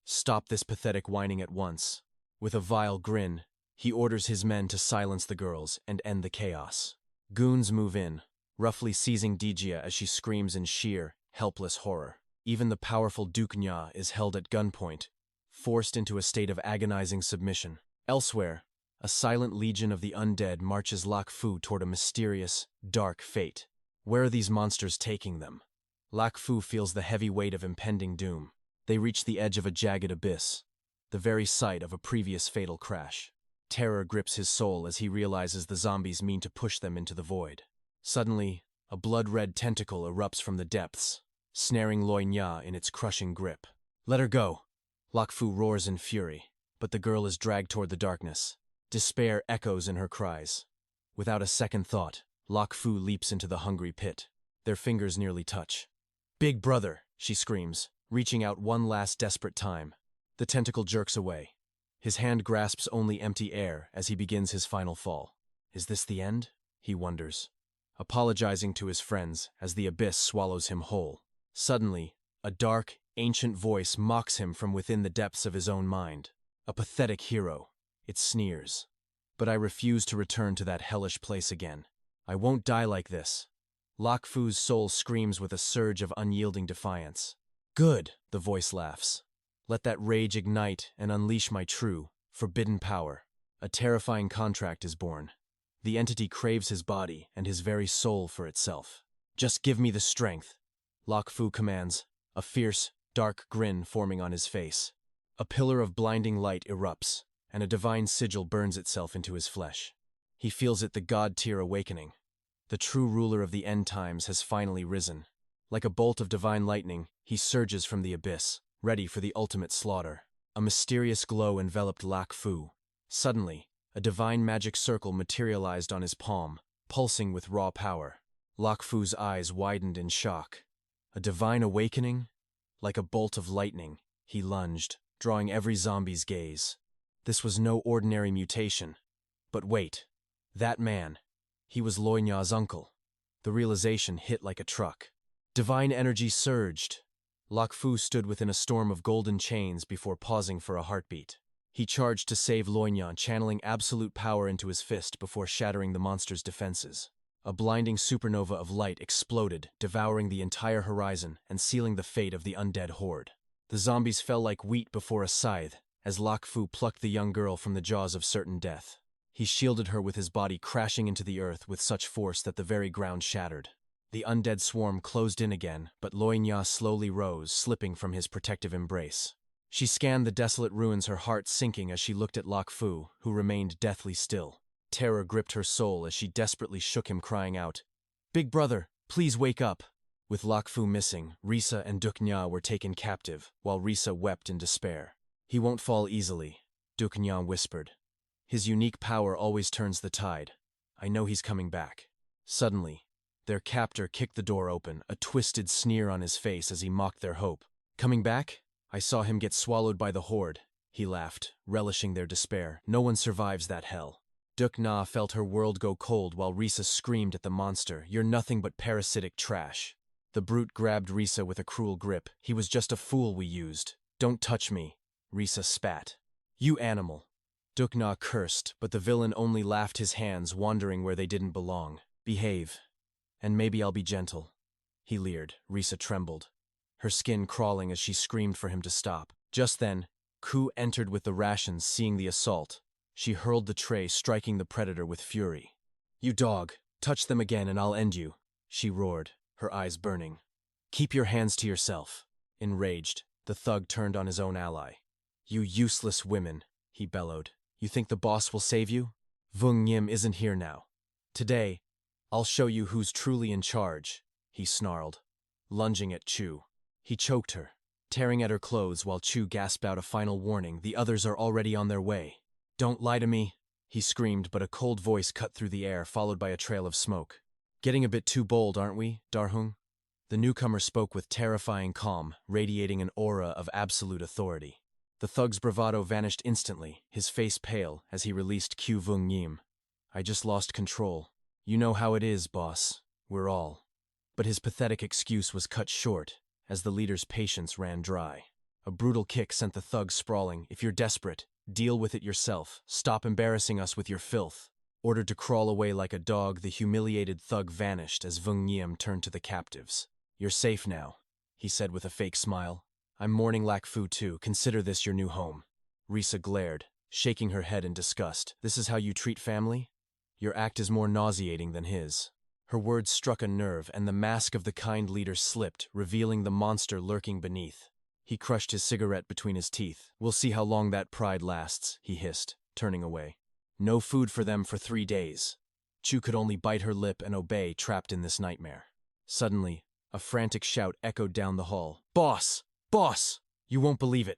Stop this pathetic whining at once." With a vile grin, he orders his men to silence the girls and end the chaos. Goons move in, roughly seizing Dijia as she screams in sheer, helpless horror. Even the powerful Duke Na is held at gunpoint, forced into a state of agonizing submission. Elsewhere, a silent legion of the undead marches Lok Fu toward a mysterious, dark fate. Where are these monsters taking them? Lok Fu feels the heavy weight of impending doom. They reach the edge of a jagged abyss, the very site of a previous fatal crash. Terror grips his soul as he realizes the zombies mean to push them into the void. Suddenly, a blood-red tentacle erupts from the depths, snaring Loi Nya in its crushing grip. "Let her go!" Lok Fu roars in fury, but the girl is dragged toward the darkness. Despair echoes in her cries. Without a second thought, Lok Fu leaps into the hungry pit. Their fingers nearly touch. "Big brother!" she screams, reaching out one last desperate time. The tentacle jerks away. His hand grasps only empty air as he begins his final fall. Is this the end? He wonders, apologizing to his friends as the abyss swallows him whole. Suddenly, a dark, ancient voice mocks him from within the depths of his own mind. A pathetic hero, it sneers. "But I refuse to return to that hellish place again. I won't die like this." Lok Fu's soul screams with a surge of unyielding defiance. "Good," the voice laughs. "Let that rage ignite and unleash my true, forbidden power." A terrifying contract is born. The entity craves his body and his very soul for itself. "Just give me the strength," Lok Fu commands, a fierce, dark grin forming on his face. A pillar of blinding light erupts, and a divine sigil burns itself into his flesh. He feels it the god-tier awakening. The true ruler of the end times has finally risen. Like a bolt of divine lightning, he surges from the abyss, ready for the ultimate slaughter. A mysterious glow enveloped Lok Fu. Suddenly, a divine magic circle materialized on his palm, pulsing with raw power. Lok Fu's eyes widened in shock. A divine awakening? Like a bolt of lightning, he lunged, drawing every zombie's gaze. This was no ordinary mutation. But wait, that man, he was Loi Nya's uncle. The realization hit like a truck. Divine energy surged. Lok Fu stood within a storm of golden chains before pausing for a heartbeat. He charged to save Loi Nya, channeling absolute power into his fist before shattering the monster's defenses. A blinding supernova of light exploded, devouring the entire horizon and sealing the fate of the undead horde. The zombies fell like wheat before a scythe, as Lok Fu plucked the young girl from the jaws of certain death. He shielded her with his body crashing into the earth with such force that the very ground shattered. The undead swarm closed in again, but Loi Nya slowly rose, slipping from his protective embrace. She scanned the desolate ruins, her heart sinking as she looked at Lok Fu, who remained deathly still. Terror gripped her soul as she desperately shook him, crying out, "Big brother, please wake up." With Lok Fu missing, Risa and Duke Nya were taken captive, while Risa wept in despair. "He won't fall easily," Duke Nya whispered. "His unique power always turns the tide. I know he's coming back." Suddenly, their captor kicked the door open, a twisted sneer on his face as he mocked their hope. "Coming back? I saw him get swallowed by the horde," he laughed, relishing their despair. "No one survives that hell." Duke Na felt her world go cold while Risa screamed at the monster, "You're nothing but parasitic trash." The brute grabbed Risa with a cruel grip. "He was just a fool we used. Don't touch me." Risa spat. You animal! 𝒐𝒘𝒆𝒓 cursed, but the villain only laughed, his hands wandering where they didn't belong. Behave, and maybe I'll be gentle, he leered. Risa trembled, her skin crawling as she screamed for him to stop. Just then, Ku entered with the rations. Seeing the assault, she hurled the tray, striking the predator with fury. You dog, touch them again and I'll end you, she roared, her eyes burning. Keep your hands to yourself. Enraged, the thug turned on his own ally. You useless women, he bellowed. You think the boss will save you? 𝒊𝒐𝒅 isn't here now. Today, I'll show you who's truly in charge, he snarled, lunging at Chu. He choked her, tearing at her clothes while Chu gasped out a final warning. The others are already on their way. Don't lie to me, he screamed, but a cold voice cut through the air, followed by a trail of smoke. Getting a bit too bold, aren't we, 𝒊𝒐𝒅? The newcomer spoke with terrifying calm, radiating an aura of absolute authority. The thug's bravado vanished instantly, his face pale as he released 𝒊𝒐𝒅. I just lost control. You know how it is, boss. We're all. But his pathetic excuse was cut short as the leader's patience ran dry. A brutal kick sent the thug sprawling. If you're desperate, deal with it yourself. Stop embarrassing us with your filth. Ordered to crawl away like a dog, the humiliated thug vanished as 𝒊𝒐𝒅 turned to the captives. You're safe now, he said with a fake smile. I'm mourning 𝒏𝒏 too. Consider this your new home. Risa glared, shaking her head in disgust. This is how you treat family? Your act is more nauseating than his. Her words struck a nerve, and the mask of the kind leader slipped, revealing the monster lurking beneath. He crushed his cigarette between his teeth. We'll see how long that pride lasts, he hissed, turning away. No food for them for 3 days. Chu could only bite her lip and obey, trapped in this nightmare. Suddenly, a frantic shout echoed down the hall. Boss! Boss! You won't believe it.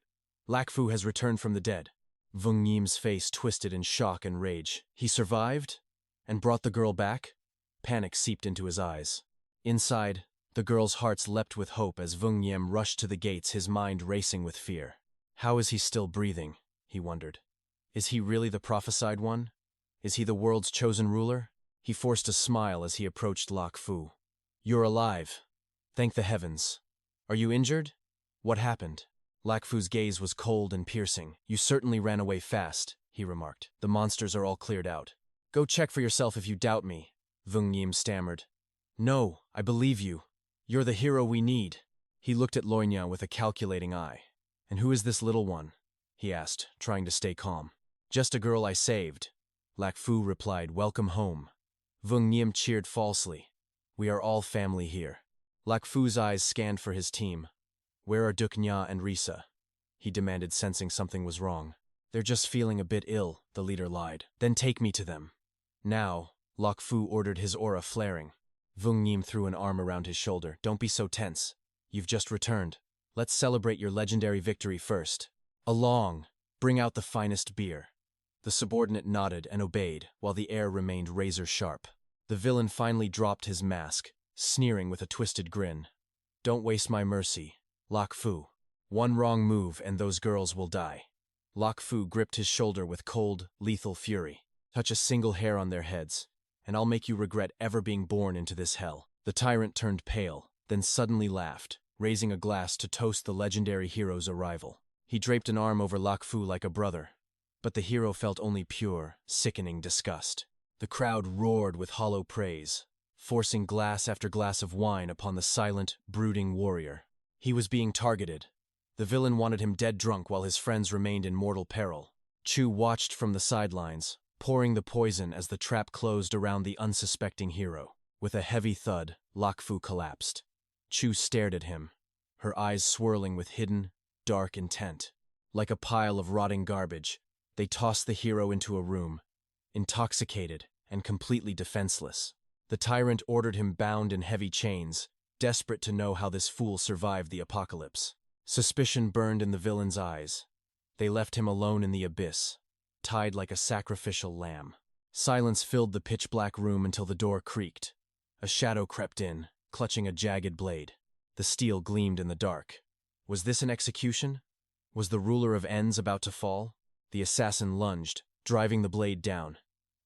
𝒏𝒏 has returned from the dead. 𝒊𝒐𝒅's face twisted in shock and rage. He survived? And brought the girl back? Panic seeped into his eyes. Inside, the girls' hearts leapt with hope as 𝒊𝒐𝒅 rushed to the gates, his mind racing with fear. How is he still breathing? He wondered. Is he really the prophesied one? Is he the world's chosen ruler? He forced a smile as he approached 𝒏𝒏. You're alive. Thank the heavens. Are you injured? What happened? 𝒏𝒏's gaze was cold and piercing. You certainly ran away fast, he remarked. The monsters are all cleared out. Go check for yourself if you doubt me, 𝒊𝒐𝒅 stammered. No, I believe you. You're the hero we need. He looked at 𝒏𝒏 with a calculating eye. And who is this little one? He asked, trying to stay calm. Just a girl I saved. 𝒏𝒏 replied, welcome home. 𝒊𝒐𝒅 cheered falsely. We are all family here. 𝒏𝒏's eyes scanned for his team. Where are 𝒐𝒘𝒆𝒓 and Risa? He demanded, sensing something was wrong. They're just feeling a bit ill, the leader lied. Then take me to them. Now, 𝒏𝒏 ordered, his aura flaring. 𝒊𝒐𝒅 threw an arm around his shoulder. Don't be so tense. You've just returned. Let's celebrate your legendary victory first. Along, bring out the finest beer. The subordinate nodded and obeyed, while the air remained razor sharp. The villain finally dropped his mask, sneering with a twisted grin. Don't waste my mercy, 𝒏𝒏. One wrong move and those girls will die. 𝒏𝒏 gripped his shoulder with cold, lethal fury. Touch a single hair on their heads, and I'll make you regret ever being born into this hell. The tyrant turned pale, then suddenly laughed, raising a glass to toast the legendary hero's arrival. He draped an arm over 𝒏𝒏 like a brother, but the hero felt only pure, sickening disgust. The crowd roared with hollow praise, forcing glass after glass of wine upon the silent, brooding warrior. He was being targeted. The villain wanted him dead drunk while his friends remained in mortal peril. Chu watched from the sidelines, pouring the poison as the trap closed around the unsuspecting hero. With a heavy thud, 𝒏𝒏 collapsed. Chu stared at him, her eyes swirling with hidden, dark intent. Like a pile of rotting garbage, they tossed the hero into a room, intoxicated and completely defenseless. The tyrant ordered him bound in heavy chains, desperate to know how this fool survived the apocalypse. Suspicion burned in the villain's eyes. They left him alone in the abyss, tied like a sacrificial lamb. Silence filled the pitch-black room until the door creaked. A shadow crept in, clutching a jagged blade. The steel gleamed in the dark. Was this an execution? Was the ruler of ends about to fall? The assassin lunged, driving the blade down.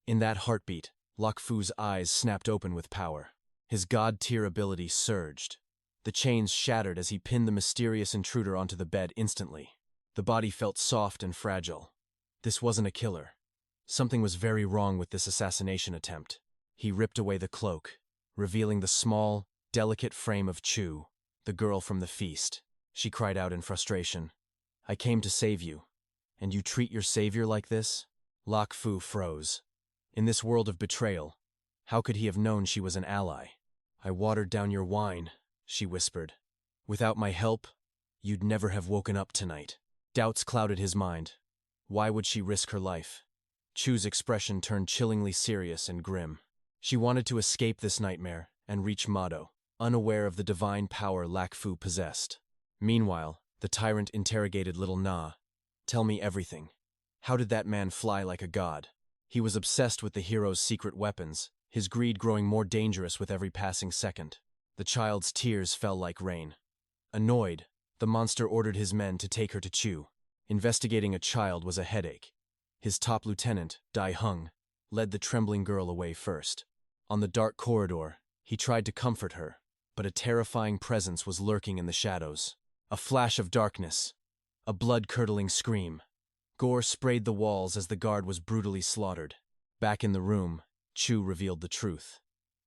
In that heartbeat, 𝒏𝒏's eyes snapped open with power. His god-tier ability surged. The chains shattered as he pinned the mysterious intruder onto the bed instantly. The body felt soft and fragile, This wasn't a killer. Something was very wrong with this assassination attempt. He ripped away the cloak, revealing the small, delicate frame of Chu, the girl from the feast. She cried out in frustration. "I came to save you. And you treat your savior like this?" Lok Fu froze. In this world of betrayal, how could he have known she was an ally? "I watered down your wine," she whispered. "Without my help, you'd never have woken up tonight." Doubts clouded his mind. Why would she risk her life? Chu's expression turned chillingly serious and grim. She wanted to escape this nightmare and reach Mado, unaware of the divine power Lak Fu possessed. Meanwhile, the tyrant interrogated little Na. "Tell me everything. How did that man fly like a god?" He was obsessed with the hero's secret weapons, his greed growing more dangerous with every passing second. The child's tears fell like rain. Annoyed, the monster ordered his men to take her to Chu. Investigating a child was a headache. His top lieutenant, Dai Hung, led the trembling girl away first. On the dark corridor, he tried to comfort her, but a terrifying presence was lurking in the shadows. A flash of darkness. A blood-curdling scream. Gore sprayed the walls as the guard was brutally slaughtered. Back in the room, Chu revealed the truth.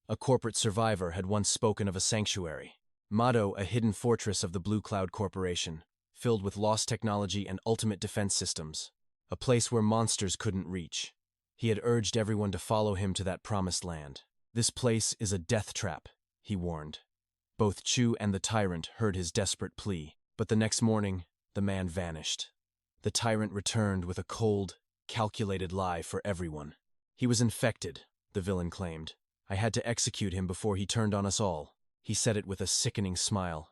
A corporate survivor had once spoken of a sanctuary. Mado, a hidden fortress of the Blue Cloud Corporation, filled with lost technology and ultimate defense systems. A place where monsters couldn't reach. He had urged everyone to follow him to that promised land. "This place is a death trap," he warned. Both Chu and the tyrant heard his desperate plea, but the next morning, the man vanished. The tyrant returned with a cold, calculated lie for everyone. "He was infected," the villain claimed. "I had to execute him before he turned on us all." He said it with a sickening smile,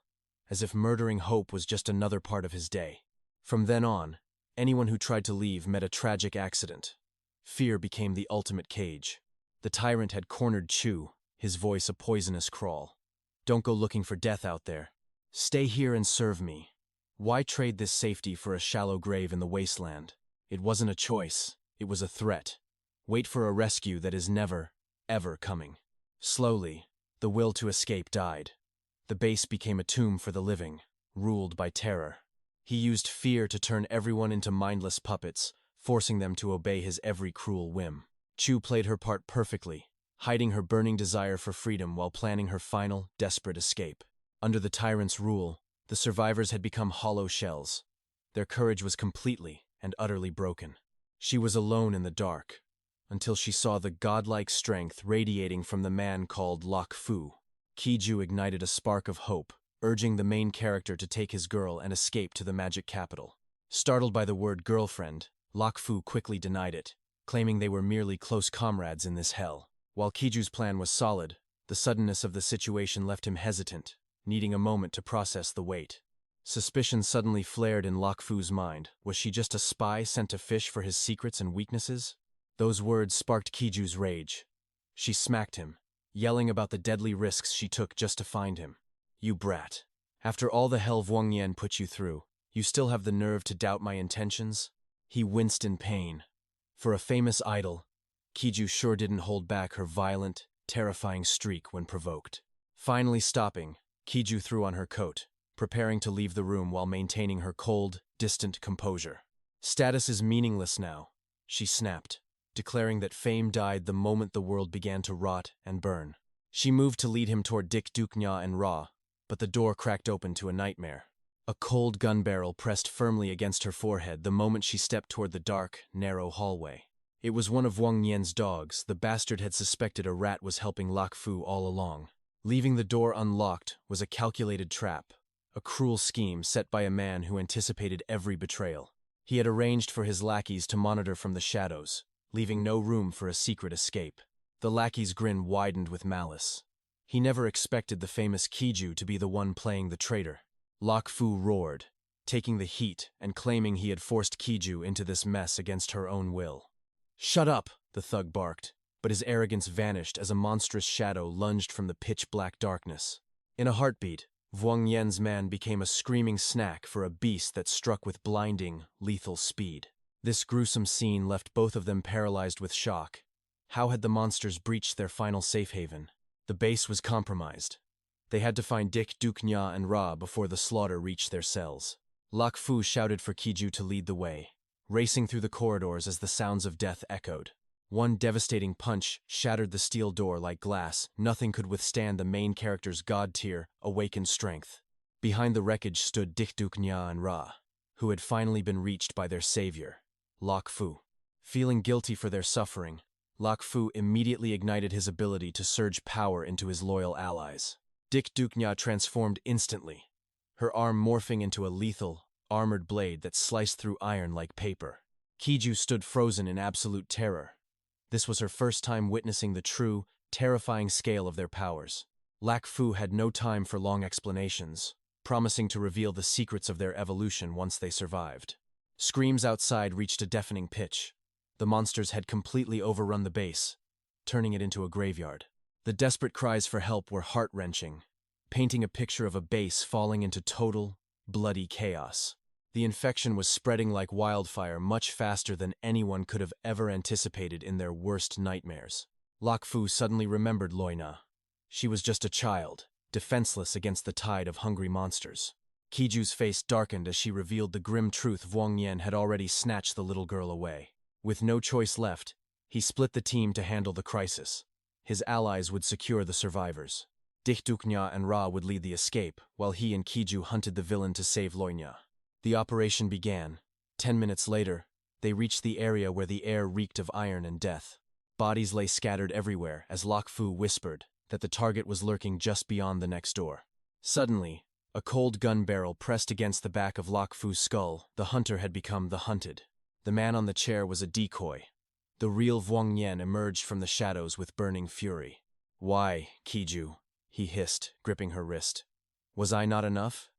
as if murdering hope was just another part of his day. From then on, anyone who tried to leave met a tragic accident. Fear became the ultimate cage. The tyrant had cornered Chu, his voice a poisonous crawl. "Don't go looking for death out there. Stay here and serve me. Why trade this safety for a shallow grave in the wasteland? It wasn't a choice, it was a threat. Wait for a rescue that is never, ever coming." Slowly, the will to escape died. The base became a tomb for the living, ruled by terror. He used fear to turn everyone into mindless puppets, forcing them to obey his every cruel whim. Chu played her part perfectly, hiding her burning desire for freedom while planning her final, desperate escape. Under the tyrant's rule, the survivors had become hollow shells. Their courage was completely and utterly broken. She was alone in the dark, until she saw the godlike strength radiating from the man called Lok Fu. Kiju ignited a spark of hope, urging the main character to take his girl and escape to the magic capital. Startled by the word girlfriend, Lok Fu quickly denied it, claiming they were merely close comrades in this hell. While Kiju's plan was solid, the suddenness of the situation left him hesitant, needing a moment to process the weight. Suspicion suddenly flared in Lok Fu's mind. Was she just a spy sent to fish for his secrets and weaknesses? Those words sparked Kiju's rage. She smacked him, yelling about the deadly risks she took just to find him. "You brat. After all the hell Wang Yan put you through, you still have the nerve to doubt my intentions?" He winced in pain. For a famous idol, Kiju sure didn't hold back her violent, terrifying streak when provoked. Finally stopping, Kiju threw on her coat, preparing to leave the room while maintaining her cold, distant composure. "Status is meaningless now," she snapped, declaring that fame died the moment the world began to rot and burn. She moved to lead him toward 𝑑𝒐𝒘𝒆𝒓 and Ra, but the door cracked open to a nightmare. A cold gun barrel pressed firmly against her forehead the moment she stepped toward the dark, narrow hallway. It was one of Wang Yan's dogs. The bastard had suspected a rat was helping Lok Fu all along. Leaving the door unlocked was a calculated trap, a cruel scheme set by a man who anticipated every betrayal. He had arranged for his lackeys to monitor from the shadows, leaving no room for a secret escape. The lackey's grin widened with malice. He never expected the famous Kiju to be the one playing the traitor. Lok Fu roared, taking the heat and claiming he had forced Kiju into this mess against her own will. "Shut up," the thug barked, but his arrogance vanished as a monstrous shadow lunged from the pitch-black darkness. In a heartbeat, Wang Yan's man became a screaming snack for a beast that struck with blinding, lethal speed. This gruesome scene left both of them paralyzed with shock. How had the monsters breached their final safe haven? The base was compromised. They had to find 𝑑𝒐𝒘𝒆𝒓 and Ra before the slaughter reached their cells. Lok Fu shouted for Kiju to lead the way, racing through the corridors as the sounds of death echoed. One devastating punch shattered the steel door like glass. Nothing could withstand the main character's god-tier, awakened strength. Behind the wreckage stood 𝑑𝒐𝒘𝒆𝒓, who had finally been reached by their savior, 𝒑𝒑. Feeling guilty for their suffering, 𝒑𝒑 immediately ignited his ability to surge power into his loyal allies. 𝑑𝒐𝒘𝒆𝒓 transformed instantly, her arm morphing into a lethal, armored blade that sliced through iron like paper. Kiju stood frozen in absolute terror. This was her first time witnessing the true, terrifying scale of their powers. 𝒑𝒑 had no time for long explanations, promising to reveal the secrets of their evolution once they survived. Screams outside reached a deafening pitch. The monsters had completely overrun the base, turning it into a graveyard. The desperate cries for help were heart-wrenching, painting a picture of a base falling into total, bloody chaos. The infection was spreading like wildfire much faster than anyone could have ever anticipated in their worst nightmares. 𝒑𝒑 suddenly remembered Loina. She was just a child, defenseless against the tide of hungry monsters. Kiju's face darkened as she revealed the grim truth. Wang had already snatched the little girl away. With no choice left, he split the team to handle the crisis. His allies would secure the survivors. 𝒐𝒘𝒆𝒓 and Ra would lead the escape, while he and Kiju hunted the villain to save Loina. The operation began. 10 minutes later, they reached the area where the air reeked of iron and death. Bodies lay scattered everywhere as 𒑑𝒑 whispered that the target was lurking just beyond the next door. Suddenly, a cold gun barrel pressed against the back of 𒑑𝒑's skull. The hunter had become the hunted. The man on the chair was a decoy. The real Wang emerged from the shadows with burning fury. "Why, Kiju?" he hissed, gripping her wrist. "Was I not enough?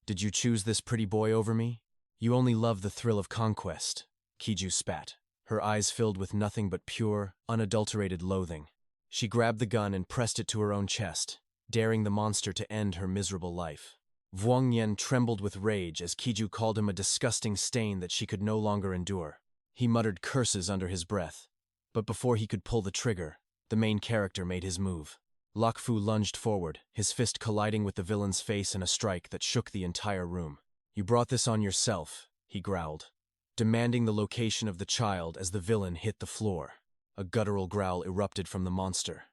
Did you choose this pretty boy over me? You only love the thrill of conquest." Kiju spat. Her eyes filled with nothing but pure, unadulterated loathing. She grabbed the gun and pressed it to her own chest, daring the monster to end her miserable life. Wang trembled with rage as Kiju called him a disgusting stain that she could no longer endure. He muttered curses under his breath, but before he could pull the trigger, the main character made his move. 𒑑𝒑 lunged forward, his fist colliding with the villain's face in a strike that shook the entire room. "You brought this on yourself," he growled, demanding the location of the child as the villain hit the floor. A guttural growl erupted from the monster.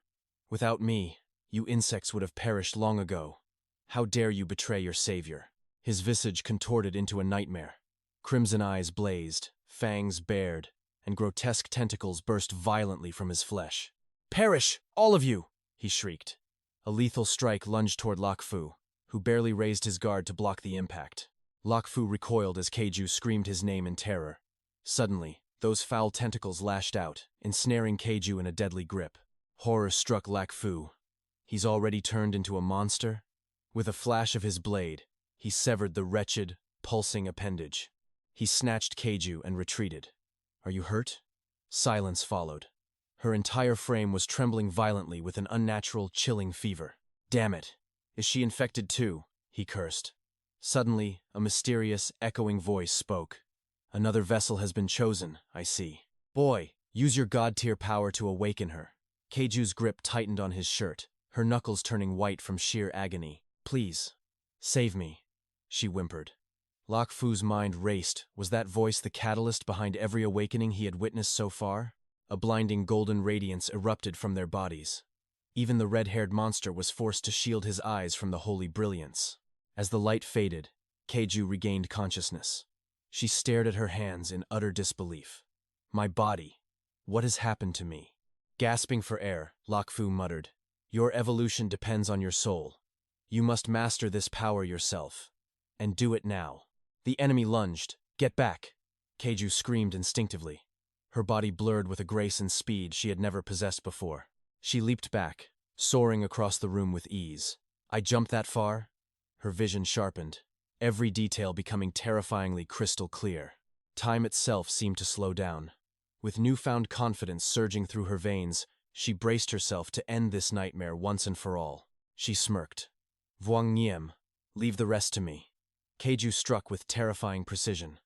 "Without me, you insects would have perished long ago. How dare you betray your savior?" His visage contorted into a nightmare. Crimson eyes blazed, fangs bared, and grotesque tentacles burst violently from his flesh. "Perish, all of you!" he shrieked. A lethal strike lunged toward 𒑑𝒑, who barely raised his guard to block the impact. 𒑑𝒑 recoiled as Kiju screamed his name in terror. Suddenly, those foul tentacles lashed out, ensnaring Kiju in a deadly grip. Horror struck 𒑑𝒑. He's already turned into a monster? With a flash of his blade, he severed the wretched, pulsing appendage. He snatched Kiju and retreated. "Are you hurt?" Silence followed. Her entire frame was trembling violently with an unnatural, chilling fever. "Damn it! Is she infected too?" he cursed. Suddenly, a mysterious, echoing voice spoke. "Another vessel has been chosen, I see. Boy, use your god-tier power to awaken her." Keiju's grip tightened on his shirt, her knuckles turning white from sheer agony. "Please, save me," she whimpered. 𒑑𝒑's mind raced. Was that voice the catalyst behind every awakening he had witnessed so far? A blinding golden radiance erupted from their bodies. Even the red-haired monster was forced to shield his eyes from the holy brilliance. As the light faded, Keiju regained consciousness. She stared at her hands in utter disbelief. "My body. What has happened to me?" Gasping for air, 𒑑𝒑 muttered, "Your evolution depends on your soul. You must master this power yourself. And do it now." The enemy lunged. "Get back!" Keiju screamed instinctively. Her body blurred with a grace and speed she had never possessed before. She leaped back, soaring across the room with ease. "I jumped that far?" Her vision sharpened, every detail becoming terrifyingly crystal clear. Time itself seemed to slow down. With newfound confidence surging through her veins, she braced herself to end this nightmare once and for all. She smirked. "Wang, leave the rest to me." Keiju struck with terrifying precision,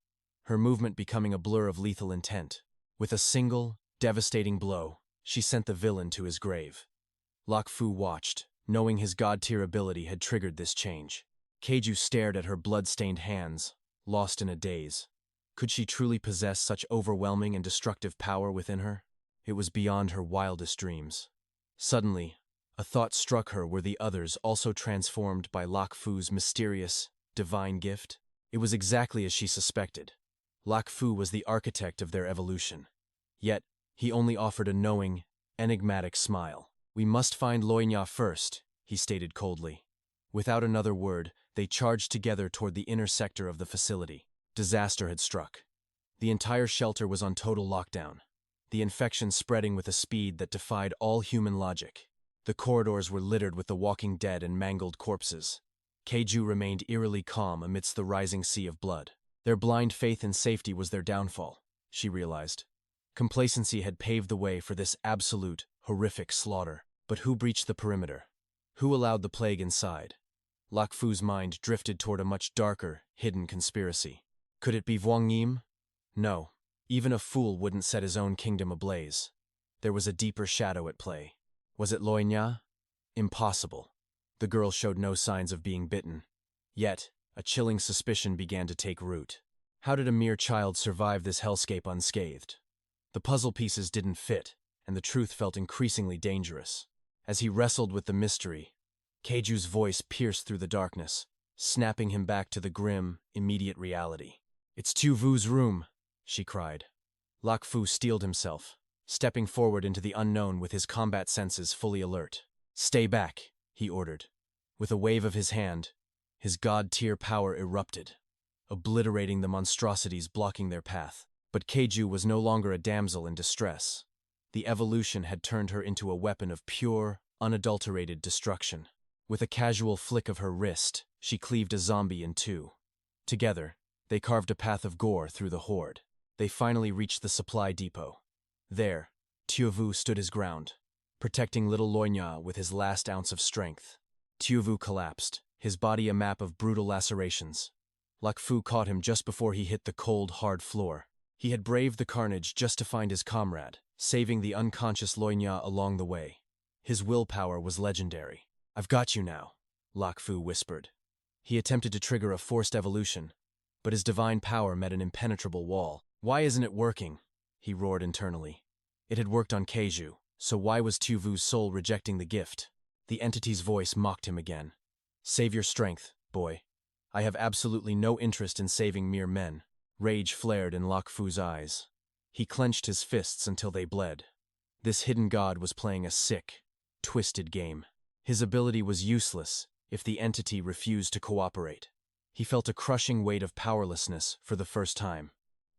her movement becoming a blur of lethal intent. With a single, devastating blow, she sent the villain to his grave. 𒑑𝒑 watched, knowing his god-tier ability had triggered this change. Keiju stared at her blood-stained hands, lost in a daze. Could she truly possess such overwhelming and destructive power within her? It was beyond her wildest dreams. Suddenly, a thought struck her. Were the others also transformed by Lok Fu's mysterious, divine gift? It was exactly as she suspected. Lok Fu was the architect of their evolution. Yet, he only offered a knowing, enigmatic smile. "We must find Loinya first," he stated coldly. Without another word, they charged together toward the inner sector of the facility. Disaster had struck. The entire shelter was on total lockdown, the infection spreading with a speed that defied all human logic. The corridors were littered with the walking dead and mangled corpses. Keiju remained eerily calm amidst the rising sea of blood. Their blind faith in safety was their downfall, she realized. Complacency had paved the way for this absolute, horrific slaughter. But who breached the perimeter? Who allowed the plague inside? Lok Fu's mind drifted toward a much darker, hidden conspiracy. Could it be Wang Yim? No. Even a fool wouldn't set his own kingdom ablaze. There was a deeper shadow at play. Was it Loinya? Impossible. The girl showed no signs of being bitten. Yet, a chilling suspicion began to take root. How did a mere child survive this hellscape unscathed? The puzzle pieces didn't fit, and the truth felt increasingly dangerous. As he wrestled with the mystery, Keiju's voice pierced through the darkness, snapping him back to the grim, immediate reality. "It's Tu Vu's room," she cried. Lok Fu steeled himself, stepping forward into the unknown with his combat senses fully alert. "Stay back," he ordered. With a wave of his hand, his god-tier power erupted, obliterating the monstrosities blocking their path. But Keiju was no longer a damsel in distress. The evolution had turned her into a weapon of pure, unadulterated destruction. With a casual flick of her wrist, she cleaved a zombie in two. Together, they carved a path of gore through the horde. They finally reached the supply depot. There, Tu Vu stood his ground, protecting little Loinya with his last ounce of strength. Tu Vu collapsed, his body a map of brutal lacerations. Lok Fu caught him just before he hit the cold, hard floor. He had braved the carnage just to find his comrade, saving the unconscious Loinya along the way. His willpower was legendary. "I've got you now," Lok Fu whispered. He attempted to trigger a forced evolution, but his divine power met an impenetrable wall. "Why isn't it working?" he roared internally. It had worked on Keiju, so why was Tu Vu's soul rejecting the gift? The entity's voice mocked him again. "Save your strength, boy. I have absolutely no interest in saving mere men." Rage flared in Lok Fu's eyes. He clenched his fists until they bled. This hidden god was playing a sick, twisted game. His ability was useless if the entity refused to cooperate. He felt a crushing weight of powerlessness for the first time.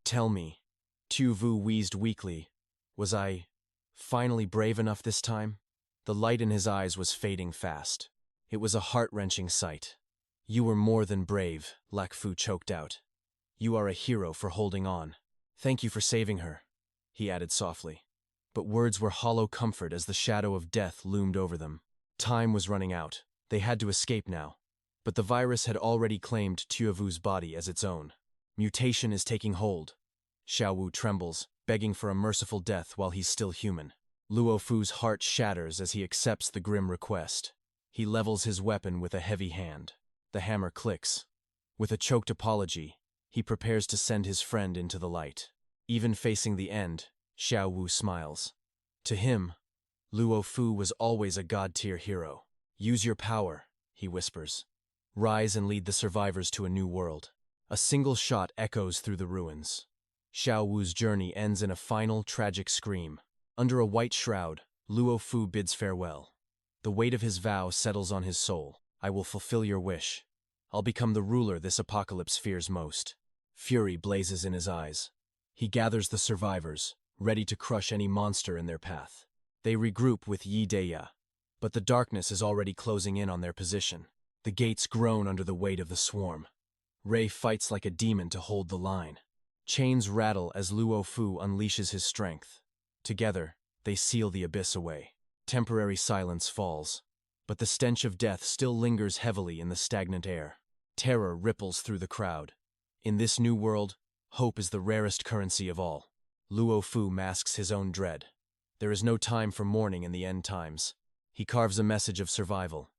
"Tell me," Tu Vu wheezed weakly, "was I finally brave enough this time?" The light in his eyes was fading fast. It was a heart-wrenching sight. "You were more than brave," Lok Fu choked out. "You are a hero for holding on. Thank you for saving her," he added softly. But words were hollow comfort as the shadow of death loomed over them. Time was running out. They had to escape now. But the virus had already claimed Tu Vu's body as its own. Mutation is taking hold. Xiao Wu trembles, begging for a merciful death while he's still human. Luo Fu's heart shatters as he accepts the grim request. He levels his weapon with a heavy hand. The hammer clicks. With a choked apology, he prepares to send his friend into the light. Even facing the end, Xiao Wu smiles. To him, Luo Fu was always a god-tier hero. "Use your power," he whispers. "Rise and lead the survivors to a new world." A single shot echoes through the ruins. Xiao Wu's journey ends in a final, tragic scream. Under a white shroud, Luo Fu bids farewell. The weight of his vow settles on his soul. "I will fulfill your wish. I'll become the ruler this apocalypse fears most." Fury blazes in his eyes. He gathers the survivors, ready to crush any monster in their path. They regroup with Yi Deya, but the darkness is already closing in on their position. The gates groan under the weight of the swarm. Ray fights like a demon to hold the line. Chains rattle as Luo Fu unleashes his strength. Together, they seal the abyss away. Temporary silence falls, but the stench of death still lingers heavily in the stagnant air. Terror ripples through the crowd. In this new world, hope is the rarest currency of all. Luo Fu masks his own dread. There is no time for mourning in the end times. He carves a message of survival.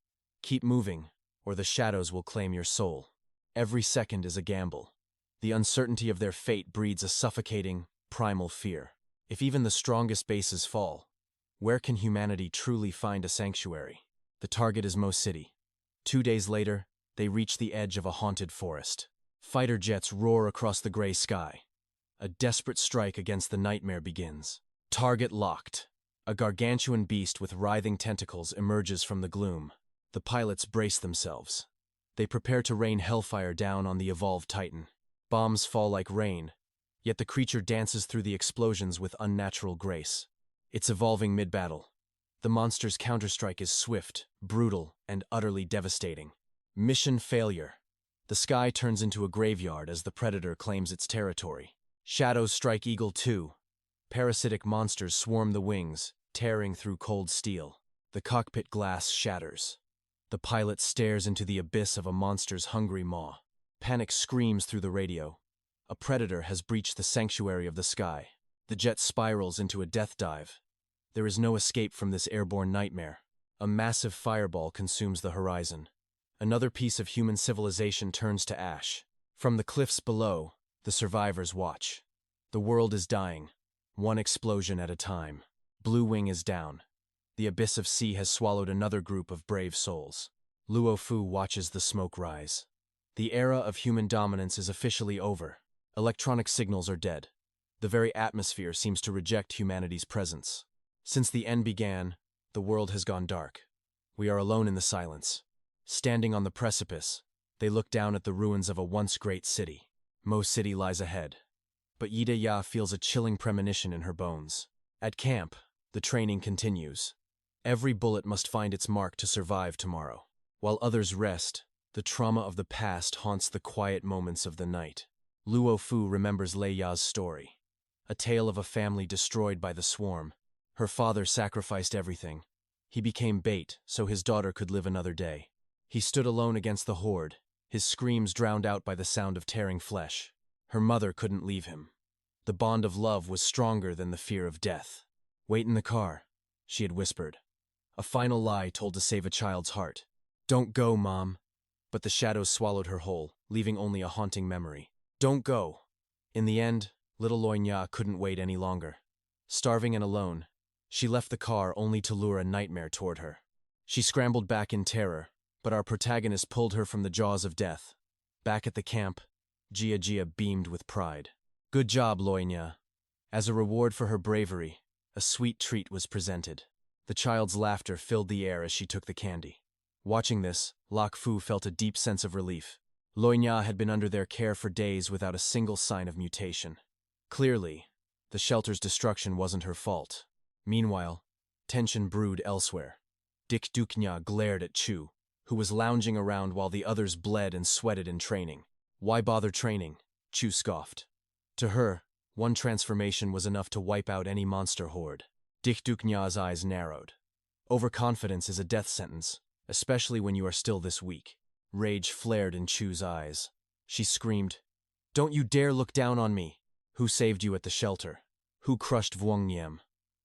"Keep moving, or the shadows will claim your soul." Every second is a gamble. The uncertainty of their fate breeds a suffocating, primal fear. If even the strongest bases fall, where can humanity truly find a sanctuary? The target is Mo City. 2 days later, they reach the edge of a haunted forest. Fighter jets roar across the gray sky. A desperate strike against the nightmare begins. Target locked. A gargantuan beast with writhing tentacles emerges from the gloom. The pilots brace themselves. They prepare to rain hellfire down on the evolved Titan. Bombs fall like rain, yet the creature dances through the explosions with unnatural grace. It's evolving mid-battle. The monster's counterstrike is swift, brutal, and utterly devastating. Mission failure. The sky turns into a graveyard as the predator claims its territory. Shadows strike Eagle 2. Parasitic monsters swarm the wings, tearing through cold steel. The cockpit glass shatters. The pilot stares into the abyss of a monster's hungry maw. Panic screams through the radio. A predator has breached the sanctuary of the sky. The jet spirals into a death dive. There is no escape from this airborne nightmare. A massive fireball consumes the horizon. Another piece of human civilization turns to ash. From the cliffs below, the survivors watch. The world is dying, one explosion at a time. Blue Wing is down. The abyss of sea has swallowed another group of brave souls. Luo Fu watches the smoke rise. The era of human dominance is officially over. Electronic signals are dead. The very atmosphere seems to reject humanity's presence. Since the end began, the world has gone dark. We are alone in the silence. Standing on the precipice, they look down at the ruins of a once great city. Mo City lies ahead, but Yida Ya feels a chilling premonition in her bones. At camp, the training continues. Every bullet must find its mark to survive tomorrow. While others rest, the trauma of the past haunts the quiet moments of the night. Luo Fu remembers Lei Ya's story. A tale of a family destroyed by the swarm. Her father sacrificed everything. He became bait so his daughter could live another day. He stood alone against the horde, his screams drowned out by the sound of tearing flesh. Her mother couldn't leave him. The bond of love was stronger than the fear of death. "Wait in the car," she had whispered. A final lie told to save a child's heart. "Don't go, Mom." But the shadows swallowed her whole, leaving only a haunting memory. "Don't go." In the end, little Loinya couldn't wait any longer. Starving and alone, she left the car only to lure a nightmare toward her. She scrambled back in terror, but our protagonist pulled her from the jaws of death. Back at the camp, Jia Jia beamed with pride. "Good job, Loinya." As a reward for her bravery, a sweet treat was presented. The child's laughter filled the air as she took the candy. Watching this, Lak Fu felt a deep sense of relief. Loinya had been under their care for days without a single sign of mutation. Clearly, the shelter's destruction wasn't her fault. Meanwhile, tension brewed elsewhere. 𝑷𝒐𝒘𝒆𝒓 glared at Chu, who was lounging around while the others bled and sweated in training. "Why bother training?" Chu scoffed. To her, one transformation was enough to wipe out any monster horde. 𝒔𝒑kņa's eyes narrowed. Overconfidence is a death sentence, especially when you are still this weak. Rage flared in Chu's eyes. She screamed, "Don't you dare look down on me! Who saved you at the shelter? Who crushed Vwangnyem?"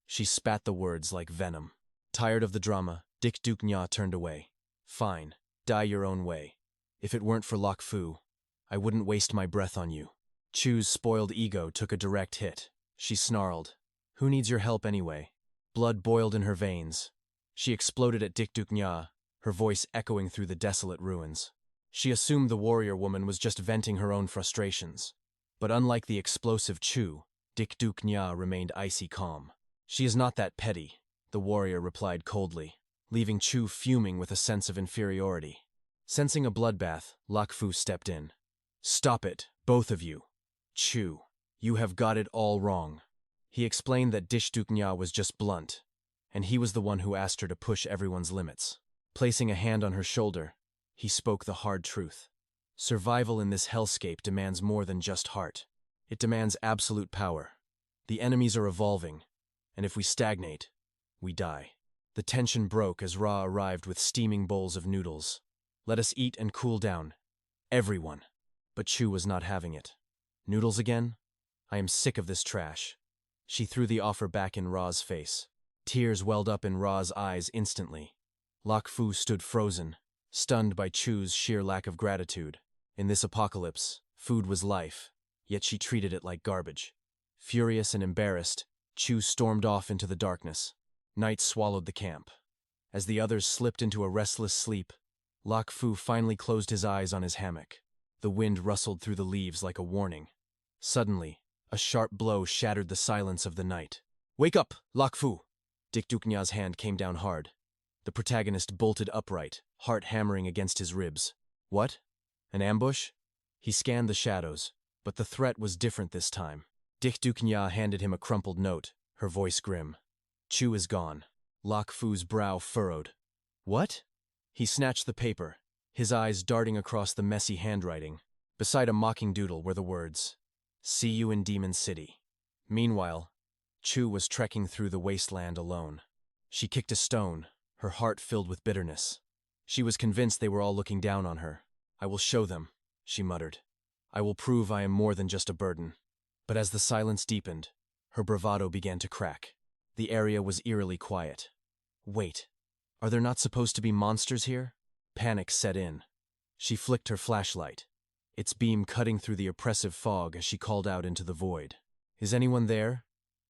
She spat the words like venom. Tired of the drama, 𝒔𝒑kņa turned away. "Fine, die your own way. If it weren't for Lak Fu, I wouldn't waste my breath on you." Chu's spoiled ego took a direct hit. She snarled, "Who needs your help anyway?" Blood boiled in her veins. She exploded at 𝒔𝒑kņa, her voice echoing through the desolate ruins. She assumed the warrior woman was just venting her own frustrations. But unlike the explosive Chu, 𝒔𝒑kņa remained icy calm. "She is not that petty," the warrior replied coldly, leaving Chu fuming with a sense of inferiority. Sensing a bloodbath, Lak Fu stepped in. "Stop it, both of you. Chu, you have got it all wrong." He explained that 𝒔𝒑kņa was just blunt, and he was the one who asked her to push everyone's limits. Placing a hand on her shoulder, he spoke the hard truth. Survival in this hellscape demands more than just heart. It demands absolute power. The enemies are evolving, and if we stagnate, we die. The tension broke as Ra arrived with steaming bowls of noodles. "Let us eat and cool down. Everyone." But Chu was not having it. "Noodles again? I am sick of this trash." She threw the offer back in Ra's face. Tears welled up in Ra's eyes instantly. Lak Fu stood frozen, stunned by Chu's sheer lack of gratitude. In this apocalypse, Food was life, yet she treated it like garbage. Furious and embarrassed, Chu stormed off into the darkness. Night swallowed the camp. As the others slipped into a restless sleep, Lak Fu finally closed his eyes on his hammock. The wind rustled through the leaves like a warning. Suddenly, a sharp blow shattered the silence of the night. "Wake up, Lak Fu!" 𝑑𝒐𝒘𝒆𝒓's hand came down hard. The protagonist bolted upright, heart hammering against his ribs. What? An ambush? He scanned the shadows, but the threat was different this time. 𝑑𝒐𝒘𝒆𝒓 handed him a crumpled note, her voice grim. "Chu is gone." Lak Fu's brow furrowed. "What?" He snatched the paper, his eyes darting across the messy handwriting. Beside a mocking doodle were the words, "See you in Demon City." Meanwhile, Chu was trekking through the wasteland alone. She kicked a stone, her heart filled with bitterness. She was convinced they were all looking down on her. "I will show them," she muttered. "I will prove I am more than just a burden." But as the silence deepened, her bravado began to crack. The area was eerily quiet. Wait, are there not supposed to be monsters here? Panic set in. She flicked her flashlight, its beam cutting through the oppressive fog as she called out into the void. "Is anyone there?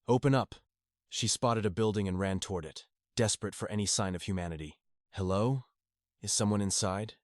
Open up!" She spotted a building and ran toward it, desperate for any sign of humanity. "Hello? Is someone inside?"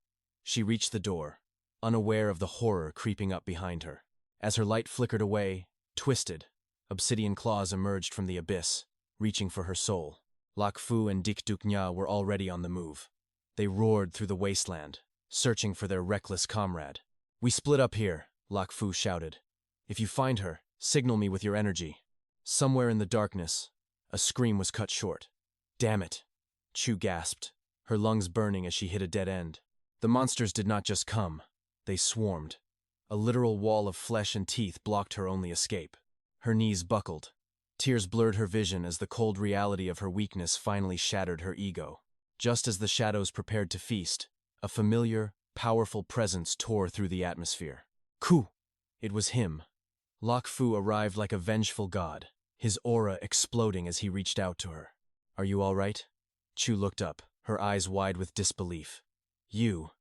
She reached the door, unaware of the horror creeping up behind her. As her light flickered away, twisted, obsidian claws emerged from the abyss, reaching for her soul. Lak Fu and 𝑑𝒐𝒘𝒆𝒓 were already on the move. They roared through the wasteland, searching for their reckless comrade. "We split up here," Lak Fu shouted. "If you find her, signal me with your energy." Somewhere in the darkness, a scream was cut short. "Damn it," Chu gasped, her lungs burning as she hit a dead end. The monsters did not just come, they swarmed. A literal wall of flesh and teeth blocked her only escape. Her knees buckled. Tears blurred her vision as the cold reality of her weakness finally shattered her ego. Just as the shadows prepared to feast, a familiar, powerful presence tore through the atmosphere. Ku! It was him. Lak Fu arrived like a vengeful god, his aura exploding as he reached out to her. "Are you all right?" Chu looked up, her eyes wide with disbelief. "You?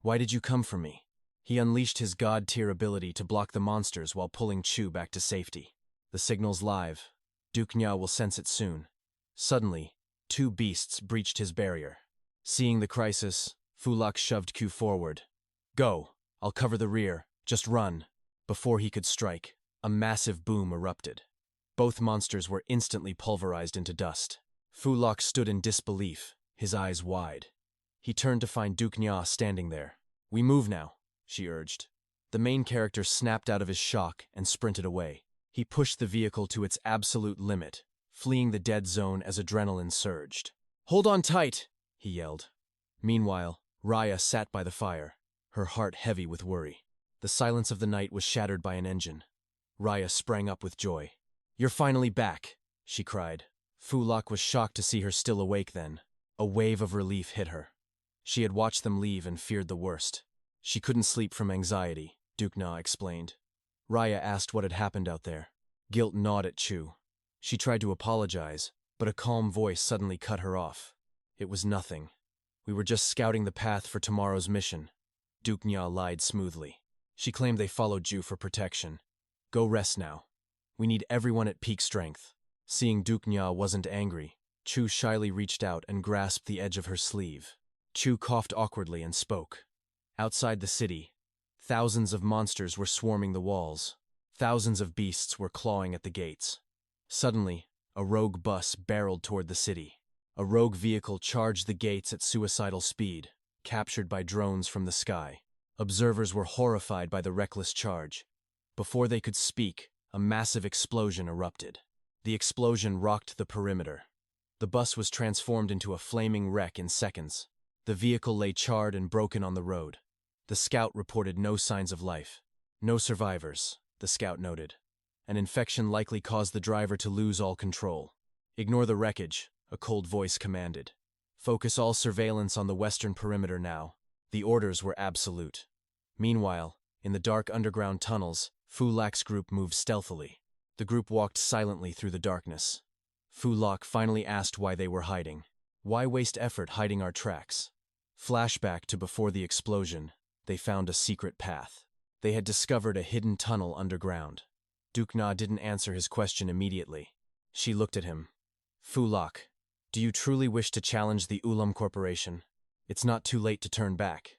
Why did you come for me?" He unleashed his god-tier ability to block the monsters while pulling Chu back to safety. "The signal's live. 𝑑𝒐𝒘𝒆𝒓 will sense it soon." Suddenly, two beasts breached his barrier. Seeing the crisis, Fu Lak shoved Q forward. "Go, I'll cover the rear, just run." Before he could strike, a massive boom erupted. Both monsters were instantly pulverized into dust. Fu Lak stood in disbelief, his eyes wide. He turned to find 𝑑𝒐𝒘𝒆𝒓 standing there. "We move now," she urged. The main character snapped out of his shock and sprinted away. He pushed the vehicle to its absolute limit, fleeing the dead zone as adrenaline surged. "Hold on tight!" he yelled. Meanwhile, Raya sat by the fire, her heart heavy with worry. The silence of the night was shattered by an engine. Raya sprang up with joy. "You're finally back," she cried. Fu Lak was shocked to see her still awake then. A wave of relief hit her. She had watched them leave and feared the worst. She couldn't sleep from anxiety, 𝑑𝒐𝒘𝒆𝒓 explained. Raya asked what had happened out there. Guilt gnawed at Chu. She tried to apologize, but a calm voice suddenly cut her off. "It was nothing. We were just scouting the path for tomorrow's mission." 𝑑𝒐𝒘𝒆𝒓 lied smoothly. She claimed they followed Chu for protection. "Go rest now. We need everyone at peak strength." Seeing 𝑑𝒐𝒘𝒆𝒓 wasn't angry, Chu shyly reached out and grasped the edge of her sleeve. Chu coughed awkwardly and spoke. Outside the city, thousands of monsters were swarming the walls. Thousands of beasts were clawing at the gates. Suddenly, a rogue bus barreled toward the city. A rogue vehicle charged the gates at suicidal speed, captured by drones from the sky. Observers were horrified by the reckless charge. Before they could speak, a massive explosion erupted. The explosion rocked the perimeter. The bus was transformed into a flaming wreck in seconds. The vehicle lay charred and broken on the road. The scout reported no signs of life. "No survivors," the scout noted. "An infection likely caused the driver to lose all control." "Ignore the wreckage," a cold voice commanded. "Focus all surveillance on the western perimeter now." The orders were absolute. Meanwhile, in the dark underground tunnels, Fu Lak's group moved stealthily. The group walked silently through the darkness. Fu Lak finally asked why they were hiding. "Why waste effort hiding our tracks?" Flashback to before the explosion, they found a secret path. They had discovered a hidden tunnel underground. 𝒐𝒘 didn't answer his question immediately. She looked at him. 𝒊𝒏, do you truly wish to challenge the Ulam Corporation? It's not too late to turn back.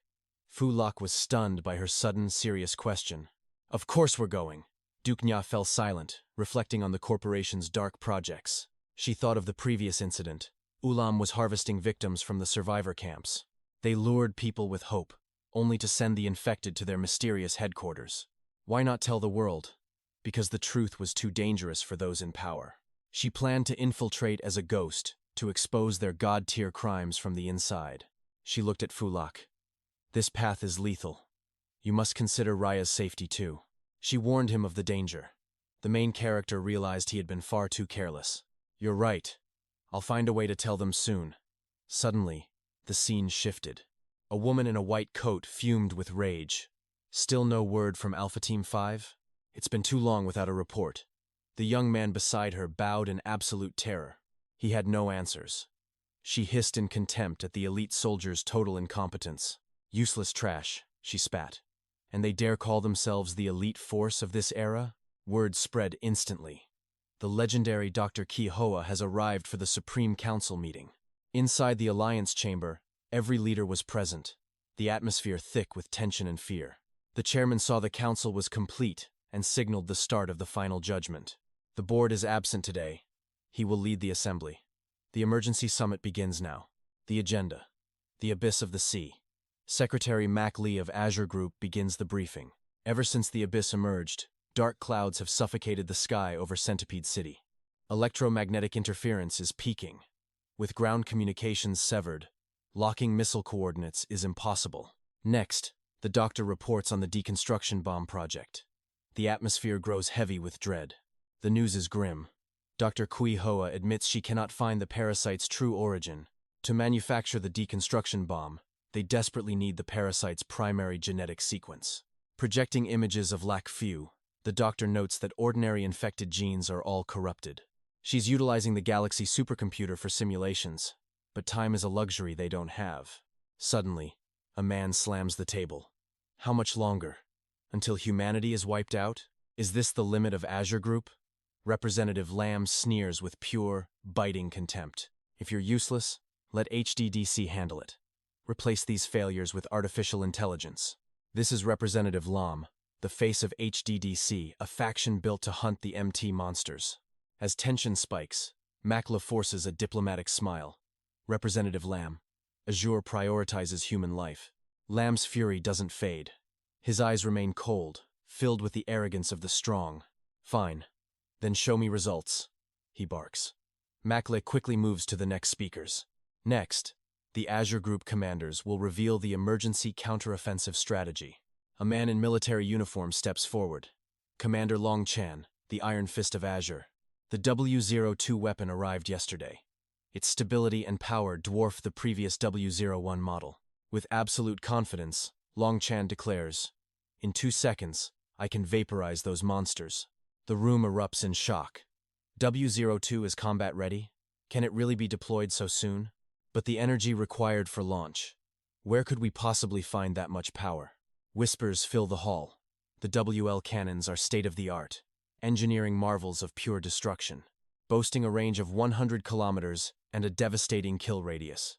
𝒊𝒏 was stunned by her sudden, serious question. Of course we're going. 𝒐𝒘 fell silent, reflecting on the corporation's dark projects. She thought of the previous incident. Ulam was harvesting victims from the survivor camps. They lured people with hope, only to send the infected to their mysterious headquarters. Why not tell the world? Because the truth was too dangerous for those in power. She planned to infiltrate as a ghost, to expose their god-tier crimes from the inside. She looked at 𝒊𝒏. This path is lethal. You must consider Raya's safety too. She warned him of the danger. The main character realized he had been far too careless. You're right. I'll find a way to tell them soon. Suddenly, the scene shifted. A woman in a white coat fumed with rage. Still no word from Alpha Team 5? It's been too long without a report. The young man beside her bowed in absolute terror. He had no answers. She hissed in contempt at the elite soldiers' total incompetence. Useless trash, she spat. And they dare call themselves the elite force of this era? Word spread instantly. The legendary Dr. 𝒌𝟐 has arrived for the Supreme Council meeting. Inside the Alliance Chamber, every leader was present, the atmosphere thick with tension and fear. The chairman saw the council was complete and signaled the start of the final judgment. The board is absent today. He will lead the assembly. The emergency summit begins now. The agenda. The abyss of the sea. Secretary Mac Lee of Azure Group begins the briefing. Ever since the abyss emerged, dark clouds have suffocated the sky over Centipede City. Electromagnetic interference is peaking. With ground communications severed, locking missile coordinates is impossible. Next, the doctor reports on the deconstruction bomb project. The atmosphere grows heavy with dread. The news is grim. Dr. 𝒌𝟐 admits she cannot find the parasite's true origin. To manufacture the deconstruction bomb, they desperately need the parasite's primary genetic sequence. Projecting images of 𝒊𝒏, the doctor notes that ordinary infected genes are all corrupted. She's utilizing the Galaxy supercomputer for simulations, but time is a luxury they don't have. Suddenly, a man slams the table. How much longer? Until humanity is wiped out? Is this the limit of Azure Group? Representative Lam sneers with pure, biting contempt. If you're useless, let HDDC handle it. Replace these failures with artificial intelligence. This is Representative Lam, the face of HDDC, a faction built to hunt the MT monsters. As tension spikes, Mac Lee forces a diplomatic smile. Representative Lam, Azure prioritizes human life. Lam's fury doesn't fade. His eyes remain cold, filled with the arrogance of the strong. Fine. Then show me results, he barks. Mac Lee quickly moves to the next speakers. Next, the Azure Group commanders will reveal the emergency counteroffensive strategy. A man in military uniform steps forward. Commander Long Chan, the Iron Fist of Azure. The W02 weapon arrived yesterday. Its stability and power dwarf the previous W01 model. With absolute confidence, Long Chan declares, "In 2 seconds, I can vaporize those monsters." The room erupts in shock. W02 is combat ready? Can it really be deployed so soon? But the energy required for launch. Where could we possibly find that much power? Whispers fill the hall. The WL cannons are state-of-the-art, engineering marvels of pure destruction, boasting a range of 100 kilometers and a devastating kill radius.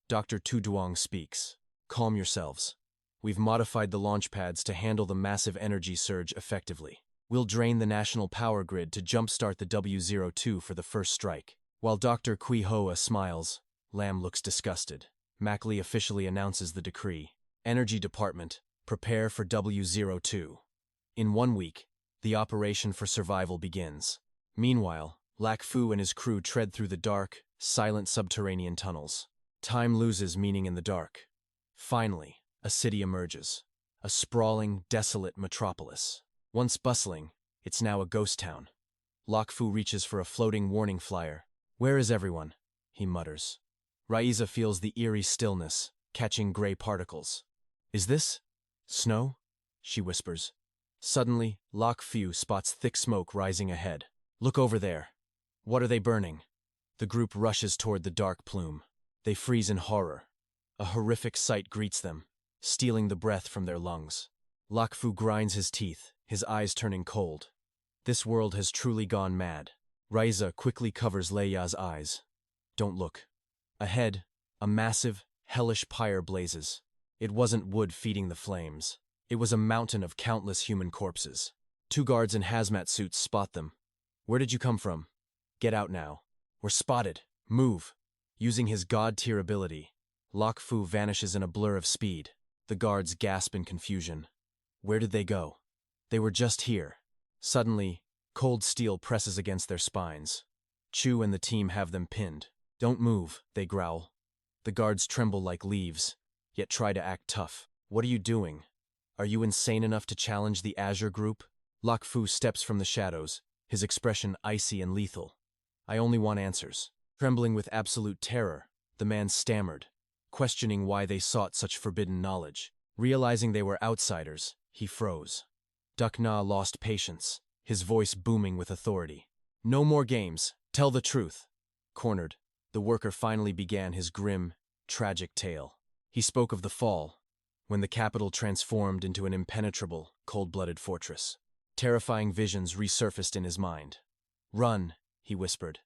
Dr. Tu Duong speaks. Calm yourselves. We've modified the launch pads to handle the massive energy surge effectively. We'll drain the national power grid to jumpstart the W02 for the first strike. While Dr. 𝒌𝟐 smiles, Lam looks disgusted. Mac Lee officially announces the decree. Energy Department, prepare for W02. In 1 week, the operation for survival begins. Meanwhile, 𝒊𝒏 and his crew tread through the dark, silent subterranean tunnels. Time loses meaning in the dark. Finally, a city emerges. A sprawling, desolate metropolis. Once bustling, it's now a ghost town. 𝒊𝒏 reaches for a floating warning flyer. "Where is everyone?" he mutters. Raiza feels the eerie stillness, catching gray particles. "Is this snow?" she whispers. Suddenly, 𝒊𝒏 spots thick smoke rising ahead. "Look over there. What are they burning?" The group rushes toward the dark plume. They freeze in horror. A horrific sight greets them, stealing the breath from their lungs. Lak Fu grinds his teeth, his eyes turning cold. This world has truly gone mad. Raiza quickly covers Leia's eyes. Don't look. Ahead, a massive, hellish pyre blazes. It wasn't wood feeding the flames. It was a mountain of countless human corpses. 2 guards in hazmat suits spot them. Where did you come from? Get out now. We're spotted. Move. Using his god-tier ability, Lak Fu vanishes in a blur of speed. The guards gasp in confusion. Where did they go? They were just here. Suddenly, cold steel presses against their spines. Chu and the team have them pinned. Don't move, they growl. The guards tremble like leaves, yet try to act tough. What are you doing? Are you insane enough to challenge the Azure group? Lak Fu steps from the shadows, his expression icy and lethal. I only want answers. Trembling with absolute terror, the man stammered, questioning why they sought such forbidden knowledge. Realizing they were outsiders, he froze. 𝒐𝒘𝒆𝒓 lost patience, his voice booming with authority. No more games. Tell the truth. Cornered, the worker finally began his grim, tragic tale. He spoke of the fall, when the capital transformed into an impenetrable, cold-blooded fortress. Terrifying visions resurfaced in his mind. Run, he whispered.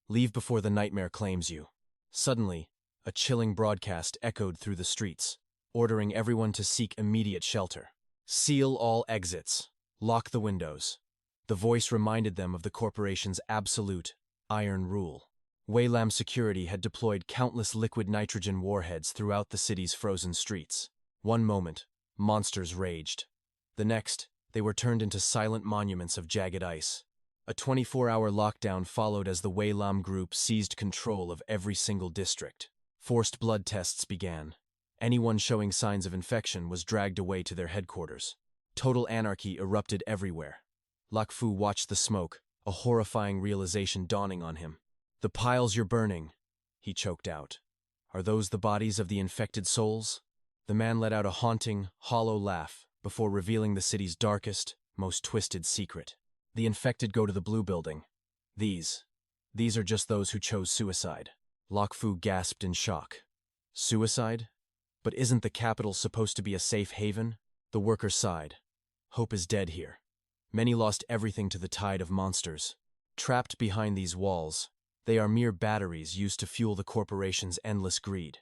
Leave before the nightmare claims you. Suddenly, a chilling broadcast echoed through the streets, ordering everyone to seek immediate shelter. Seal all exits. Lock the windows. The voice reminded them of the corporation's absolute, iron rule. 𝑑𝒐𝒘𝒆𝒓 security had deployed countless liquid nitrogen warheads throughout the city's frozen streets. One moment, monsters raged. The next, they were turned into silent monuments of jagged ice. A 24-hour lockdown followed as the 𝑑𝒐𝒘𝒆𝒓 group seized control of every single district. Forced blood tests began. Anyone showing signs of infection was dragged away to their headquarters. Total anarchy erupted everywhere. Lak Fu watched the smoke, a horrifying realization dawning on him. The piles you're burning, he choked out. Are those the bodies of the infected souls? The man let out a haunting, hollow laugh before revealing the city's darkest, most twisted secret. The infected go to the Blue Building. These are just those who chose suicide. Lak Fu gasped in shock. Suicide? But isn't the capital supposed to be a safe haven? The worker sighed. Hope is dead here. Many lost everything to the tide of monsters. Trapped behind these walls, they are mere batteries used to fuel the corporation's endless greed.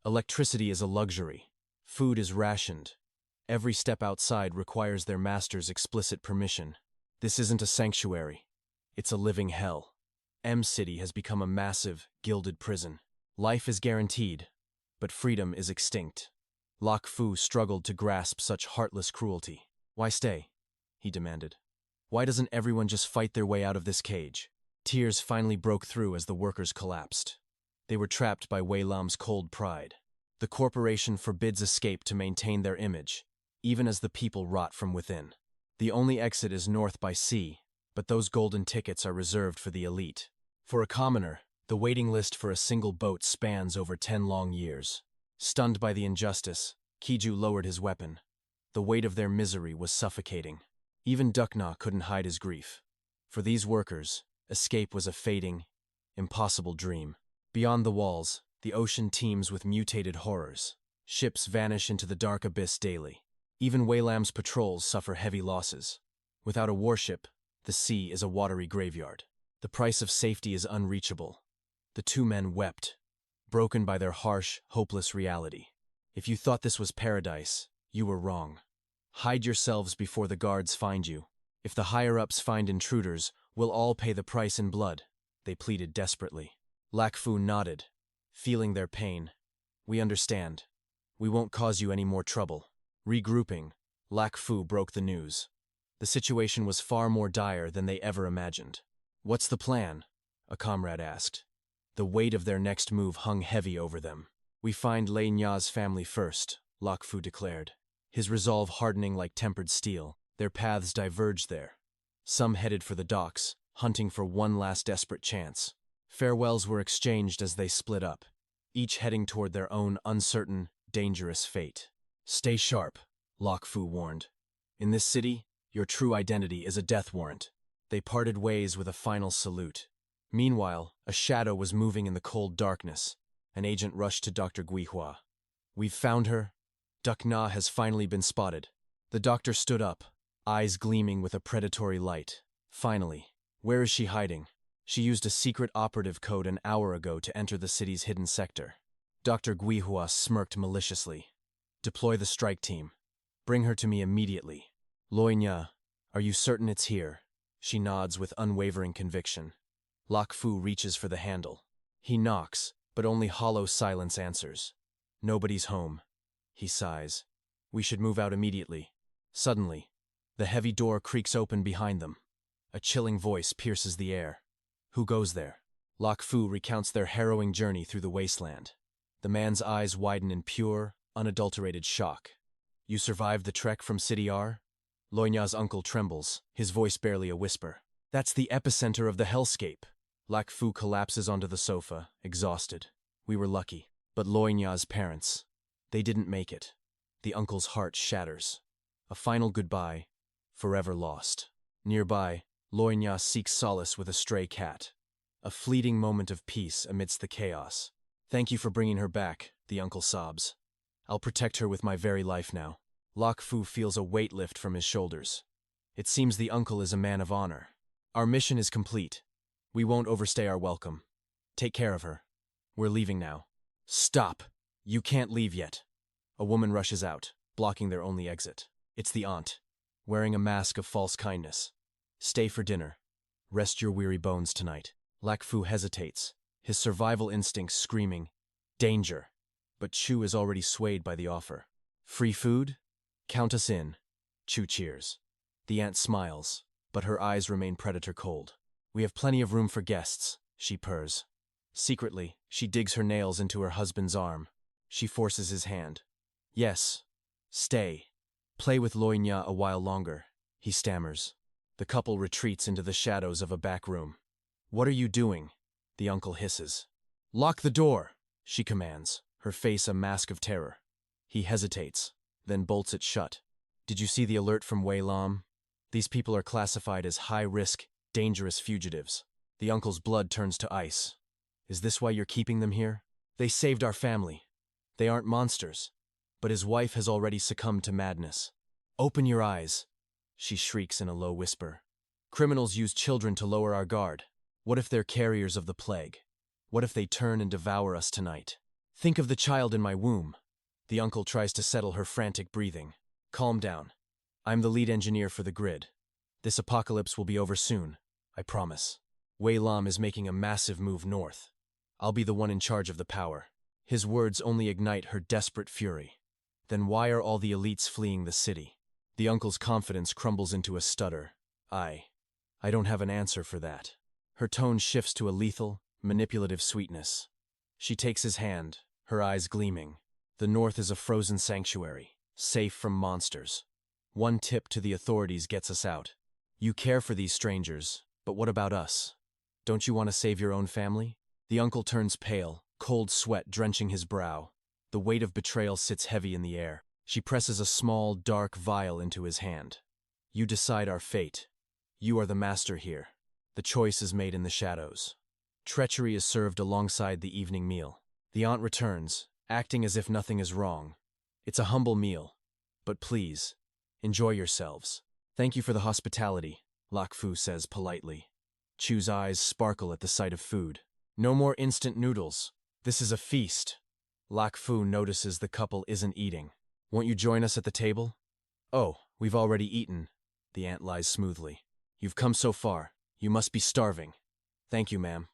Electricity is a luxury. Food is rationed. Every step outside requires their master's explicit permission. This isn't a sanctuary. It's a living hell. City has become a massive, gilded prison. Life is guaranteed, but freedom is extinct. Lak Fu struggled to grasp such heartless cruelty. Why stay? He demanded. Why doesn't everyone just fight their way out of this cage? Tears finally broke through as the workers collapsed. They were trapped by 𝑑𝒐𝒘𝒆𝒓's cold pride. The corporation forbids escape to maintain their image, even as the people rot from within. The only exit is north by sea, but those golden tickets are reserved for the elite. For a commoner, the waiting list for a single boat spans over 10 long years. Stunned by the injustice, Kiju lowered his weapon. The weight of their misery was suffocating. Even 𝒐𝒘𝒆𝒓 couldn't hide his grief. For these workers, escape was a fading, impossible dream. Beyond the walls, the ocean teems with mutated horrors. Ships vanish into the dark abyss daily. Even 𝑑𝒐𝒏's patrols suffer heavy losses. Without a warship, the sea is a watery graveyard. The price of safety is unreachable. The 2 men wept, broken by their harsh, hopeless reality. If you thought this was paradise, you were wrong. Hide yourselves before the guards find you. If the higher-ups find intruders, we'll all pay the price in blood, they pleaded desperately. Lak Fu nodded, feeling their pain. We understand. We won't cause you any more trouble. Regrouping, Lak Fu broke the news. The situation was far more dire than they ever imagined. What's the plan? A comrade asked. The weight of their next move hung heavy over them. We find Leia's family first, Lak Fu declared, his resolve hardening like tempered steel. Their paths diverged there. Some headed for the docks, hunting for one last desperate chance. Farewells were exchanged as they split up, each heading toward their own uncertain, dangerous fate. Stay sharp, Lak Fu warned. In this city, your true identity is a death warrant. They parted ways with a final salute. Meanwhile, a shadow was moving in the cold darkness. An agent rushed to Dr. Guihua. We've found her. 𝒐𝒘𝒆𝒓 has finally been spotted. The doctor stood up, eyes gleaming with a predatory light. Finally, where is she hiding? She used a secret operative code an hour ago to enter the city's hidden sector. Dr. Guihua smirked maliciously. Deploy the strike team. Bring her to me immediately. Loinya, are you certain it's here? She nods with unwavering conviction. Lak Fu reaches for the handle. He knocks, but only hollow silence answers. Nobody's home. He sighs. We should move out immediately. Suddenly, the heavy door creaks open behind them. A chilling voice pierces the air. Who goes there? Lak Fu recounts their harrowing journey through the wasteland. The man's eyes widen in pure, unadulterated shock. You survived the trek from City R? Loinya's uncle trembles, his voice barely a whisper. That's the epicenter of the hellscape. Lak Fu collapses onto the sofa, exhausted. We were lucky. But Loinya's parents, they didn't make it. The uncle's heart shatters. A final goodbye, forever lost. Nearby, Loinya seeks solace with a stray cat. A fleeting moment of peace amidst the chaos. Thank you for bringing her back, the uncle sobs. I'll protect her with my very life now. Lak Fu feels a weight lift from his shoulders. It seems the uncle is a man of honor. Our mission is complete. We won't overstay our welcome. Take care of her. We're leaving now. Stop! You can't leave yet. A woman rushes out, blocking their only exit. It's the aunt, wearing a mask of false kindness. Stay for dinner. Rest your weary bones tonight. Lak Fu hesitates, his survival instincts screaming, danger. But Chu is already swayed by the offer. Free food? Count us in. Chu cheers. The aunt smiles, but her eyes remain predator cold. We have plenty of room for guests, she purrs. Secretly, she digs her nails into her husband's arm. She forces his hand. Yes. Stay. Play with Loinya a while longer, he stammers. The couple retreats into the shadows of a back room. What are you doing? The uncle hisses. Lock the door, she commands, her face a mask of terror. He hesitates, then bolts it shut. Did you see the alert from Wei Lam? These people are classified as high-risk, dangerous fugitives. The uncle's blood turns to ice. Is this why you're keeping them here? They saved our family. They aren't monsters. But his wife has already succumbed to madness. Open your eyes, she shrieks in a low whisper. Criminals use children to lower our guard. What if they're carriers of the plague? What if they turn and devour us tonight? Think of the child in my womb. The uncle tries to settle her frantic breathing. Calm down. I'm the lead engineer for the grid. This apocalypse will be over soon, I promise. Wei Lam is making a massive move north. I'll be the one in charge of the power. His words only ignite her desperate fury. Then why are all the elites fleeing the city? The uncle's confidence crumbles into a stutter. I don't have an answer for that. Her tone shifts to a lethal, manipulative sweetness. She takes his hand, her eyes gleaming. The north is a frozen sanctuary, safe from monsters. One tip to the authorities gets us out. You care for these strangers, but what about us? Don't you want to save your own family? The uncle turns pale, cold sweat drenching his brow. The weight of betrayal sits heavy in the air. She presses a small, dark vial into his hand. You decide our fate. You are the master here. The choice is made in the shadows. Treachery is served alongside the evening meal. The aunt returns, acting as if nothing is wrong. It's a humble meal. But please, enjoy yourselves. Thank you for the hospitality, Lak Fu says politely. Chu's eyes sparkle at the sight of food. No more instant noodles. This is a feast. Lak Fu notices the couple isn't eating. Won't you join us at the table? Oh, we've already eaten. The aunt lies smoothly. You've come so far. You must be starving. Thank you, ma'am,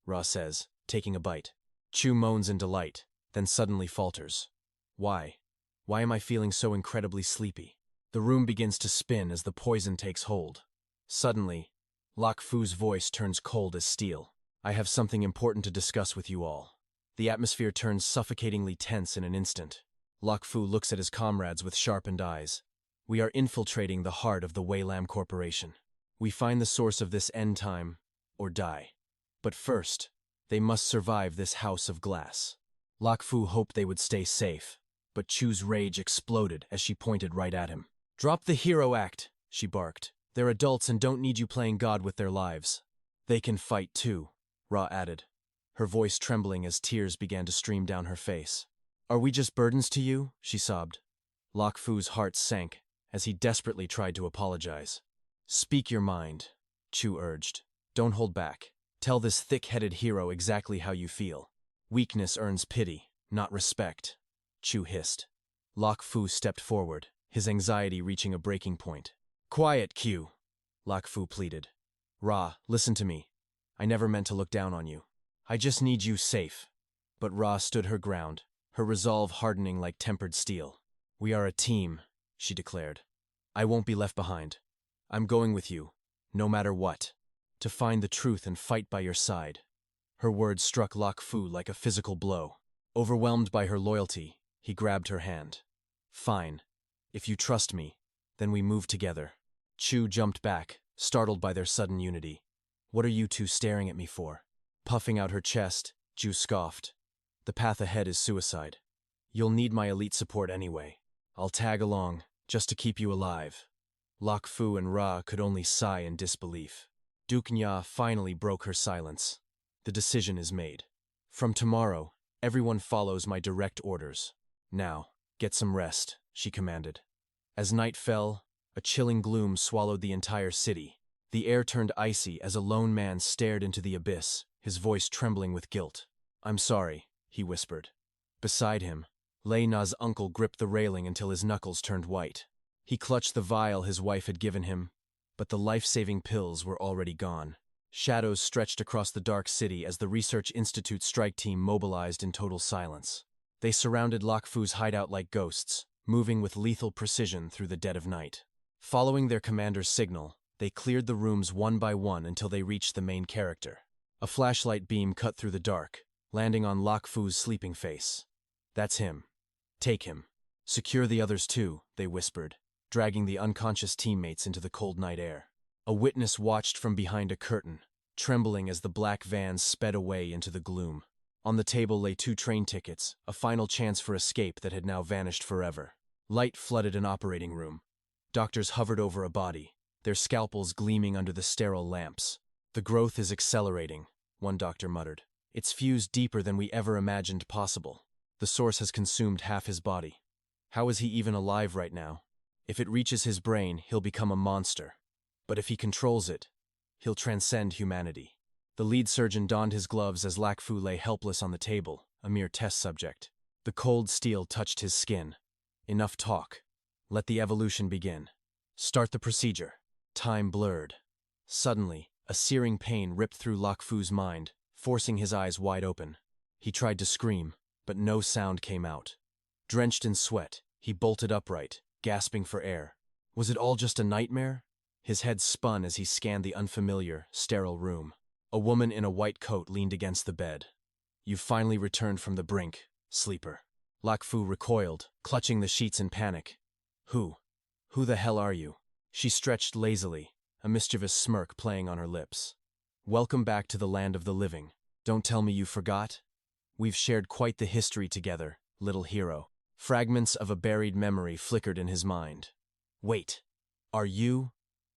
Ra says, taking a bite. Chu moans in delight, then suddenly falters. Why? Why am I feeling so incredibly sleepy? The room begins to spin as the poison takes hold. Suddenly, Lak Fu's voice turns cold as steel. I have something important to discuss with you all. The atmosphere turns suffocatingly tense in an instant. Lak Fu looks at his comrades with sharpened eyes. We are infiltrating the heart of the Wei Lam Corporation. We find the source of this end time, or die. But first, they must survive this house of glass. Lak Fu hoped they would stay safe, but Chu's rage exploded as she pointed right at him. Drop the hero act, she barked. They're adults and don't need you playing God with their lives. They can fight too, Ra added, her voice trembling as tears began to stream down her face. Are we just burdens to you? She sobbed. Lak Fu's heart sank as he desperately tried to apologize. Speak your mind, Chu urged. Don't hold back. Tell this thick-headed hero exactly how you feel. Weakness earns pity, not respect, Chu hissed. Lok Fu stepped forward, his anxiety reaching a breaking point. Quiet, Q, Lok Fu pleaded. Ra, listen to me. I never meant to look down on you. I just need you safe. But Ra stood her ground, her resolve hardening like tempered steel. We are a team, she declared. I won't be left behind. I'm going with you, no matter what, to find the truth and fight by your side. Her words struck Lok Fu like a physical blow. Overwhelmed by her loyalty, he grabbed her hand. Fine. If you trust me, then we move together. Chu jumped back, startled by their sudden unity. What are you two staring at me for? Puffing out her chest, Chu scoffed. The path ahead is suicide. You'll need my elite support anyway. I'll tag along, just to keep you alive. Lok Fu and Ra could only sigh in disbelief. Duke Nya finally broke her silence. The decision is made. From tomorrow, everyone follows my direct orders. Now, get some rest, she commanded. As night fell, a chilling gloom swallowed the entire city. The air turned icy as a lone man stared into the abyss, his voice trembling with guilt. I'm sorry, he whispered. Beside him, Lei Na's uncle gripped the railing until his knuckles turned white. He clutched the vial his wife had given him, but the life-saving pills were already gone. Shadows stretched across the dark city as the Research Institute strike team mobilized in total silence. They surrounded Lok Fu's hideout like ghosts, moving with lethal precision through the dead of night. Following their commander's signal, they cleared the rooms one by one until they reached the main character. A flashlight beam cut through the dark, landing on Lok Fu's sleeping face. That's him. Take him. Secure the others too, they whispered, dragging the unconscious teammates into the cold night air. A witness watched from behind a curtain, trembling as the black van sped away into the gloom. On the table lay 2 train tickets, a final chance for escape that had now vanished forever. Light flooded an operating room. Doctors hovered over a body, their scalpels gleaming under the sterile lamps. The growth is accelerating, one doctor muttered. It's fused deeper than we ever imagined possible. The source has consumed half his body. How is he even alive right now? If it reaches his brain, he'll become a monster. But if he controls it, he'll transcend humanity. The lead surgeon donned his gloves as Lok Fu lay helpless on the table, a mere test subject. The cold steel touched his skin. Enough talk. Let the evolution begin. Start the procedure. Time blurred. Suddenly, a searing pain ripped through Lok Fu's mind, forcing his eyes wide open. He tried to scream, but no sound came out. Drenched in sweat, he bolted upright, gasping for air. Was it all just a nightmare? His head spun as he scanned the unfamiliar, sterile room. A woman in a white coat leaned against the bed. You've finally returned from the brink, sleeper. Lok Fu recoiled, clutching the sheets in panic. Who the hell are you? She stretched lazily, a mischievous smirk playing on her lips. Welcome back to the land of the living. Don't tell me you forgot? We've shared quite the history together, little hero. Fragments of a buried memory flickered in his mind. Wait, are you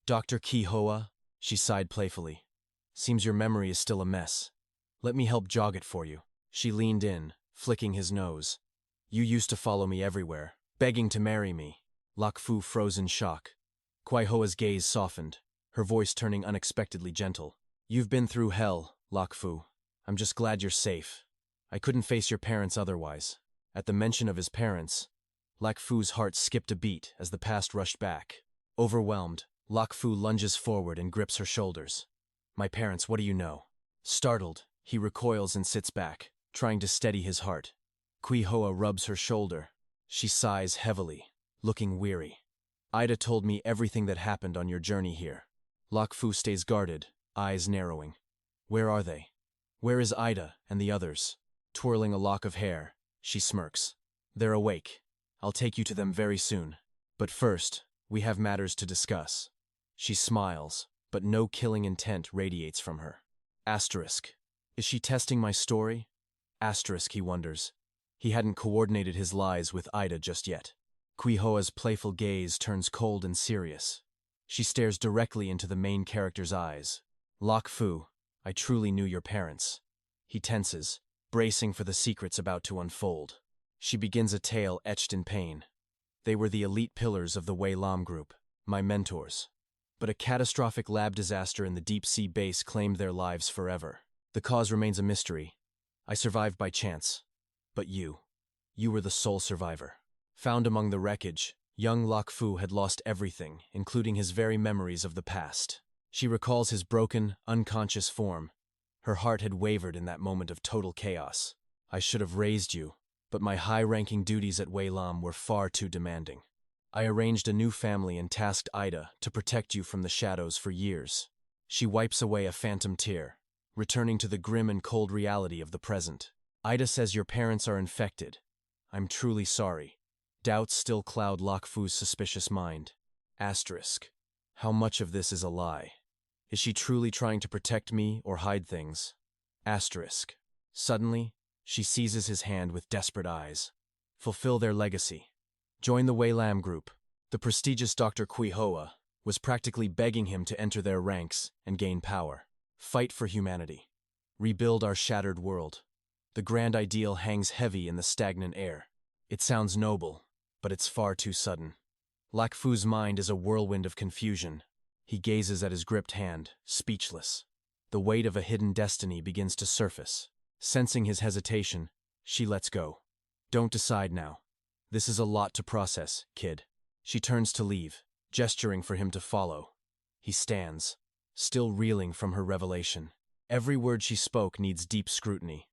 Dr. Ki-Hoa? She sighed playfully. Seems your memory is still a mess. Let me help jog it for you. She leaned in, flicking his nose. You used to follow me everywhere, begging to marry me. Lok Fu froze in shock. Qui-Hoa's gaze softened, her voice turning unexpectedly gentle. You've been through hell, Lok Fu. I'm just glad you're safe. I couldn't face your parents otherwise. At the mention of his parents, Lok Fu's heart skipped a beat as the past rushed back. Overwhelmed, Lok Fu lunges forward and grips her shoulders. My parents, what do you know? Startled, he recoils and sits back, trying to steady his heart. Qui-Hoa rubs her shoulder. She sighs heavily, looking weary. Ida told me everything that happened on your journey here. Lok Fu stays guarded, eyes narrowing. Where are they? Where is Ida and the others? Twirling a lock of hair, she smirks. They're awake. I'll take you to them very soon. But first, we have matters to discuss. She smiles, but no killing intent radiates from her. Asterisk. Is she testing my story? Asterisk, he wonders. He hadn't coordinated his lies with Ida just yet. Qui-Hoa's playful gaze turns cold and serious. She stares directly into the main character's eyes. Lok Fu, I truly knew your parents. He tenses, bracing for the secrets about to unfold. She begins a tale etched in pain. They were the elite pillars of the 𝑗 group, my mentors. But a catastrophic lab disaster in the deep sea base claimed their lives forever. The cause remains a mystery. I survived by chance. But you were the sole survivor. Found among the wreckage, young 𝒓𝒊 had lost everything, including his very memories of the past. She recalls his broken, unconscious form. Her heart had wavered in that moment of total chaos. I should have raised you, but my high-ranking duties at 𝑗 were far too demanding. I arranged a new family and tasked Ida to protect you from the shadows for years. She wipes away a phantom tear, returning to the grim and cold reality of the present. Ida says your parents are infected. I'm truly sorry. Doubts still cloud 𝒓𝒊's suspicious mind. Asterisk. How much of this is a lie? Is she truly trying to protect me or hide things? Asterisk. Suddenly, she seizes his hand with desperate eyes. Fulfill their legacy. Join the 𝑗 group. The prestigious Dr. Quihoa was practically begging him to enter their ranks and gain power. Fight for humanity. Rebuild our shattered world. The grand ideal hangs heavy in the stagnant air. It sounds noble, but it's far too sudden. 𝒓𝒊's mind is a whirlwind of confusion. He gazes at his gripped hand, speechless. The weight of a hidden destiny begins to surface. Sensing his hesitation, she lets go. Don't decide now. This is a lot to process, kid. She turns to leave, gesturing for him to follow. He stands, still reeling from her revelation. Every word she spoke needs deep scrutiny.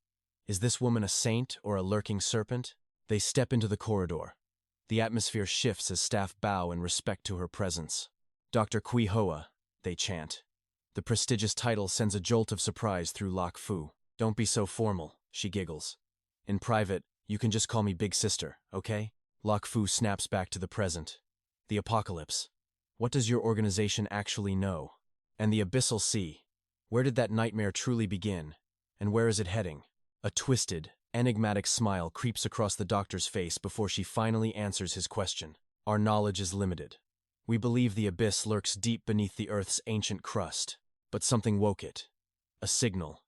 Is this woman a saint or a lurking serpent? They step into the corridor. The atmosphere shifts as staff bow in respect to her presence. Dr. Quihoa, they chant. The prestigious title sends a jolt of surprise through 𝒓𝒊. Don't be so formal, she giggles. In private, you can just call me Big Sister, okay? 𝒓𝒊 snaps back to the present. The apocalypse. What does your organization actually know? And the abyssal sea. Where did that nightmare truly begin? And where is it heading? A twisted, enigmatic smile creeps across the doctor's face before she finally answers his question. Our knowledge is limited. We believe the abyss lurks deep beneath the Earth's ancient crust, but something woke it. A signal.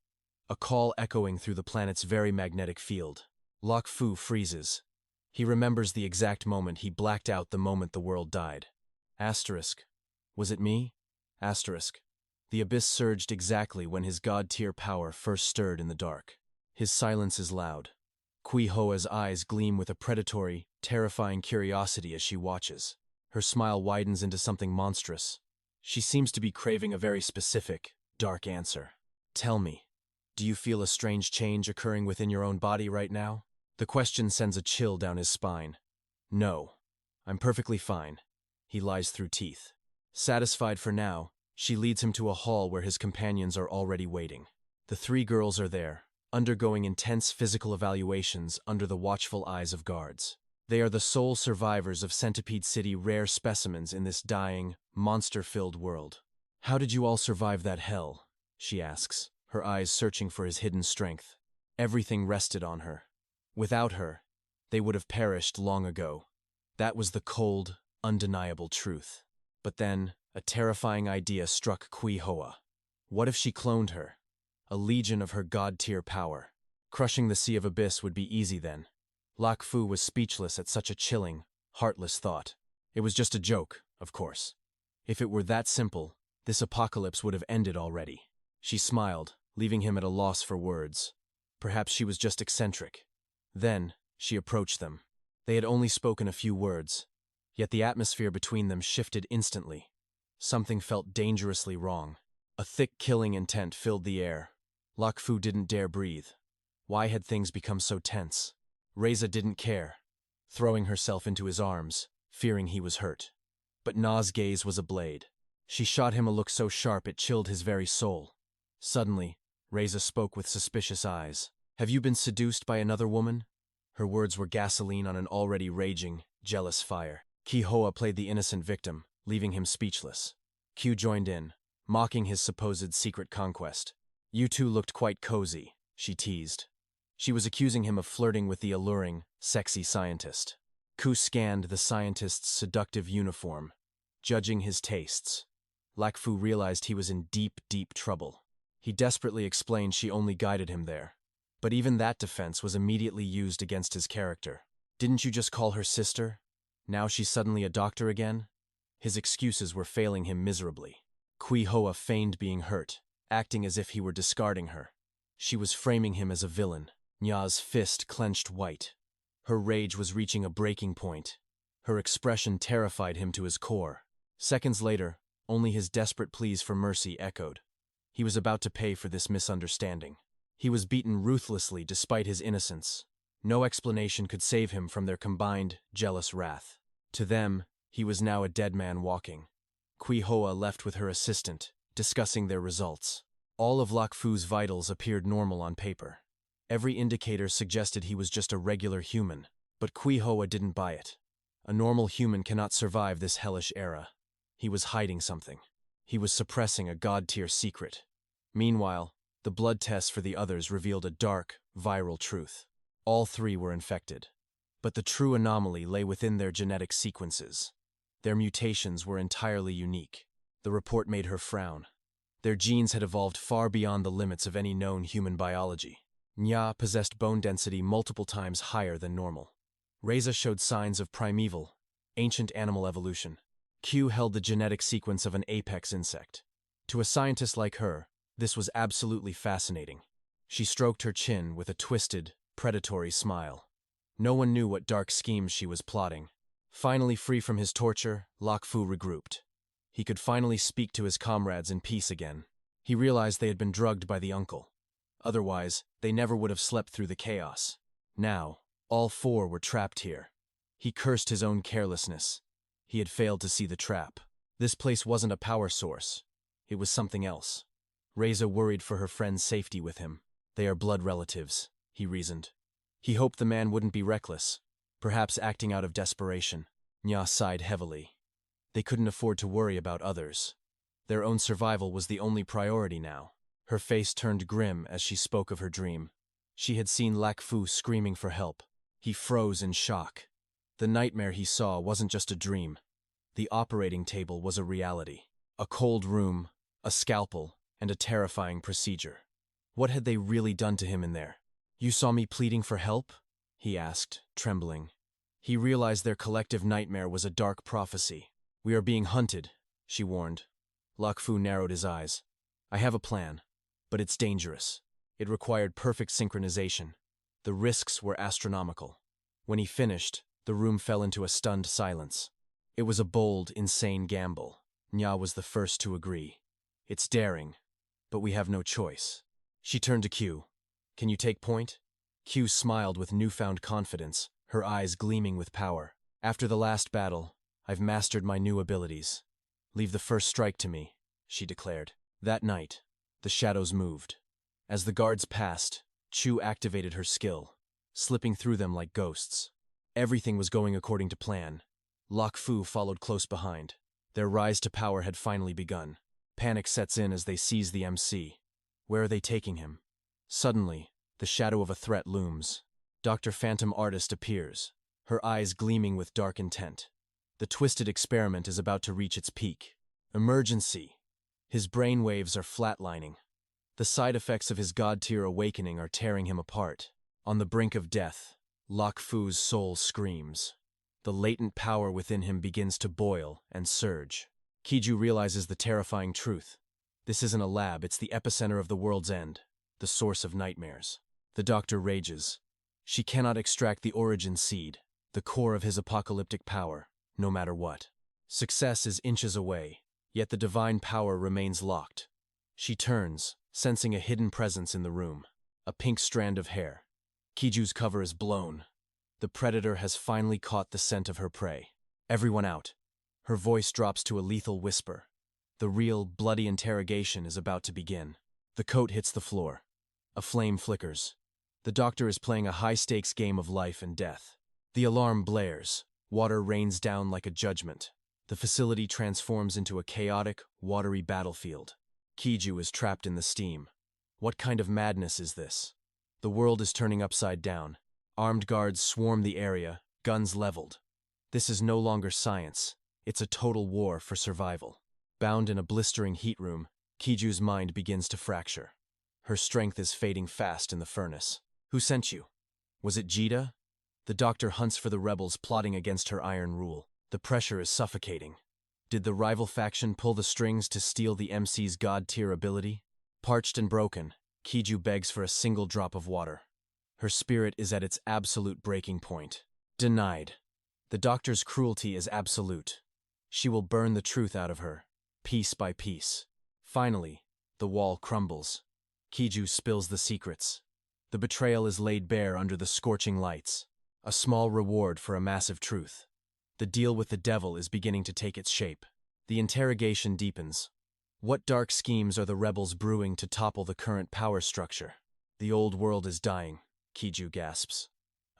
A call echoing through the planet's very magnetic field. 𝒓𝒊 freezes. He remembers the exact moment he blacked out the moment the world died. Asterisk. Was it me? Asterisk. The abyss surged exactly when his god-tier power first stirred in the dark. His silence is loud. Quihoa's eyes gleam with a predatory, terrifying curiosity as she watches. Her smile widens into something monstrous. She seems to be craving a very specific, dark answer. Tell me, do you feel a strange change occurring within your own body right now? The question sends a chill down his spine. No, I'm perfectly fine. He lies through teeth. Satisfied for now, she leads him to a hall where his companions are already waiting. The three girls are there, undergoing intense physical evaluations under the watchful eyes of guards. They are the sole survivors of Centipede City rare specimens in this dying, monster-filled world. How did you all survive that hell? She asks, her eyes searching for his hidden strength. Everything rested on her. Without her, they would have perished long ago. That was the cold, undeniable truth. But then, a terrifying idea struck Quihoa. What if she cloned her? A legion of her god-tier power. Crushing the Sea of Abyss would be easy then. 𝒓𝒊 was speechless at such a chilling, heartless thought. It was just a joke, of course. If it were that simple, this apocalypse would have ended already. She smiled, leaving him at a loss for words. Perhaps she was just eccentric. Then, she approached them. They had only spoken a few words, yet the atmosphere between them shifted instantly. Something felt dangerously wrong. A thick killing intent filled the air. 𝒓𝒊 didn't dare breathe. Why had things become so tense? Reza didn't care, throwing herself into his arms, fearing he was hurt. But Na's gaze was a blade. She shot him a look so sharp it chilled his very soul. Suddenly, Reza spoke with suspicious eyes. Have you been seduced by another woman? Her words were gasoline on an already raging, jealous fire. Quihoa played the innocent victim, leaving him speechless. Q joined in, mocking his supposed secret conquest. You two looked quite cozy, she teased. She was accusing him of flirting with the alluring, sexy scientist. Q scanned the scientist's seductive uniform, judging his tastes. 𝒓𝒊 realized he was in deep, deep trouble. He desperately explained she only guided him there. But even that defense was immediately used against his character. Didn't you just call her sister? Now she's suddenly a doctor again? His excuses were failing him miserably. Kui Hoa feigned being hurt, acting as if he were discarding her. She was framing him as a villain. Nya's fist clenched white. Her rage was reaching a breaking point. Her expression terrified him to his core. Seconds later, only his desperate pleas for mercy echoed. He was about to pay for this misunderstanding. He was beaten ruthlessly despite his innocence. No explanation could save him from their combined, jealous wrath. To them, he was now a dead man walking. Kui Hoa left with her assistant, discussing their results. All of Lak Fu's vitals appeared normal on paper. Every indicator suggested he was just a regular human, but Kui Hoa didn't buy it. A normal human cannot survive this hellish era. He was hiding something. He was suppressing a god-tier secret. Meanwhile, the blood tests for the others revealed a dark, viral truth. All three were infected. But the true anomaly lay within their genetic sequences. Their mutations were entirely unique. The report made her frown. Their genes had evolved far beyond the limits of any known human biology. Nya possessed bone density multiple times higher than normal. Reza showed signs of primeval, ancient animal evolution. Q held the genetic sequence of an apex insect. To a scientist like her, this was absolutely fascinating. She stroked her chin with a twisted, predatory smile. No one knew what dark schemes she was plotting. Finally free from his torture, Lak Fu regrouped. He could finally speak to his comrades in peace again. He realized they had been drugged by the uncle. Otherwise, they never would have slept through the chaos. Now, all four were trapped here. He cursed his own carelessness. He had failed to see the trap. This place wasn't a power source. It was something else. Reza worried for her friend's safety with him. They are blood relatives, he reasoned. He hoped the man wouldn't be reckless, perhaps acting out of desperation. Nya sighed heavily. They couldn't afford to worry about others. Their own survival was the only priority now. Her face turned grim as she spoke of her dream. She had seen Lak Fu screaming for help. He froze in shock. The nightmare he saw wasn't just a dream. The operating table was a reality. A cold room, a scalpel, and a terrifying procedure. What had they really done to him in there? "You saw me pleading for help?" he asked, trembling. He realized their collective nightmare was a dark prophecy. "We are being hunted," she warned. Lak Fu narrowed his eyes. "I have a plan, but it's dangerous. It required perfect synchronization. The risks were astronomical." When he finished, the room fell into a stunned silence. It was a bold, insane gamble. Nya was the first to agree. "It's daring, but we have no choice." She turned to Q. "Can you take point?" Q smiled with newfound confidence, her eyes gleaming with power. "After the last battle, I've mastered my new abilities. Leave the first strike to me," she declared. That night, the shadows moved. As the guards passed, Chu activated her skill, slipping through them like ghosts. Everything was going according to plan. Lak Fu followed close behind. Their rise to power had finally begun. Panic sets in as they seize the MC. Where are they taking him? Suddenly, the shadow of a threat looms. Dr. Phantom Artist appears, her eyes gleaming with dark intent. The twisted experiment is about to reach its peak. Emergency! His brain waves are flatlining. The side effects of his god-tier awakening are tearing him apart. On the brink of death, Lak Fu's soul screams. The latent power within him begins to boil and surge. Kiju realizes the terrifying truth. This isn't a lab, it's the epicenter of the world's end, the source of nightmares. The doctor rages. She cannot extract the origin seed, the core of his apocalyptic power, no matter what. Success is inches away, yet the divine power remains locked. She turns, sensing a hidden presence in the room. A pink strand of hair. Kiju's cover is blown. The predator has finally caught the scent of her prey. "Everyone out." Her voice drops to a lethal whisper. The real, bloody interrogation is about to begin. The coat hits the floor. A flame flickers. The doctor is playing a high-stakes game of life and death. The alarm blares. Water rains down like a judgment. The facility transforms into a chaotic, watery battlefield. Kiju is trapped in the steam. What kind of madness is this? The world is turning upside down. Armed guards swarm the area, guns leveled. This is no longer science. It's a total war for survival. Bound in a blistering heat room, Kiju's mind begins to fracture. Her strength is fading fast in the furnace. "Who sent you? Was it Jita?" The doctor hunts for the rebels plotting against her iron rule. The pressure is suffocating. Did the rival faction pull the strings to steal the MC's god-tier ability? Parched and broken, Kiju begs for a single drop of water. Her spirit is at its absolute breaking point. Denied. The doctor's cruelty is absolute. She will burn the truth out of her, piece by piece. Finally, the wall crumbles. Kiju spills the secrets. The betrayal is laid bare under the scorching lights. A small reward for a massive truth. The deal with the devil is beginning to take its shape. The interrogation deepens. What dark schemes are the rebels brewing to topple the current power structure? The old world is dying, Kiju gasps.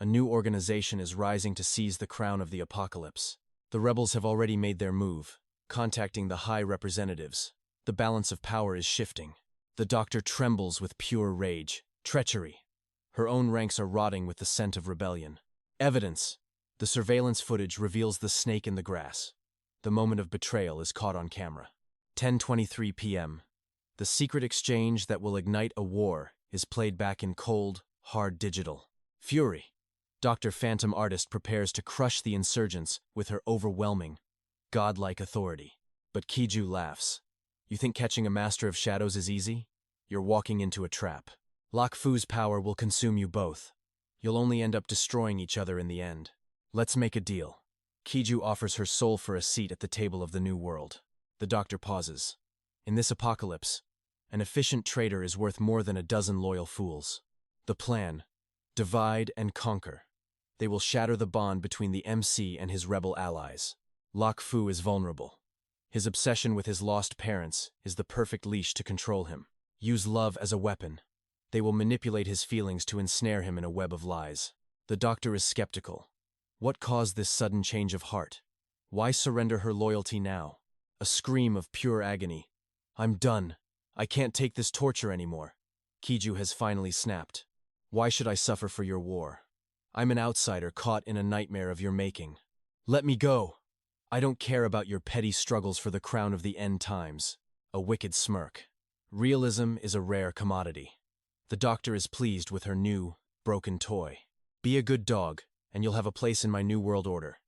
A new organization is rising to seize the crown of the apocalypse. The rebels have already made their move, contacting the high representatives. The balance of power is shifting. The doctor trembles with pure rage, treachery. Her own ranks are rotting with the scent of rebellion. Evidence. The surveillance footage reveals the snake in the grass. The moment of betrayal is caught on camera. 10:23 p.m. The secret exchange that will ignite a war is played back in cold, hard digital. Fury. Dr. Phantom Artist prepares to crush the insurgents with her overwhelming, godlike authority. But Kiju laughs. You think catching a master of shadows is easy? You're walking into a trap. Lak Fu's power will consume you both. You'll only end up destroying each other in the end. Let's make a deal. Kiju offers her soul for a seat at the table of the new world. The doctor pauses. In this apocalypse, an efficient traitor is worth more than a dozen loyal fools. The plan: divide and conquer. They will shatter the bond between the MC and his rebel allies. Lak Fu is vulnerable. His obsession with his lost parents is the perfect leash to control him. Use love as a weapon. They will manipulate his feelings to ensnare him in a web of lies. The doctor is skeptical. What caused this sudden change of heart? Why surrender her loyalty now? A scream of pure agony. I'm done. I can't take this torture anymore. Kiju has finally snapped. Why should I suffer for your war? I'm an outsider caught in a nightmare of your making. Let me go. I don't care about your petty struggles for the crown of the end times. A wicked smirk. Realism is a rare commodity. The doctor is pleased with her new, broken toy. Be a good dog, and you'll have a place in my new world order.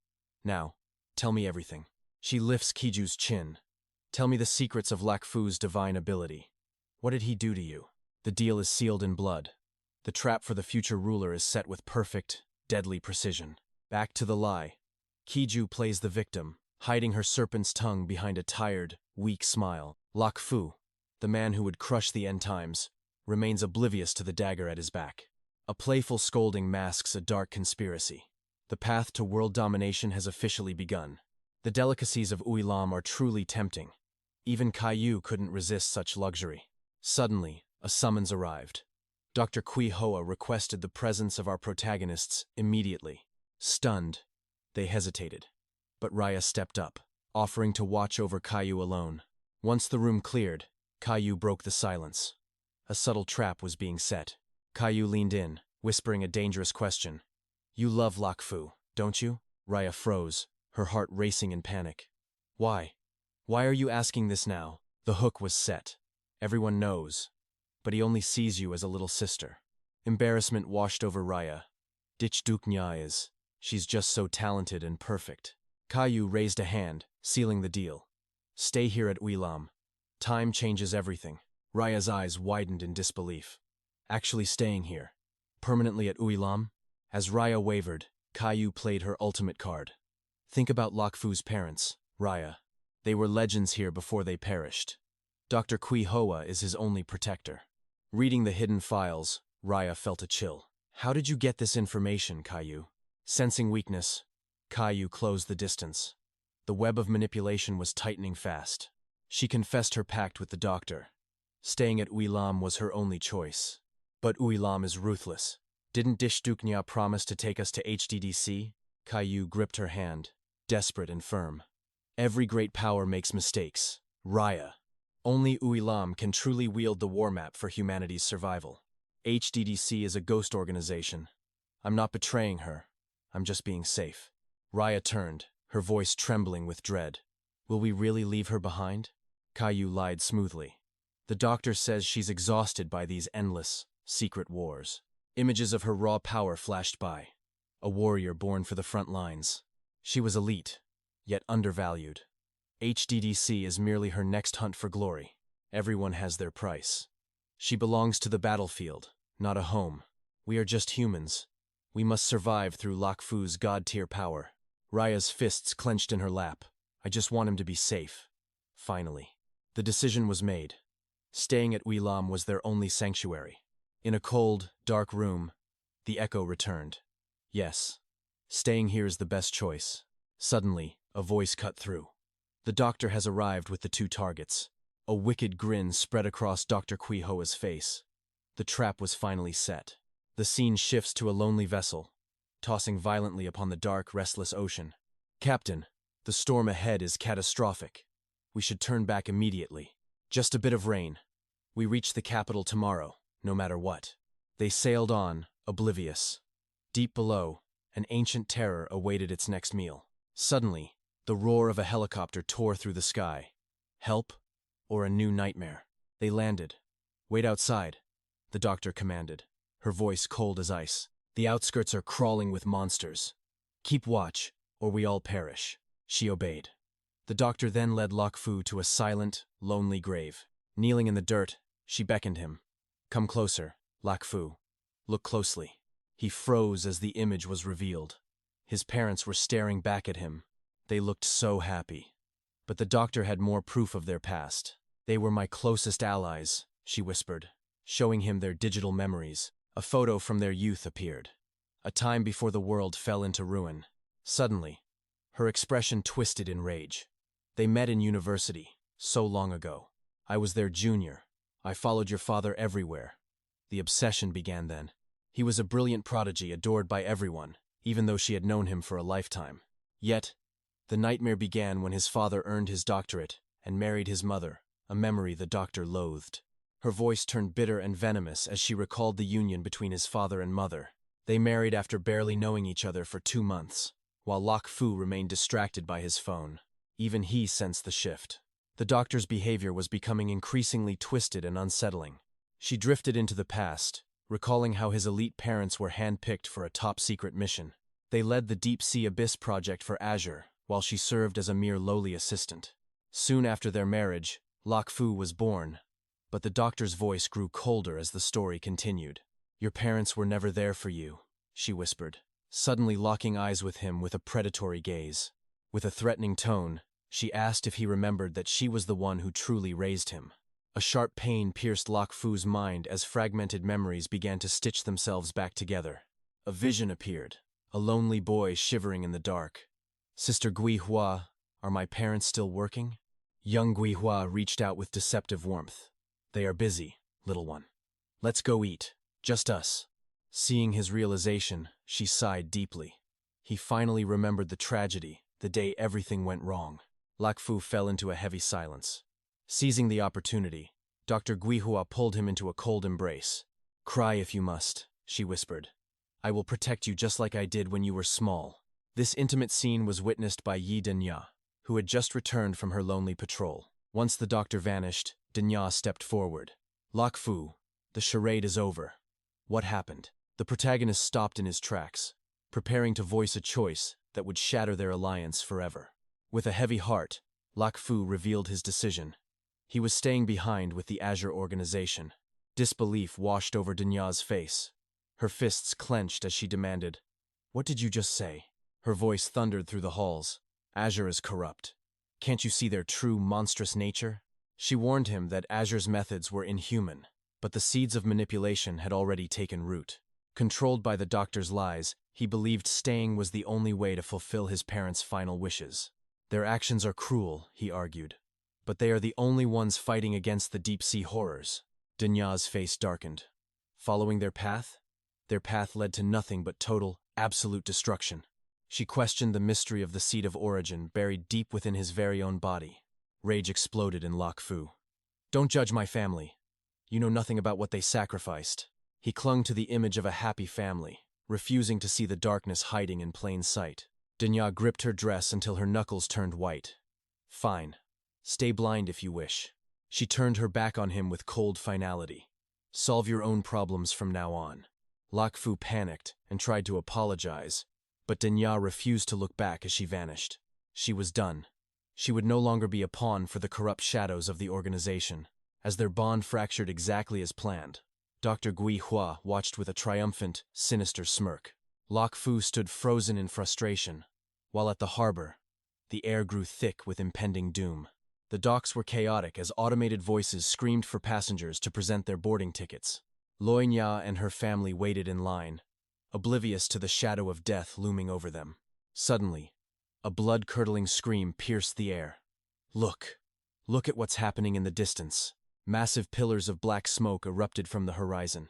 Now, tell me everything. She lifts Kiju's chin. Tell me the secrets of Lak Fu's divine ability. What did he do to you? The deal is sealed in blood. The trap for the future ruler is set with perfect, deadly precision. Back to the lie. Kiju plays the victim, hiding her serpent's tongue behind a tired, weak smile. Lak Fu, the man who would crush the end times, remains oblivious to the dagger at his back. A playful scolding masks a dark conspiracy. The path to world domination has officially begun. The delicacies of Uilam are truly tempting. Even Caillou couldn't resist such luxury. Suddenly, a summons arrived. Dr. Kui Hoa requested the presence of our protagonists immediately. Stunned, they hesitated. But Raya stepped up, offering to watch over Caillou alone. Once the room cleared, Caillou broke the silence. A subtle trap was being set. Caillou leaned in, whispering a dangerous question. You love Lak Fu, don't you? Raya froze, her heart racing in panic. Why? Why are you asking this now? The hook was set. Everyone knows. But he only sees you as a little sister. Embarrassment washed over Raya. 𝑷𝒐𝒘𝒆𝒓 is. She's just so talented and perfect. Caillou raised a hand, sealing the deal. Stay here at Uilam. Time changes everything. Raya's eyes widened in disbelief. Actually staying here. Permanently at Uilam? As Raya wavered, Caillou played her ultimate card. Think about Lak Fu's parents, Raya. They were legends here before they perished. Dr. Kui Hoa is his only protector. Reading the hidden files, Raya felt a chill. How did you get this information, Caillou? Sensing weakness, Caillou closed the distance. The web of manipulation was tightening fast. She confessed her pact with the doctor. Staying at Uilam was her only choice. But Uilam is ruthless. Didn't 𝑑𝒐𝒘𝒆𝒓 promise to take us to HDDC? Caillou gripped her hand, desperate and firm. Every great power makes mistakes. Raya. Only Uilam can truly wield the war map for humanity's survival. HDDC is a ghost organization. I'm not betraying her. I'm just being safe. Raya turned, her voice trembling with dread. Will we really leave her behind? Caillou lied smoothly. The doctor says she's exhausted by these endless, secret wars. Images of her raw power flashed by. a warrior born for the front lines. She was elite, yet undervalued. HDDC is merely her next hunt for glory. Everyone has their price. She belongs to the battlefield, not a home. We are just humans. We must survive through 𝒏𝒊's god-tier power. Raya's fists clenched in her lap. I just want him to be safe. Finally, the decision was made. Staying at 𝒏𝒊 was their only sanctuary. In a cold, dark room, the echo returned. Yes, staying here is the best choice. Suddenly, a voice cut through. The doctor has arrived with the 2 targets. A wicked grin spread across Dr. 𝒏𝒊's face. The trap was finally set. The scene shifts to a lonely vessel, tossing violently upon the dark, restless ocean. Captain, the storm ahead is catastrophic. We should turn back immediately. Just a bit of rain. We reach the capital tomorrow, no matter what. They sailed on, oblivious. Deep below, an ancient terror awaited its next meal. Suddenly, the roar of a helicopter tore through the sky. Help, or a new nightmare. They landed. Wait outside, the doctor commanded, her voice cold as ice. The outskirts are crawling with monsters. Keep watch, or we all perish. She obeyed. The doctor then led 𝒏𝒊 to a silent, lonely grave. Kneeling in the dirt, she beckoned him. Come closer, 𝒏𝒊. Look closely. He froze as the image was revealed. His parents were staring back at him. They looked so happy. But the doctor had more proof of their past. They were my closest allies, she whispered, showing him their digital memories. A photo from their youth appeared. A time before the world fell into ruin. Suddenly, her expression twisted in rage. They met in university, so long ago. I was their junior. I followed your father everywhere. The obsession began then. He was a brilliant prodigy adored by everyone, even though she had known him for a lifetime. Yet, the nightmare began when his father earned his doctorate and married his mother, a memory the doctor loathed. Her voice turned bitter and venomous as she recalled the union between his father and mother. They married after barely knowing each other for 2 months, while 𒏏𝒊 remained distracted by his phone. Even he sensed the shift. The doctor's behavior was becoming increasingly twisted and unsettling. She drifted into the past, recalling how his elite parents were handpicked for a top-secret mission. They led the 𝑑𝒐𝒅 project for Azure, while she served as a mere lowly assistant. Soon after their marriage, 𝒏𝒊 was born, but the doctor's voice grew colder as the story continued. Your parents were never there for you, she whispered, suddenly locking eyes with him with a predatory gaze. With a threatening tone, she asked if he remembered that she was the one who truly raised him. A sharp pain pierced 𒏏𝒊's mind as fragmented memories began to stitch themselves back together. A vision appeared, a lonely boy shivering in the dark. Sister 𝒏𝒊, are my parents still working? Young 𝒏𝒊 reached out with deceptive warmth. They are busy, little one. Let's go eat, just us. Seeing his realization, she sighed deeply. He finally remembered the tragedy, the day everything went wrong. �𝒏𝒊 fell into a heavy silence. Seizing the opportunity, Dr. 𝒏𝒊 pulled him into a cold embrace. Cry if you must, she whispered. I will protect you just like I did when you were small. This intimate scene was witnessed by Yi Danya, who had just returned from her lonely patrol. Once the doctor vanished, Danya stepped forward. �𝒏𝒊, the charade is over. What happened? The protagonist stopped in his tracks, preparing to voice a choice that would shatter their alliance forever. With a heavy heart, �𝒏𝒊 revealed his decision. He was staying behind with the Azure organization. Disbelief washed over Danya's face. Her fists clenched as she demanded, What did you just say? Her voice thundered through the halls. Azure is corrupt. Can't you see their true monstrous nature? She warned him that Azure's methods were inhuman, but the seeds of manipulation had already taken root. Controlled by the doctor's lies, he believed staying was the only way to fulfill his parents' final wishes. Their actions are cruel, he argued, but they are the only ones fighting against the deep-sea horrors. Danya's face darkened. Following their path led to nothing but total, absolute destruction. She questioned the mystery of the seed of origin buried deep within his very own body. Rage exploded in �𝒏𝒊. Don't judge my family. You know nothing about what they sacrificed. He clung to the image of a happy family, refusing to see the darkness hiding in plain sight. Danya gripped her dress until her knuckles turned white. Fine. Stay blind if you wish. She turned her back on him with cold finality. Solve your own problems from now on. �𝒏𝒊 panicked and tried to apologize, But 𝑑𝒐𝒅 refused to look back as she vanished. She was done. She would no longer be a pawn for the corrupt shadows of the organization. As their bond fractured exactly as planned, Dr. Gui Hua watched with a triumphant, sinister smirk. Lok Fu stood frozen in frustration, while at the harbor, the air grew thick with impending doom. The docks were chaotic as automated voices screamed for passengers to present their boarding tickets. Loi Nha and her family waited in line, oblivious to the shadow of death looming over them. Suddenly, a blood-curdling scream pierced the air. Look! Look at what's happening in the distance. Massive pillars of black smoke erupted from the horizon.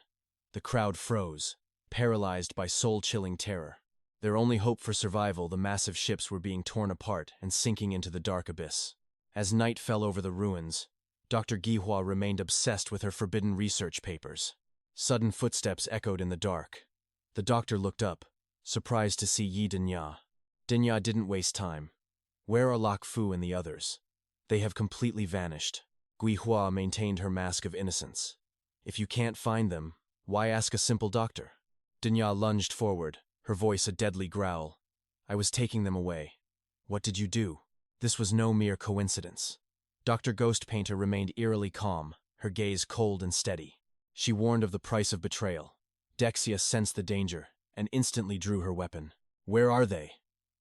The crowd froze, paralyzed by soul-chilling terror. Their only hope for survival, the massive ships were being torn apart and sinking into the dark abyss. As night fell over the ruins, Dr. Gihua remained obsessed with her forbidden research papers. Sudden footsteps echoed in the dark. The doctor looked up, surprised to see Yi 𝑑𝒐𝒅. 𝑑𝒐𝒅 didn't waste time. Where are Lok Fu and the others? They have completely vanished. Gui Hua maintained her mask of innocence. If you can't find them, why ask a simple doctor? 𝑑𝒐𝒅 lunged forward, her voice a deadly growl. I was taking them away. What did you do? This was no mere coincidence. Dr. Ghost Painter remained eerily calm, her gaze cold and steady. She warned of the price of betrayal. 𝑑𝒐𝒅 sensed the danger and instantly drew her weapon. Where are they?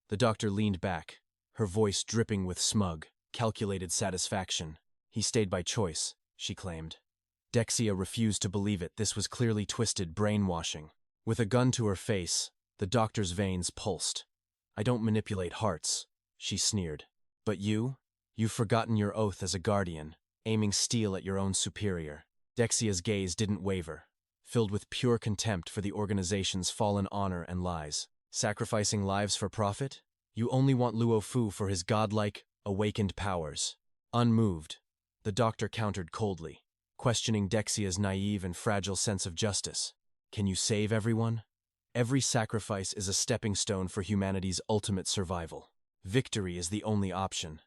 The doctor leaned back, her voice dripping with smug, calculated satisfaction. He stayed by choice, she claimed. 𝑑𝒐𝒅 refused to believe it. This was clearly twisted brainwashing. With a gun to her face, the doctor's veins pulsed. I don't manipulate hearts, she sneered. But you? You've forgotten your oath as a guardian, aiming steel at your own superior. 𝑑𝒐𝒅's gaze didn't waver, filled with pure contempt for the organization's fallen honor and lies. Sacrificing lives for profit? You only want Luo Fu for his godlike, awakened powers. Unmoved, the doctor countered coldly, questioning 𝑑𝒐𝒅's naive and fragile sense of justice. Can you save everyone? Every sacrifice is a stepping stone for humanity's ultimate survival. Victory is the only option.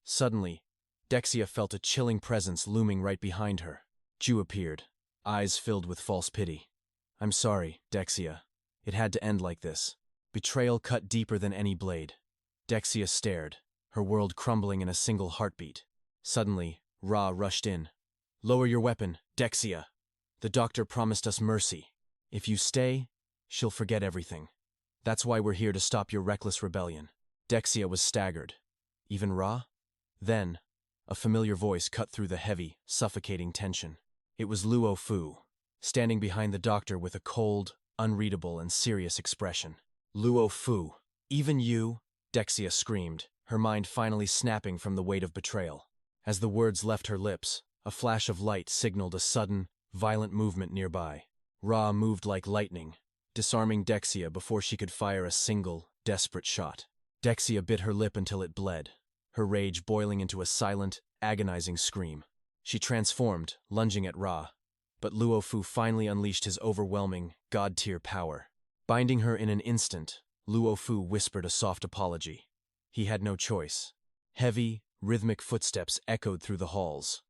Suddenly, 𝑑𝒐𝒅 felt a chilling presence looming right behind her. Ju appeared, eyes filled with false pity. I'm sorry, 𝑑𝒐𝒅. It had to end like this. Betrayal cut deeper than any blade. 𝑑𝒐𝒅 stared, her world crumbling in a single heartbeat. Suddenly, Ra rushed in. Lower your weapon, 𝑑𝒐𝒅. The doctor promised us mercy. If you stay, she'll forget everything. That's why we're here to stop your reckless rebellion. 𝑑𝒐𝒅 was staggered. Even Ra? Then, a familiar voice cut through the heavy, suffocating tension. It was Luo Fu, standing behind the doctor with a cold, unreadable, and serious expression. Luo Fu, even you? 𝑑𝒐𝒅 screamed, her mind finally snapping from the weight of betrayal. As the words left her lips, a flash of light signaled a sudden, violent movement nearby. Ra moved like lightning, disarming 𝑑𝒐𝒅 before she could fire a single, desperate shot. 𝑑𝒐𝒅 bit her lip until it bled, her rage boiling into a silent, agonizing scream. She transformed, lunging at Ra, but Luo Fu finally unleashed his overwhelming, god-tier power. Binding her in an instant, Luo Fu whispered a soft apology. He had no choice. Heavy, rhythmic footsteps echoed through the halls.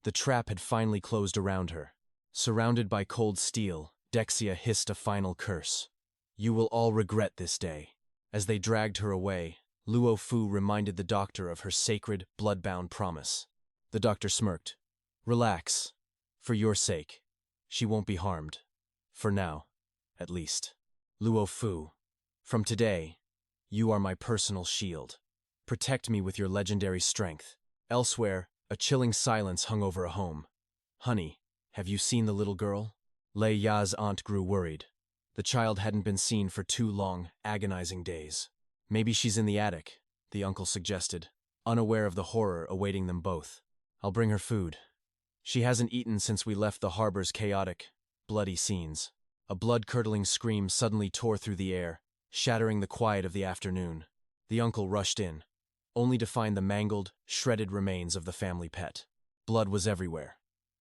The trap had finally closed around her. Surrounded by cold steel, 𝑑𝒐𝒅 hissed a final curse. You will all regret this day. As they dragged her away, Luo Fu reminded the doctor of her sacred, blood-bound promise. The doctor smirked. Relax. For your sake. She won't be harmed. For now, at least. Luo Fu, from today, you are my personal shield. Protect me with your legendary strength. Elsewhere, a chilling silence hung over a home. Honey, have you seen the little girl? Lei Ya's aunt grew worried. The child hadn't been seen for 2 long, agonizing days. Maybe she's in the attic, the uncle suggested, unaware of the horror awaiting them both. I'll bring her food. She hasn't eaten since we left the harbor's chaotic, bloody scenes. A blood-curdling scream suddenly tore through the air, shattering the quiet of the afternoon. The uncle rushed in, only to find the mangled, shredded remains of the family pet. Blood was everywhere.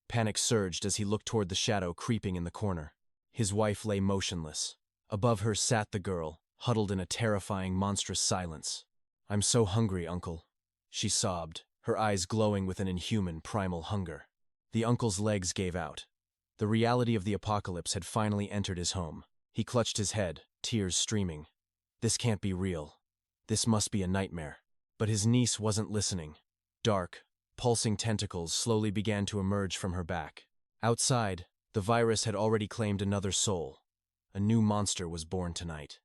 Panic surged as he looked toward the shadow creeping in the corner. His wife lay motionless. Above her sat the girl, huddled in a terrifying, monstrous silence. I'm so hungry, uncle, she sobbed, her eyes glowing with an inhuman, primal hunger. The uncle's legs gave out. The reality of the apocalypse had finally entered his home. He clutched his head, tears streaming. This can't be real. This must be a nightmare. But his niece wasn't listening. Dark, pulsing tentacles slowly began to emerge from her back. Outside, the virus had already claimed another soul. A new monster was born tonight.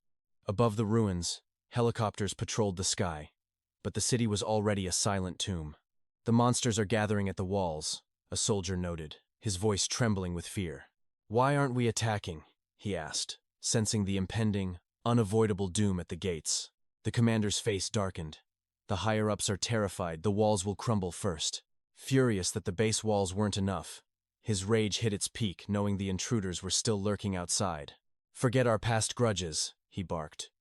Above the ruins, helicopters patrolled the sky, but the city was already a silent tomb. The monsters are gathering at the walls, a soldier noted, his voice trembling with fear. Why aren't we attacking? He asked, sensing the impending, unavoidable doom at the gates. The commander's face darkened. The higher-ups are terrified the walls will crumble first. Furious that the base walls weren't enough, his rage hit its peak knowing the intruders were still lurking outside. Forget our past grudges, he barked.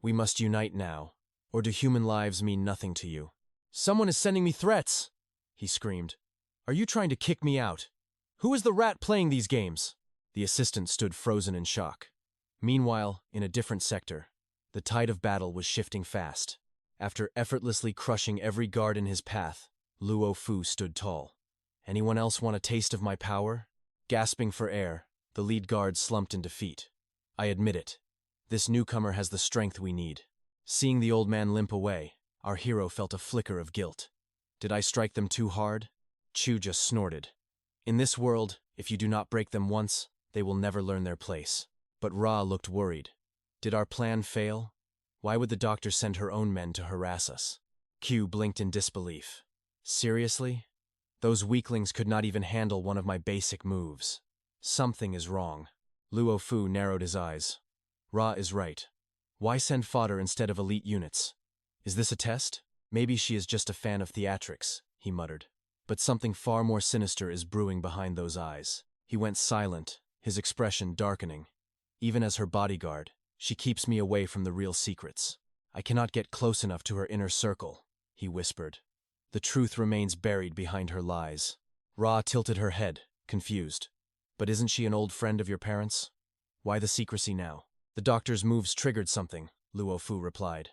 We must unite now, or do human lives mean nothing to you? Someone is sending me threats, he screamed. Are you trying to kick me out? Who is the rat playing these games? The assistant stood frozen in shock. Meanwhile, in a different sector, the tide of battle was shifting fast. After effortlessly crushing every guard in his path, Luo Fu stood tall. Anyone else want a taste of my power? Gasping for air, the lead guard slumped in defeat. I admit it. This newcomer has the strength we need. Seeing the old man limp away, our hero felt a flicker of guilt. Did I strike them too hard? Chu just snorted. In this world, if you do not break them once, they will never learn their place. But Ra looked worried. Did our plan fail? Why would the doctor send her own men to harass us? Q blinked in disbelief. Seriously? Those weaklings could not even handle one of my basic moves. Something is wrong. Luo Fu narrowed his eyes. Ra is right. Why send fodder instead of elite units? Is this a test? Maybe she is just a fan of theatrics, he muttered. But something far more sinister is brewing behind those eyes. He went silent, his expression darkening. Even as her bodyguard, she keeps me away from the real secrets. I cannot get close enough to her inner circle, he whispered. The truth remains buried behind her lies. Ra tilted her head, confused. But isn't she an old friend of your parents? Why the secrecy now? The doctor's moves triggered something, Luo Fu replied.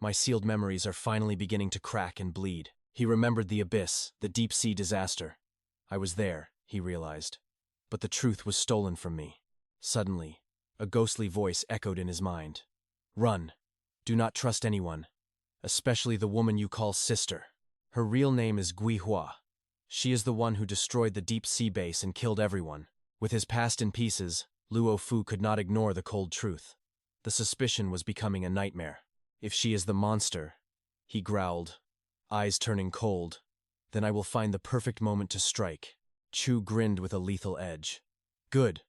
My sealed memories are finally beginning to crack and bleed. He remembered the abyss, the deep sea disaster. I was there, he realized. But the truth was stolen from me. Suddenly, a ghostly voice echoed in his mind. Run. Do not trust anyone, especially the woman you call sister. Her real name is Gui Hua. She is the one who destroyed the deep sea base and killed everyone. With his past in pieces, Luo Fu could not ignore the cold truth. The suspicion was becoming a nightmare. If she is the monster, he growled, eyes turning cold, then I will find the perfect moment to strike. Chu grinned with a lethal edge. Good.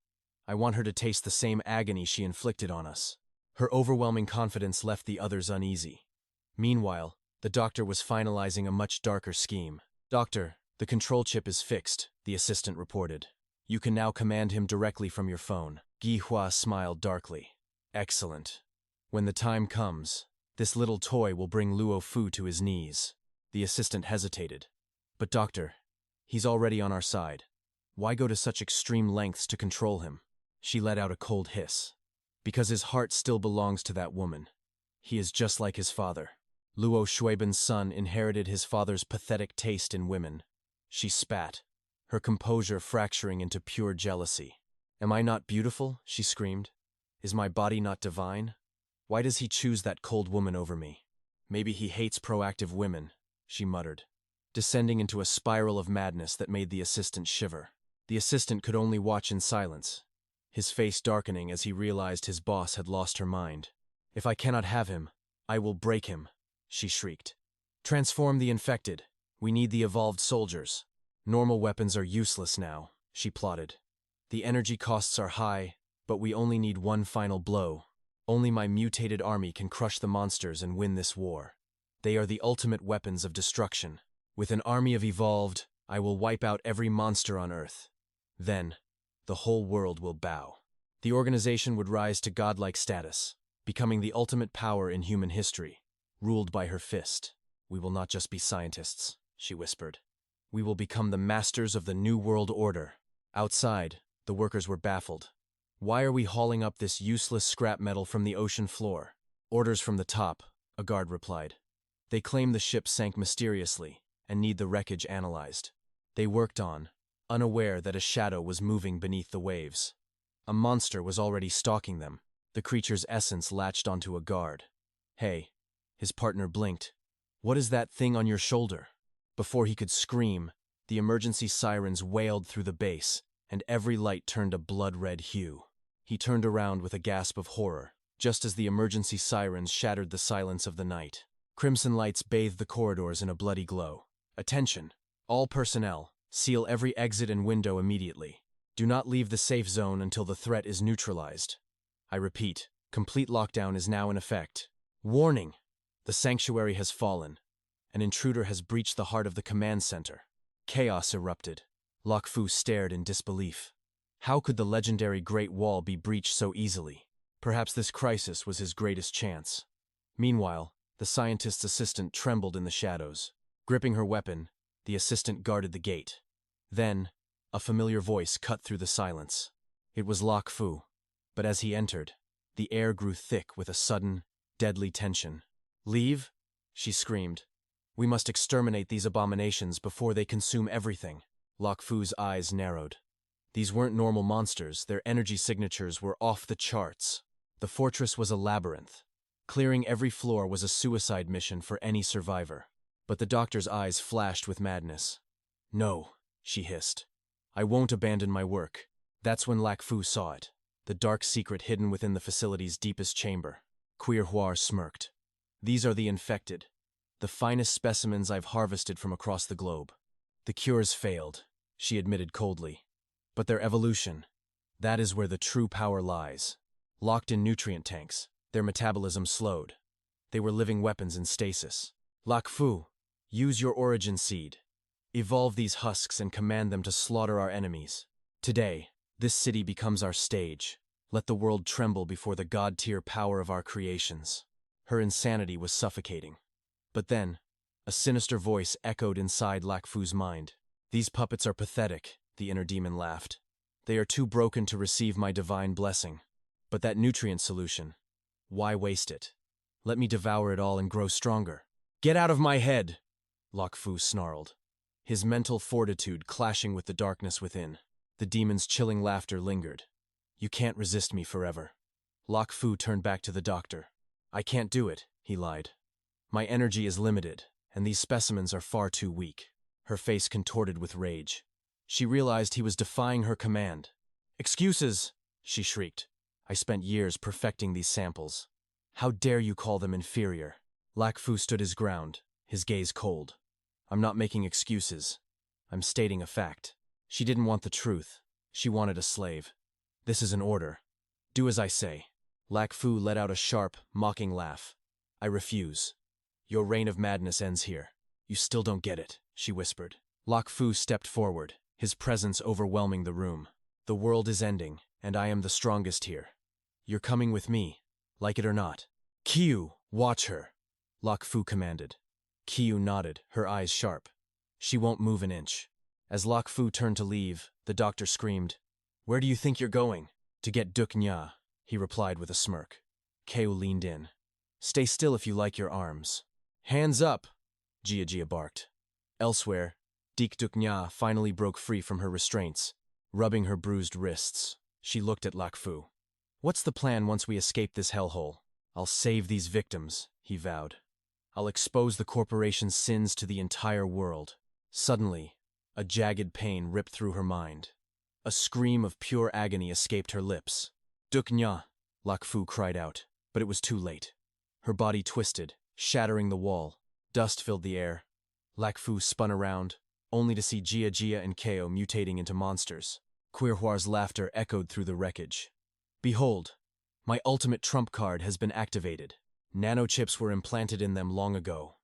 I want her to taste the same agony she inflicted on us. Her overwhelming confidence left the others uneasy. Meanwhile, the doctor was finalizing a much darker scheme. Doctor, the control chip is fixed, the assistant reported. You can now command him directly from your phone. Gui Hua smiled darkly. Excellent. When the time comes, this little toy will bring Luo Fu to his knees. The assistant hesitated. But doctor, he's already on our side. Why go to such extreme lengths to control him? She let out a cold hiss. Because his heart still belongs to that woman. He is just like his father. Luo Shuiben's son inherited his father's pathetic taste in women. She spat, her composure fracturing into pure jealousy. Am I not beautiful? She screamed. Is my body not divine? Why does he choose that cold woman over me? Maybe he hates proactive women, she muttered, descending into a spiral of madness that made the assistant shiver. The assistant could only watch in silence, his face darkening as he realized his boss had lost her mind. If I cannot have him, I will break him, she shrieked. Transform the infected. We need the evolved soldiers. Normal weapons are useless now, she plotted. The energy costs are high, but we only need one final blow. Only my mutated army can crush the monsters and win this war. They are the ultimate weapons of destruction. With an army of evolved, I will wipe out every monster on Earth. Then, the whole world will bow. The organization would rise to godlike status, becoming the ultimate power in human history, ruled by her fist. We will not just be scientists, she whispered. We will become the masters of the New World Order. Outside, the workers were baffled. Why are we hauling up this useless scrap metal from the ocean floor? Orders from the top, a guard replied. They claim the ship sank mysteriously and need the wreckage analyzed. They worked on, unaware that a shadow was moving beneath the waves. A monster was already stalking them. The creature's essence latched onto a guard. "Hey," his partner blinked. "What is that thing on your shoulder?" Before he could scream, the emergency sirens wailed through the base, and every light turned a blood-red hue. He turned around with a gasp of horror, just as the emergency sirens shattered the silence of the night. Crimson lights bathed the corridors in a bloody glow. "Attention! All personnel, seal every exit and window immediately. Do not leave the safe zone until the threat is neutralized. I repeat, complete lockdown is now in effect. Warning! The sanctuary has fallen. An intruder has breached the heart of the command center." Chaos erupted. Lok Fu stared in disbelief. How could the legendary Great Wall be breached so easily? Perhaps this crisis was his greatest chance. Meanwhile, the scientist's assistant trembled in the shadows. Gripping her weapon, the assistant guarded the gate. Then, a familiar voice cut through the silence. It was Lok Fu, but as he entered, the air grew thick with a sudden, deadly tension. "Leave?" she screamed. "We must exterminate these abominations before they consume everything." Lok Fu's eyes narrowed. These weren't normal monsters, their energy signatures were off the charts. The fortress was a labyrinth. Clearing every floor was a suicide mission for any survivor. But the doctor's eyes flashed with madness. "No," she hissed. "I won't abandon my work." That's when Lak Fu saw it, the dark secret hidden within the facility's deepest chamber. 𝑗 smirked. "These are the infected, the finest specimens I've harvested from across the globe. The cures failed," she admitted coldly. "But their evolution, that is where the true power lies. Locked in nutrient tanks, their metabolism slowed. They were living weapons in stasis. Lak Fu, use your origin seed. Evolve these husks and command them to slaughter our enemies. Today, this city becomes our stage. Let the world tremble before the god-tier power of our creations." Her insanity was suffocating. But then, a sinister voice echoed inside Lak Fu's mind. "These puppets are pathetic," the inner demon laughed. "They are too broken to receive my divine blessing. But that nutrient solution, why waste it? Let me devour it all and grow stronger." "Get out of my head!" Lak Fu snarled, his mental fortitude clashing with the darkness within. The demon's chilling laughter lingered. "You can't resist me forever." Lak Fu turned back to the doctor. "I can't do it," he lied. "My energy is limited, and these specimens are far too weak." Her face contorted with rage. She realized he was defying her command. "Excuses!" she shrieked. "I spent years perfecting these samples. How dare you call them inferior?" Lak Fu stood his ground, his gaze cold. "I'm not making excuses. I'm stating a fact." She didn't want the truth. She wanted a slave. "This is an order. Do as I say." Lak Fu let out a sharp, mocking laugh. "I refuse. Your reign of madness ends here." "You still don't get it," she whispered. Lak Fu stepped forward, his presence overwhelming the room. "The world is ending, and I am the strongest here. You're coming with me, like it or not." "Kiyu, watch her," Lak Fu commanded. Kiyu nodded, her eyes sharp. "She won't move an inch." As Lak Fu turned to leave, the doctor screamed, "Where do you think you're going?" "To get 𝑑𝒐𝒘𝒆𝒓, he replied with a smirk. Kiyu leaned in. "Stay still if you like your arms." "Hands up!" 𝑗ia barked. Elsewhere, 𝑑𝒐𝒘𝒆𝒓 finally broke free from her restraints, rubbing her bruised wrists. She looked at Lak Fu. "What's the plan once we escape this hellhole?" "I'll save these victims," he vowed. "I'll expose the corporation's sins to the entire world." Suddenly, a jagged pain ripped through her mind. A scream of pure agony escaped her lips. "𝑑𝒐𝒘𝒆𝒓!" Lak Fu cried out, but it was too late. Her body twisted, shattering the wall. Dust filled the air. Lak Fu spun around, only to see 𝑗ia and Kiyu mutating into monsters. 𝑗's laughter echoed through the wreckage. "Behold, my ultimate trump card has been activated. Nanochips were implanted in them long ago.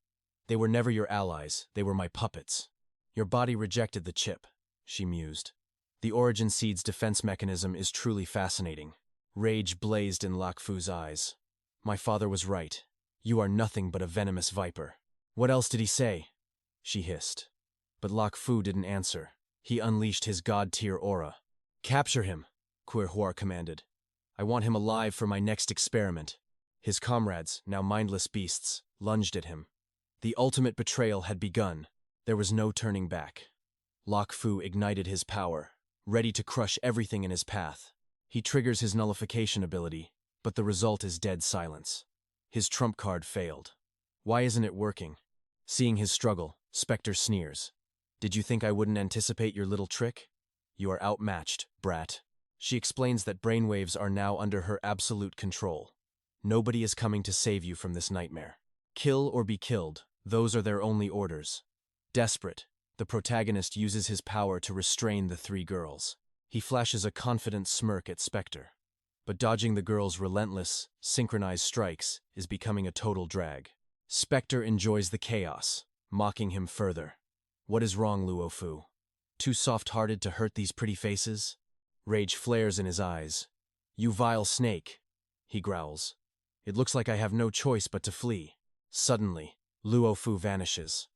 They were never your allies, they were my puppets." "Your body rejected the chip," she mused. "The origin seed's defense mechanism is truly fascinating." Rage blazed in Lak Fu's eyes. "My father was right. You are nothing but a venomous viper." "What else did he say?" she hissed. But Lak Fu didn't answer. He unleashed his god-tier aura. "Capture him," 𝑗 commanded. "I want him alive for my next experiment." His comrades, now mindless beasts, lunged at him. The ultimate betrayal had begun. There was no turning back. Lak Fu ignited his power, ready to crush everything in his path. He triggers his nullification ability, But the result is dead silence. His trump card failed. Why isn't it working? Seeing his struggle, 𝒐𝒅 sneers. Did you think I wouldn't anticipate your little trick? You are outmatched, brat. She explains that brainwaves are now under her absolute control. Nobody is coming to save you from this nightmare. Kill or be killed, those are their only orders. Desperate, the protagonist uses his power to restrain the three girls. He flashes a confident smirk at 𝒐𝒅. But dodging the girls' relentless, synchronized strikes is becoming a total drag. 𝒐𝒅 enjoys the chaos, mocking him further. What is wrong, Luofu? Too soft-hearted to hurt these pretty faces? Rage flares in his eyes. You vile snake, he growls. It looks like I have no choice but to flee. Suddenly, Luofu vanishes.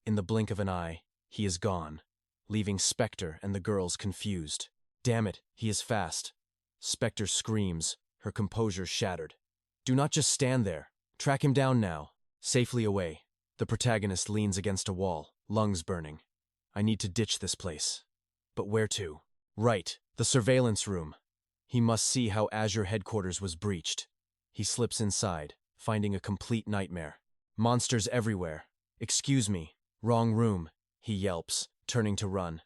In the blink of an eye, he is gone, leaving 𝒐𝒅 and the girls confused. Damn it, he is fast. 𝒐𝒅 screams, her composure shattered. Do not just stand there. Track him down now. Safely away. The protagonist leans against a wall, lungs burning. I need to ditch this place. But where to? Right, the surveillance room. He must see how Azure headquarters was breached. He slips inside, finding a complete nightmare. Monsters everywhere. Excuse me, wrong room, he yelps, turning to run.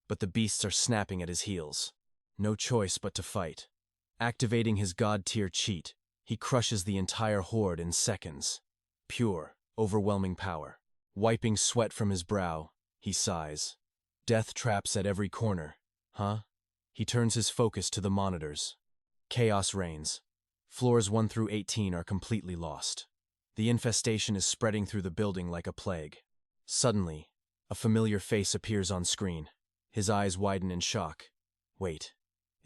But the beasts are snapping at his heels. No choice but to fight. Activating his god-tier cheat, he crushes the entire horde in seconds. Pure, overwhelming power. Wiping sweat from his brow, he sighs. Death traps at every corner. Huh? He turns his focus to the monitors. Chaos reigns. Floors 1 through 18 are completely lost. The infestation is spreading through the building like a plague. Suddenly, a familiar face appears on screen. His eyes widen in shock. Wait,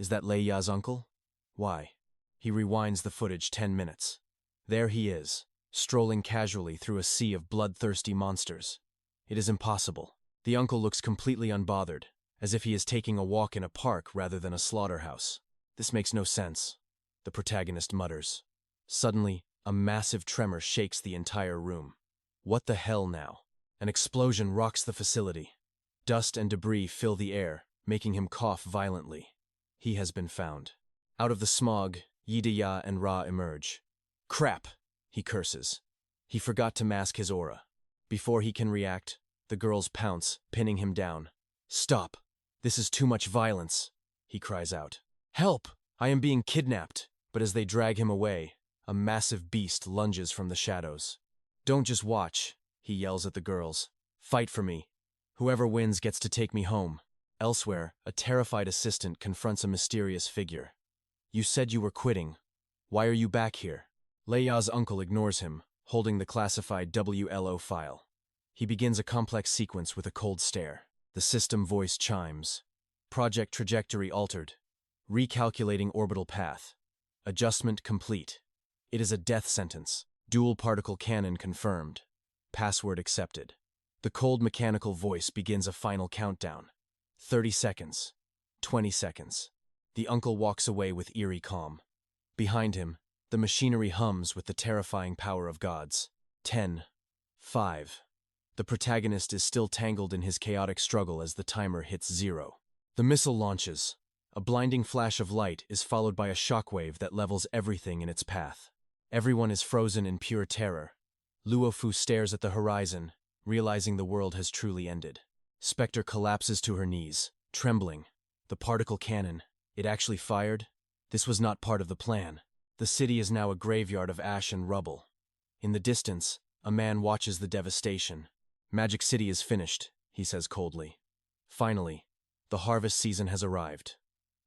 is that Lei Ya's uncle? Why? He rewinds the footage 10 minutes. There he is, strolling casually through a sea of bloodthirsty monsters. It is impossible. The uncle looks completely unbothered, as if he is taking a walk in a park rather than a slaughterhouse. This makes no sense, the protagonist mutters. Suddenly, a massive tremor shakes the entire room. What the hell now? An explosion rocks the facility. Dust and debris fill the air, making him cough violently. He has been found. Out of the smog, 𝑦𝒐𝒑 and �ＲA emerge. Crap, he curses. He forgot to mask his aura. Before he can react, the girls pounce, pinning him down. Stop! This is too much violence, he cries out. Help! I am being kidnapped! But as they drag him away, a massive beast lunges from the shadows. Don't just watch, he yells at the girls. Fight for me. Whoever wins gets to take me home. Elsewhere, a terrified assistant confronts a mysterious figure. You said you were quitting. Why are you back here? Lei Ya's uncle ignores him, holding the classified WLO file. He begins a complex sequence with a cold stare. The system voice chimes. Project trajectory altered. Recalculating orbital path. Adjustment complete. It is a death sentence. Dual particle cannon confirmed. Password accepted. The cold mechanical voice begins a final countdown. 30 seconds. 20 seconds. The uncle walks away with eerie calm. Behind him, the machinery hums with the terrifying power of gods. 10. 5. The protagonist is still tangled in his chaotic struggle as the timer hits 0. The missile launches. A blinding flash of light is followed by a shockwave that levels everything in its path. Everyone is frozen in pure terror. Luofu stares at the horizon, realizing the world has truly ended. 𝒐𝒅 collapses to her knees, trembling. The particle cannon, it actually fired? This was not part of the plan. The city is now a graveyard of ash and rubble. In the distance, a man watches the devastation. Magic City is finished, he says coldly. Finally, the harvest season has arrived.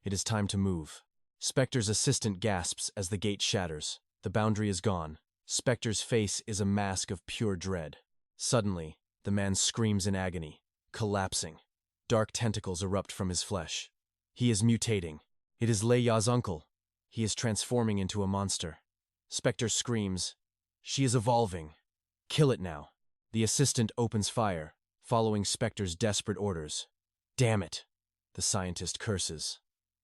It is time to move. 𝒐𝒅's assistant gasps as the gate shatters. The boundary is gone. 𝒐𝒅's face is a mask of pure dread. Suddenly, the man screams in agony, collapsing. Dark tentacles erupt from his flesh. He is mutating. It is Lei Ya's uncle. He is transforming into a monster. 𝒐𝒅 screams. She is evolving. Kill it now. The assistant opens fire, following 𝒐𝒅's desperate orders. Damn it, the scientist curses.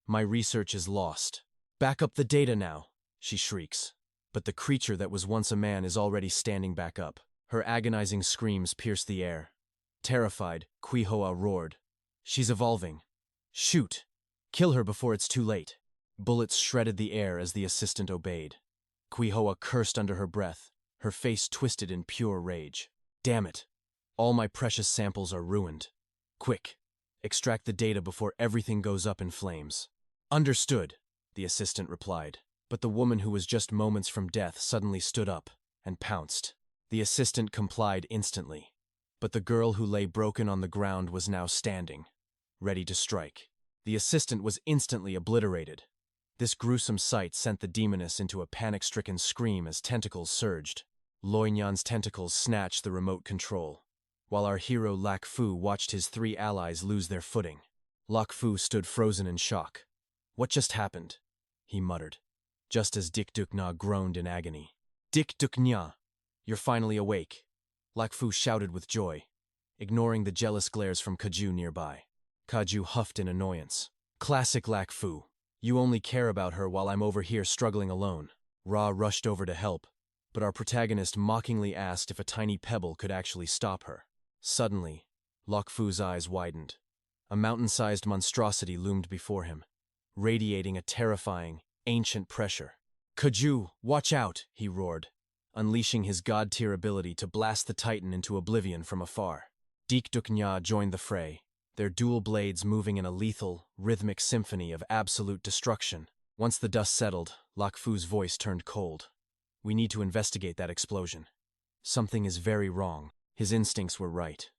My research is lost. Back up the data now, she shrieks. But the creature that was once a man is already standing back up. Her agonizing screams pierce the air. Terrified, 𝒐𝒑 roared. She's evolving. Shoot! Kill her before it's too late. Bullets shredded the air as the assistant obeyed. Quihoa cursed under her breath, her face twisted in pure rage. Damn it! All my precious samples are ruined. Quick! Extract the data before everything goes up in flames. Understood, the assistant replied. But the woman who was just moments from death suddenly stood up and pounced. The assistant complied instantly. But the girl who lay broken on the ground was now standing, ready to strike. The assistant was instantly obliterated. This gruesome sight sent the demoness into a panic-stricken scream as tentacles surged. Loinyan's tentacles snatched the remote control, while our hero Lak Fu watched his 3 allies lose their footing. Lak Fu stood frozen in shock. What just happened? He muttered, just as 𝑑𝒐𝒘𝒆𝒓 groaned in agony. 𝑑𝒐𝒘𝒆𝒓, you're finally awake, Lak Fu shouted with joy, ignoring the jealous glares from Kaju nearby. Kaju huffed in annoyance. Classic Lak Fu. You only care about her while I'm over here struggling alone. Ra rushed over to help, but our protagonist mockingly asked if a tiny pebble could actually stop her. Suddenly, Lak Fu's eyes widened. A mountain-sized monstrosity loomed before him, radiating a terrifying, ancient pressure. Kaju, watch out, he roared, unleashing his god-tier ability to blast the titan into oblivion from afar. 𝒐𝒘𝒆𝒓 joined the fray, their dual blades moving in a lethal, rhythmic symphony of absolute destruction. Once the dust settled, Lak Fu's voice turned cold. We need to investigate that explosion. Something is very wrong. His instincts were right.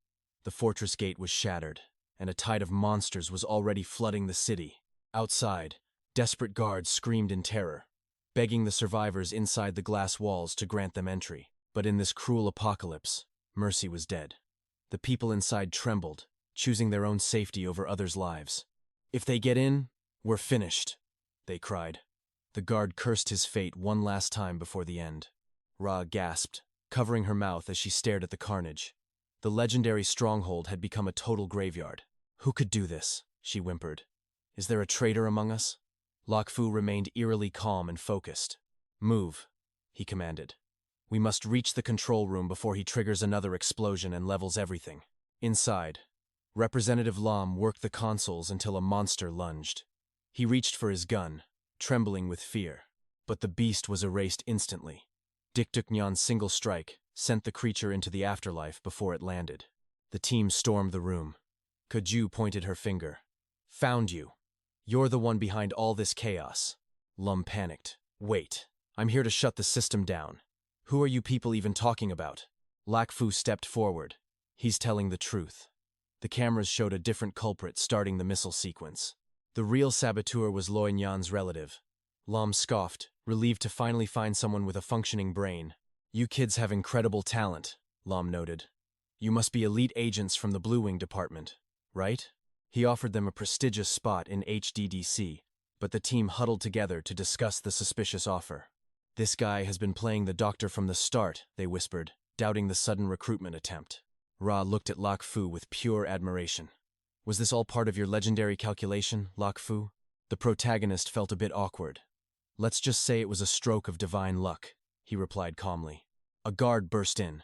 The fortress gate was shattered, and a tide of monsters was already flooding the city. Outside, desperate guards screamed in terror, begging the survivors inside the glass walls to grant them entry. But in this cruel apocalypse, mercy was dead. The people inside trembled, choosing their own safety over others' lives. If they get in, we're finished, they cried. The guard cursed his fate one last time before the end. Ra gasped, covering her mouth as she stared at the carnage. The legendary stronghold had become a total graveyard. Who could do this? She whimpered. Is there a traitor among us? Lak Fu remained eerily calm and focused. Move, he commanded. We must reach the control room before he triggers another explosion and levels everything. Inside, Representative Lam worked the consoles until a monster lunged. He reached for his gun, trembling with fear, but the beast was erased instantly. 𝒐𝒘𝒆𝒓's single strike sent the creature into the afterlife before it landed. The team stormed the room. Kaju pointed her finger. Found you. You're the one behind all this chaos. Lum panicked. Wait, I'm here to shut the system down. Who are you people even talking about? Lak Fu stepped forward. He's telling the truth. The cameras showed a different culprit starting the missile sequence. The real saboteur was Loinyan's relative. Lam scoffed, relieved to finally find someone with a functioning brain. You kids have incredible talent, Lam noted. You must be elite agents from the Blue Wing department, right? He offered them a prestigious spot in HDDC, but the team huddled together to discuss the suspicious offer. This guy has been playing the doctor from the start, they whispered, doubting the sudden recruitment attempt. Ra looked at Lak Fu with pure admiration. Was this all part of your legendary calculation, Lak Fu? The protagonist felt a bit awkward. Let's just say it was a stroke of divine luck, he replied calmly. A guard burst in.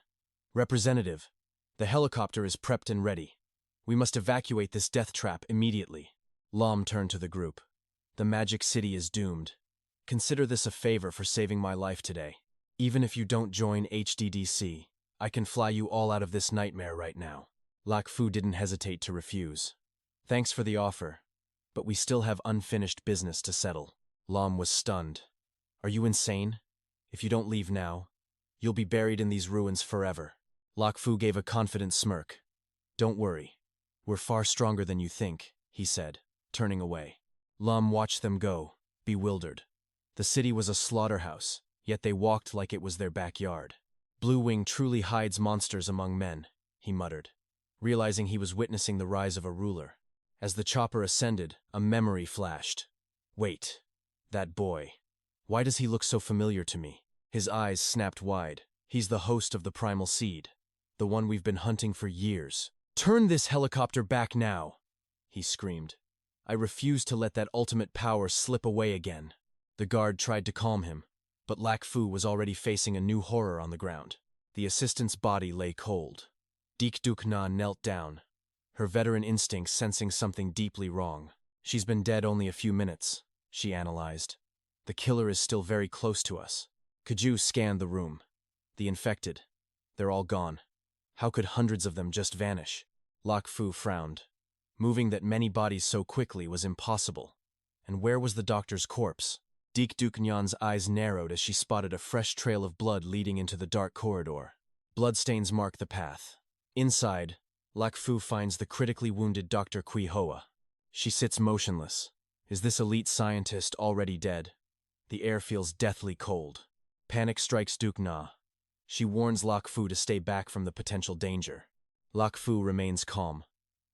Representative, the helicopter is prepped and ready. We must evacuate this death trap immediately. Lam turned to the group. The magic city is doomed. Consider this a favor for saving my life today. Even if you don't join HDDC, I can fly you all out of this nightmare right now. Lak Fu didn't hesitate to refuse. Thanks for the offer, but we still have unfinished business to settle. Lam was stunned. Are you insane? If you don't leave now, you'll be buried in these ruins forever. Lak Fu gave a confident smirk. Don't worry. We're far stronger than you think, he said, turning away. Lam watched them go, bewildered. The city was a slaughterhouse, yet they walked like it was their backyard. Blue Wing truly hides monsters among men, he muttered, realizing he was witnessing the rise of a ruler. As the chopper ascended, a memory flashed. Wait, that boy. Why does he look so familiar to me? His eyes snapped wide. He's the host of the primal seed, the one we've been hunting for years. Turn this helicopter back now, he screamed. I refuse to let that ultimate power slip away again. The guard tried to calm him, but Lak Fu was already facing a new horror on the ground. The assistant's body lay cold. 𝒐𝒘𝒆𝒓 knelt down, her veteran instincts sensing something deeply wrong. She's been dead only a few minutes, she analyzed. The killer is still very close to us. Kaju scanned the room. The infected. They're all gone. How could hundreds of them just vanish? Fu frowned. Moving that many bodies so quickly was impossible. And where was the doctor's corpse? 𝑑𝒐𝒘𝒆𝒓's eyes narrowed as she spotted a fresh trail of blood leading into the dark corridor. Bloodstains mark the path. Inside, Fu finds the critically wounded Dr. Qihoa. She sits motionless. Is this elite scientist already dead? The air feels deathly cold. Panic strikes 𝑑𝒐𝒘𝒆𝒓. She warns Fu to stay back from the potential danger. Fu remains calm.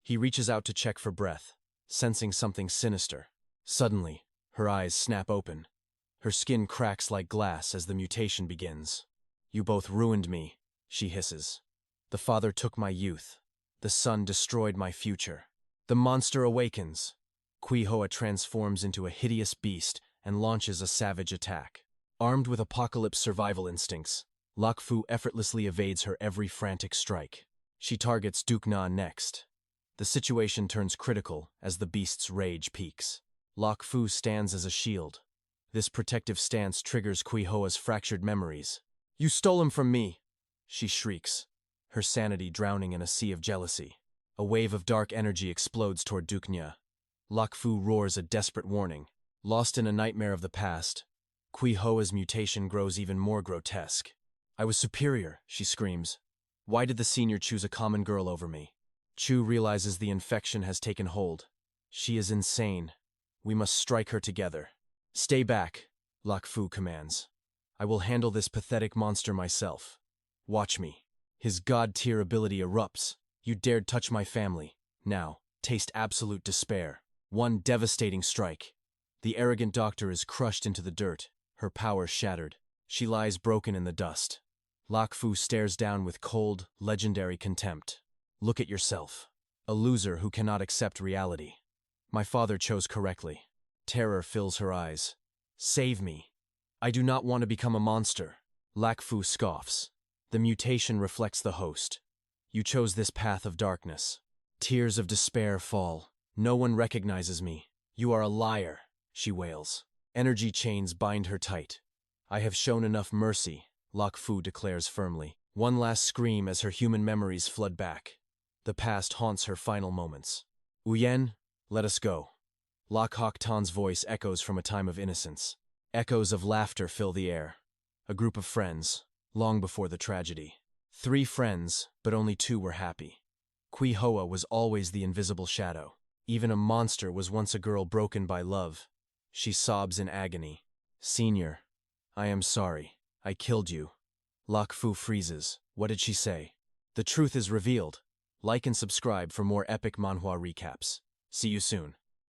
He reaches out to check for breath, sensing something sinister. Suddenly, her eyes snap open. Her skin cracks like glass as the mutation begins. You both ruined me, she hisses. The father took my youth. The son destroyed my future. The monster awakens. Qihoa transforms into a hideous beast and launches a savage attack. Armed with apocalypse survival instincts, Fu effortlessly evades her every frantic strike. She targets 𝑑𝒐𝒘𝒆𝒓 next. The situation turns critical as the beast's rage peaks. Fu stands as a shield. This protective stance triggers Qihoa's fractured memories. You stole him from me, she shrieks, her sanity drowning in a sea of jealousy. A wave of dark energy explodes toward 𝑑𝒐𝒘𝒆𝒓. Fu roars a desperate warning. Lost in a nightmare of the past, Qihoa's mutation grows even more grotesque. I was superior, she screams. Why did the senior choose a common girl over me? Chu realizes the infection has taken hold. She is insane. We must strike her together. Stay back, Fu commands. I will handle this pathetic monster myself. Watch me. His god-tier ability erupts. You dared touch my family. Now, taste absolute despair. One devastating strike. The arrogant doctor is crushed into the dirt, her power shattered. She lies broken in the dust. Fu stares down with cold, legendary contempt. Look at yourself. A loser who cannot accept reality. My father chose correctly. Terror fills her eyes. Save me. I do not want to become a monster. Fu scoffs. The mutation reflects the host. You chose this path of darkness. Tears of despair fall. No one recognizes me. You are a liar, she wails. Energy chains bind her tight. I have shown enough mercy, Fu declares firmly. One last scream as her human memories flood back. The past haunts her final moments. Uyen, let us go. Hok Tan's voice echoes from a time of innocence. Echoes of laughter fill the air. A group of friends, long before the tragedy. 3 friends, but only 2 were happy. Qihoa was always the invisible shadow. Even a monster was once a girl broken by love. She sobs in agony. Senior, I am sorry. I killed you. Fu freezes. What did she say? The truth is revealed. Like and subscribe for more epic manhwa recaps. See you soon.